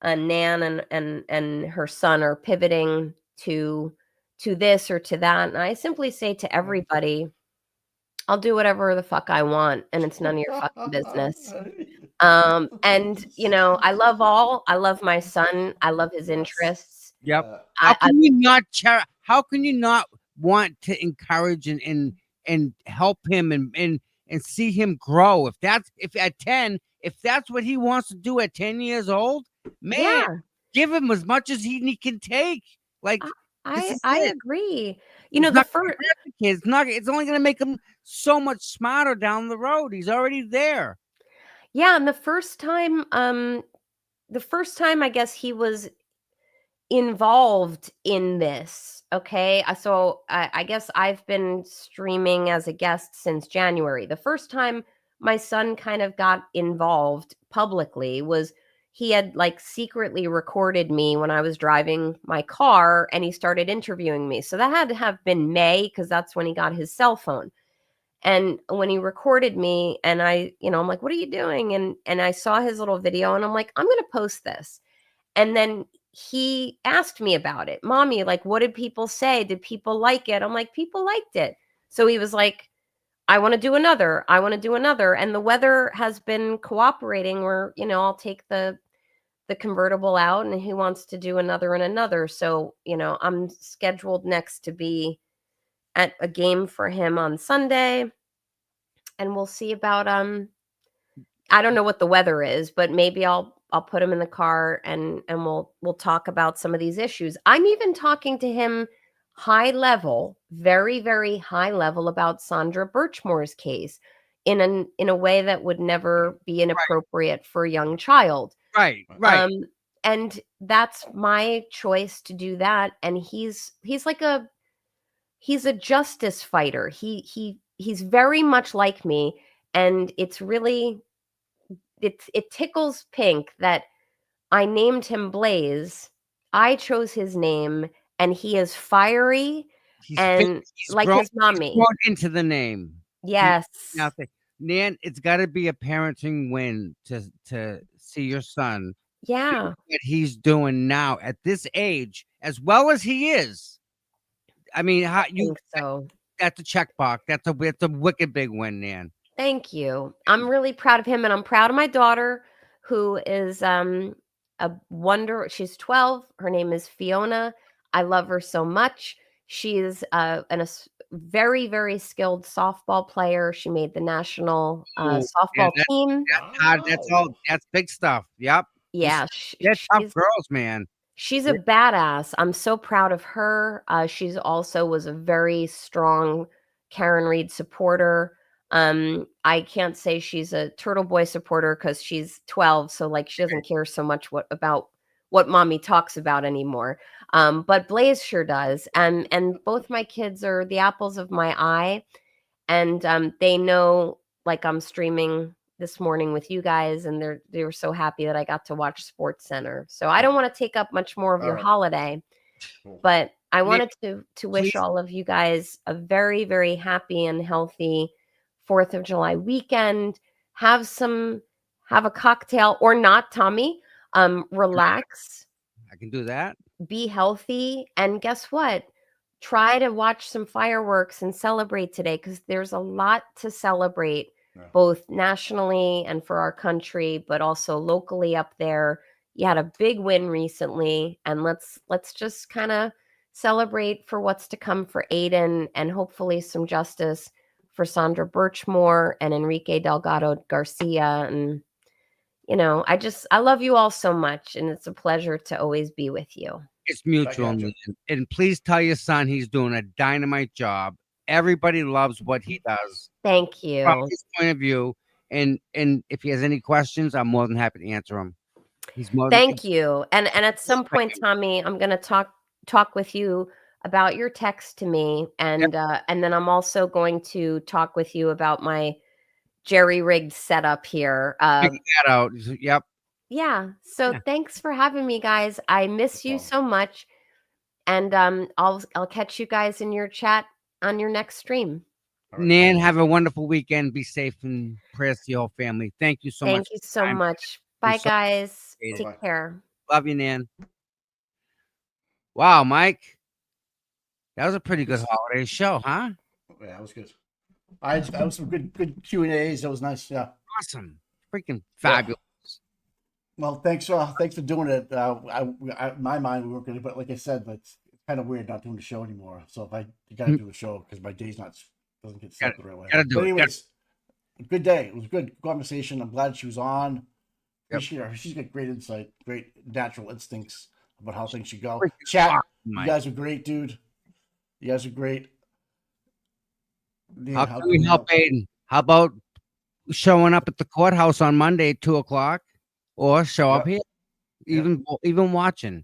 Nan and her son are pivoting to this or to that? And I simply say to everybody, I'll do whatever the fuck I want, and it's none of your fucking business. And I love my son. I love his interests. Yep. How can you not want to encourage and help him and see him grow? If at 10, if that's what he wants to do at 10 years old, man, give him as much as he can take. Like, I agree. It's only going to make him so much smarter down the road. He's already there. Yeah, and the first time I guess he was involved in this. Okay, so I guess I've been streaming as a guest since January. The first time my son kind of got involved publicly was he had like secretly recorded me when I was driving my car, and he started interviewing me. So that had to have been May, because that's when he got his cell phone. And when he recorded me, and I'm like, what are you doing? And I saw his little video, and I'm like, I'm going to post this. And then he asked me about it. Mommy, like, what did people say? Did people like it? I'm like, people liked it. So he was like, I want to do another. And the weather has been cooperating where, I'll take the convertible out, and he wants to do another and another. So, I'm scheduled next to be at a game for him on Sunday, and we'll see about, I don't know what the weather is, but maybe I'll put him in the car and we'll talk about some of these issues. I'm even talking to him high level, very, very high level about Sandra Birchmore's case in a way that would never be inappropriate for a young child. Right. And that's my choice to do that. And he's a justice fighter. He's very much like me. And it's really, it tickles pink that I named him Blaze. I chose his name, and he is fiery and like his mommy. He's grown into the name. Yes. Nothing. Nan, it's got to be a parenting win to see your son. Yeah. What he's doing now at this age, as well as he is. I mean, how you think so. That's a checkbox. That's a wicked big win, Nan. Thank you. I'm really proud of him, and I'm proud of my daughter, who is a wonder. She's 12. Her name is Fiona. I love her so much. She is a very, very skilled softball player. She made the national softball team. That's big stuff. Yep. Yeah, They're tough girls, man. She's a badass. I'm so proud of her. She's also was a very strong Karen Reed supporter. I can't say she's a Turtle Boy supporter because she's 12, so like she doesn't care so much about what mommy talks about anymore. But Blaze sure does. And both my kids are the apples of my eye, and they know, like, I'm streaming this morning with you guys, and they were so happy that I got to watch Sports Center. So I don't want to take up much more of your holiday, but I wanted to wish all of you guys a very, very happy and healthy 4th of July weekend. Have a cocktail or not, Tommy. Relax. I can do that. Be healthy. And guess what? Try to watch some fireworks and celebrate today, because there's a lot to celebrate, both nationally and for our country, but also locally up there. You had a big win recently, and let's just kind of celebrate for what's to come for Aiden, and hopefully some justice for Sandra Birchmore and Enrique Delgado Garcia. And, you know, I love you all so much, and it's a pleasure to always be with you. It's mutual. And please tell your son he's doing a dynamite job. Everybody loves what he does. Thank you. From his point of view. And if he has any questions, I'm more than happy to answer them. Thank you. And at some point, Tommy, I'm going to talk with you about your text to me. And then I'm also going to talk with you about my jerry-rigged setup here. Figure that out. Yep. Yeah. So thanks for having me, guys. I miss you so much. And I'll catch you guys in your chat on your next stream. Nan, have a wonderful weekend. Be safe, and prayers to your whole family. Thank you so much. Thank you so much. Bye, guys. Take care. Love you, Nan. Wow, Mike. That was a pretty good holiday show, huh? Yeah, that was good. That was some good Q&As. That was nice. Yeah. Awesome. Freaking fabulous. Well, thanks for doing it. In my mind, we weren't going to, but like I said, it's kind of weird not doing the show anymore. So if I got to do a show, because my day's doesn't get set the right way. But anyways, good day. It was a good conversation. I'm glad she was on. Yep. She's got great insight, great natural instincts about how things should go. Chat, you guys are great, dude. You guys are great. How can we help Aiden? How about showing up at the courthouse on Monday at 2:00, or show up here, even watching?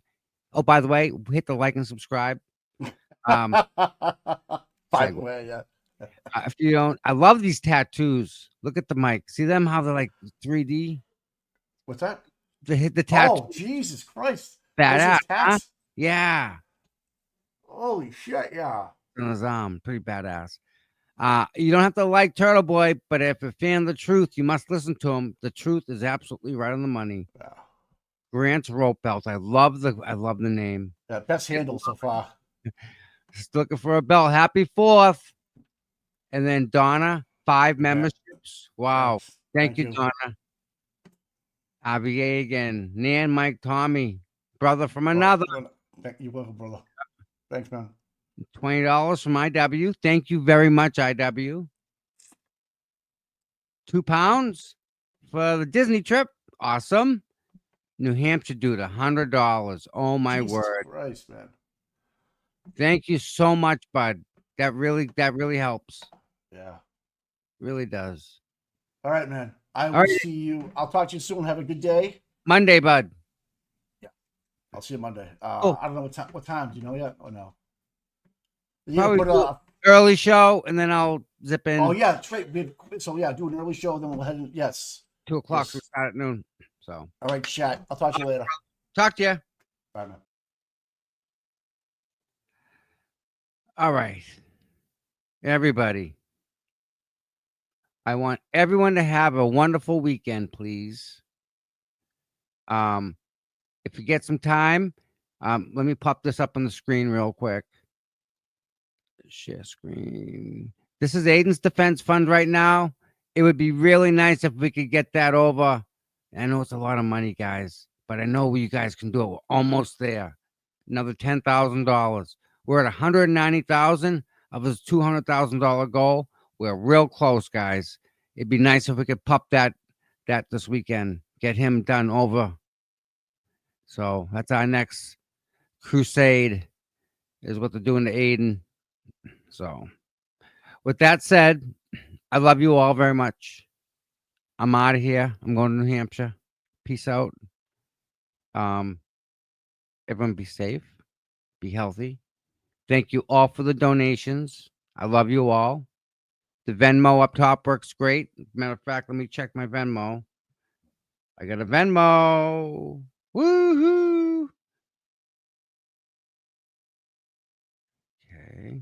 Oh, by the way, hit the like and subscribe. By the way, yeah. If you don't, I love these tattoos. Look at the mic. See them? How they're like 3D. What's that? To hit the tattoo. Oh, Jesus Christ! Badass. Huh? Yeah. Holy shit! Yeah. On his arm, pretty badass. You don't have to like Turtle Boy, but if you're a fan of the truth, you must listen to him. The truth is absolutely right on the money. Yeah. Grant's rope belt. I love the name. Yeah, best handle so far. Just looking for a belt. Happy 4th. And then Donna, 5 memberships. Wow. Thank you, Donna. RVA again. Nan, Mike, Tommy. Brother from another. You're welcome, brother. Thanks, man. $20 from IW. Thank you very much, IW. £2 for the Disney trip. Awesome. New Hampshire dude, $100. Oh my Jesus word. Christ, man. Thank you so much, bud. That really helps. Yeah. Really does. All right, man. I All will right, see you. I'll talk to you soon. Have a good day. Monday, bud. I'll see you Monday. Oh, I don't know what time. Do you know yet? Or no? You gonna probably put do early show, and then I'll zip in. Oh yeah, that's right. So yeah, do an early show, then we'll head in. Yes. 2:00. Yes. We start at noon. So. All right, chat. I'll talk to you later. Talk to you. Bye, man. All right, everybody. I want everyone to have a wonderful weekend, please. If you get some time, let me pop this up on the screen real quick. Share screen. This is Aiden's Defense Fund right now. It would be really nice if we could get that over. I know it's a lot of money, guys, but I know you guys can do it. We're almost there. Another $10,000. We're at $190,000 of his $200,000 goal. We're real close, guys. It'd be nice if we could pop that this weekend. Get him done over. So that's our next crusade, is what they're doing to Aiden. So with that said, I love you all very much. I'm out of here. I'm going to New Hampshire. Peace out. Everyone be safe. Be healthy. Thank you all for the donations. I love you all. The Venmo up top works great. Matter of fact, let me check my Venmo. I got a Venmo. Woohoo! Okay.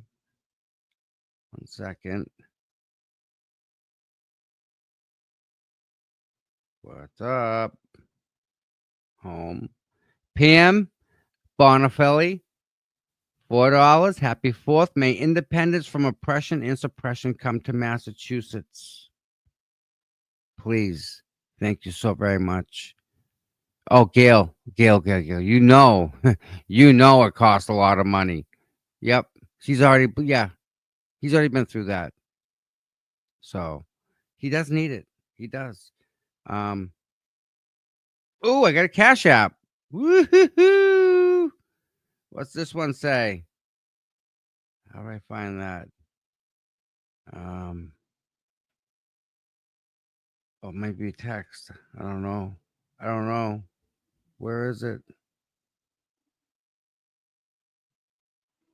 1 second. What's up? Home. Pam Bonifelli. $4. Happy 4th. May independence from oppression and suppression come to Massachusetts. Please. Thank you so very much. Oh, Gail. You know it costs a lot of money. Yep. He's already been through that. So he does need it. He does. Oh, I got a Cash App. Woo-hoo-hoo. What's this one say? How do I find that? Oh, maybe a text. I don't know. Where is it?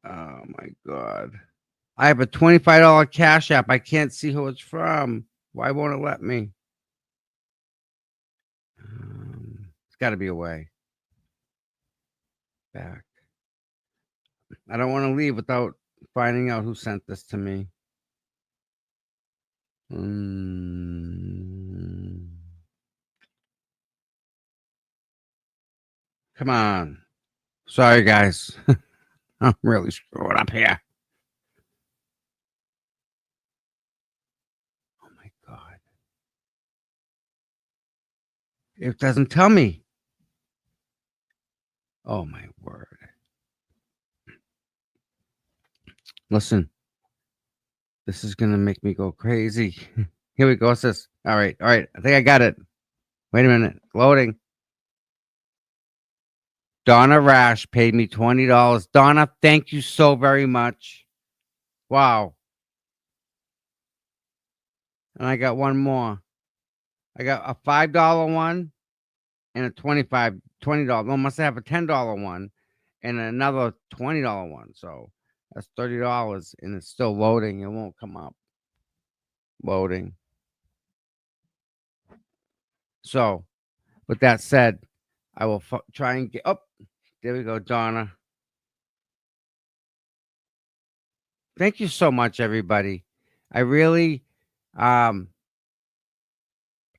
Oh my God. I have a $25 Cash App. I can't see who it's from. Why won't it let me? It's got to be a way. Back. I don't want to leave without finding out who sent this to me. Come on. Sorry, guys. I'm really screwing up here. Oh my God. It doesn't tell me. Oh my word. Listen. This is going to make me go crazy. Here we go. What's this? All right. I think I got it. Wait a minute. Loading. Donna Rash paid me $20. Donna, thank you so very much. Wow. And I got one more. I got a $5 one and a $20. No, must have a $10 one and another $20 one. So that's $30 and it's still loading. It won't come up. Loading. So with that said, I will try and get up. There we go, Donna. Thank you so much, everybody. I really, I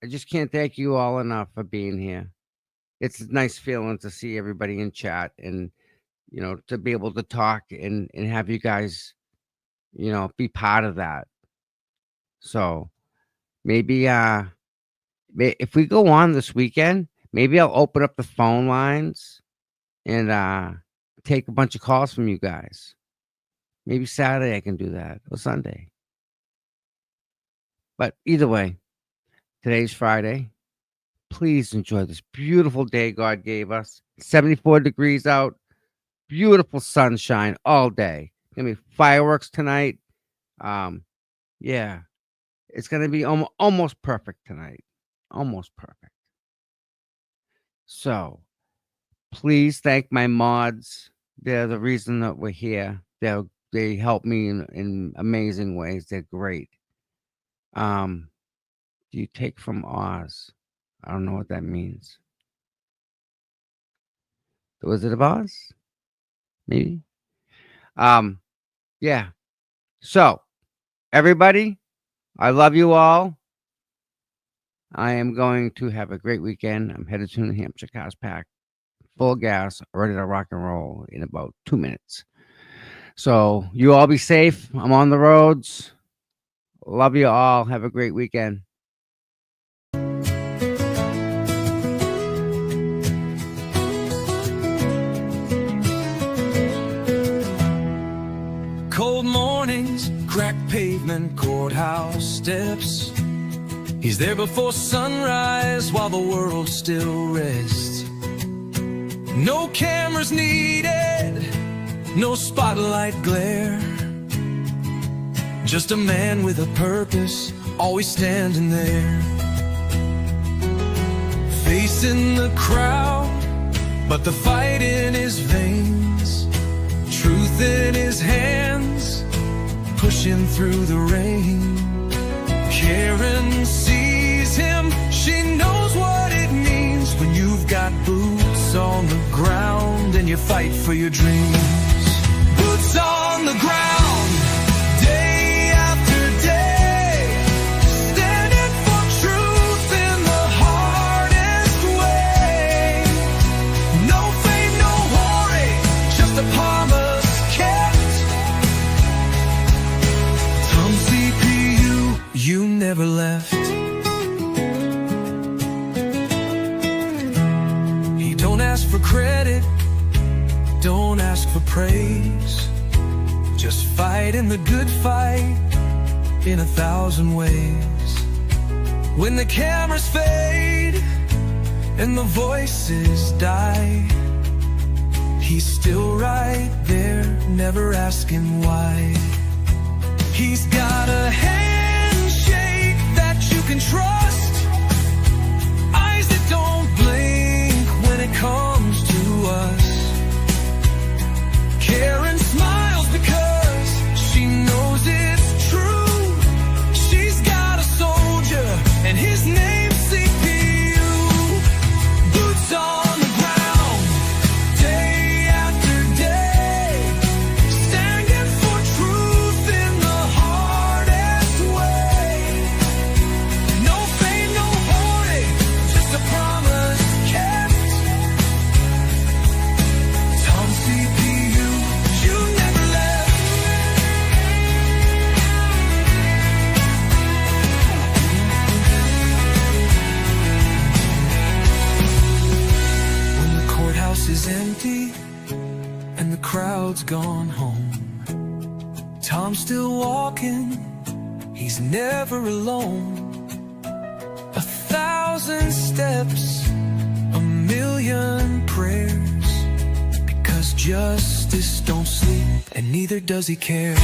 just can't thank you all enough for being here. It's a nice feeling to see everybody in chat and, to be able to talk and have you guys, be part of that. So maybe, if we go on this weekend, maybe I'll open up the phone lines and take a bunch of calls from you guys. Maybe Saturday I can do that, or Sunday. But either way, today's Friday. Please enjoy this beautiful day God gave us. 74 degrees out. beautiful sunshine all day. Gonna be fireworks tonight. Yeah, it's gonna be almost perfect tonight. Almost perfect. So please thank my mods. They're the reason that we're here. They help me in amazing ways. They're great. Do you take from Oz? I don't know what that means. The Wizard of Oz? Maybe. Yeah. So, everybody, I love you all. I am going to have a great weekend. I'm headed to New Hampshire, cars packed, full gas, ready to rock and roll in about 2 minutes. So, you all be safe. I'm on the roads. Love you all. Have a great weekend. Cold mornings, cracked pavement, courthouse steps. He's there before sunrise while the world still rests. No cameras needed, no spotlight glare. Just a man with a purpose, always standing there. Facing the crowd, but the fight in his veins. Truth in his hands, pushing through the rain. Karen sees him, she knows what it means when you've got boots on the ground and you fight for your dreams. Boots on the ground, day after day, standing for truth in the hardest way. No fame, no glory, just a promise kept. Tom CPU, you never left. He don't ask for credit, don't ask for praise. Just fight in the good fight in 1,000 ways. When the cameras fade and the voices die, he's still right there, never asking why. He's got a handshake that you can trust, eyes that don't blink when it comes to us. Karen smiles because she knows it's true. She's got a soldier and his name's CPU. Boots on the ground, day after day, standing for truth in the hardest way. No fame, no glory, just a promise kept. Tom CPU, you never left. When the courthouse is empty and the crowd's gone home, Tom's still walking, he's never alone. 1,000 steps, 1,000,000 prayers, because justice don't sleep and neither does he care.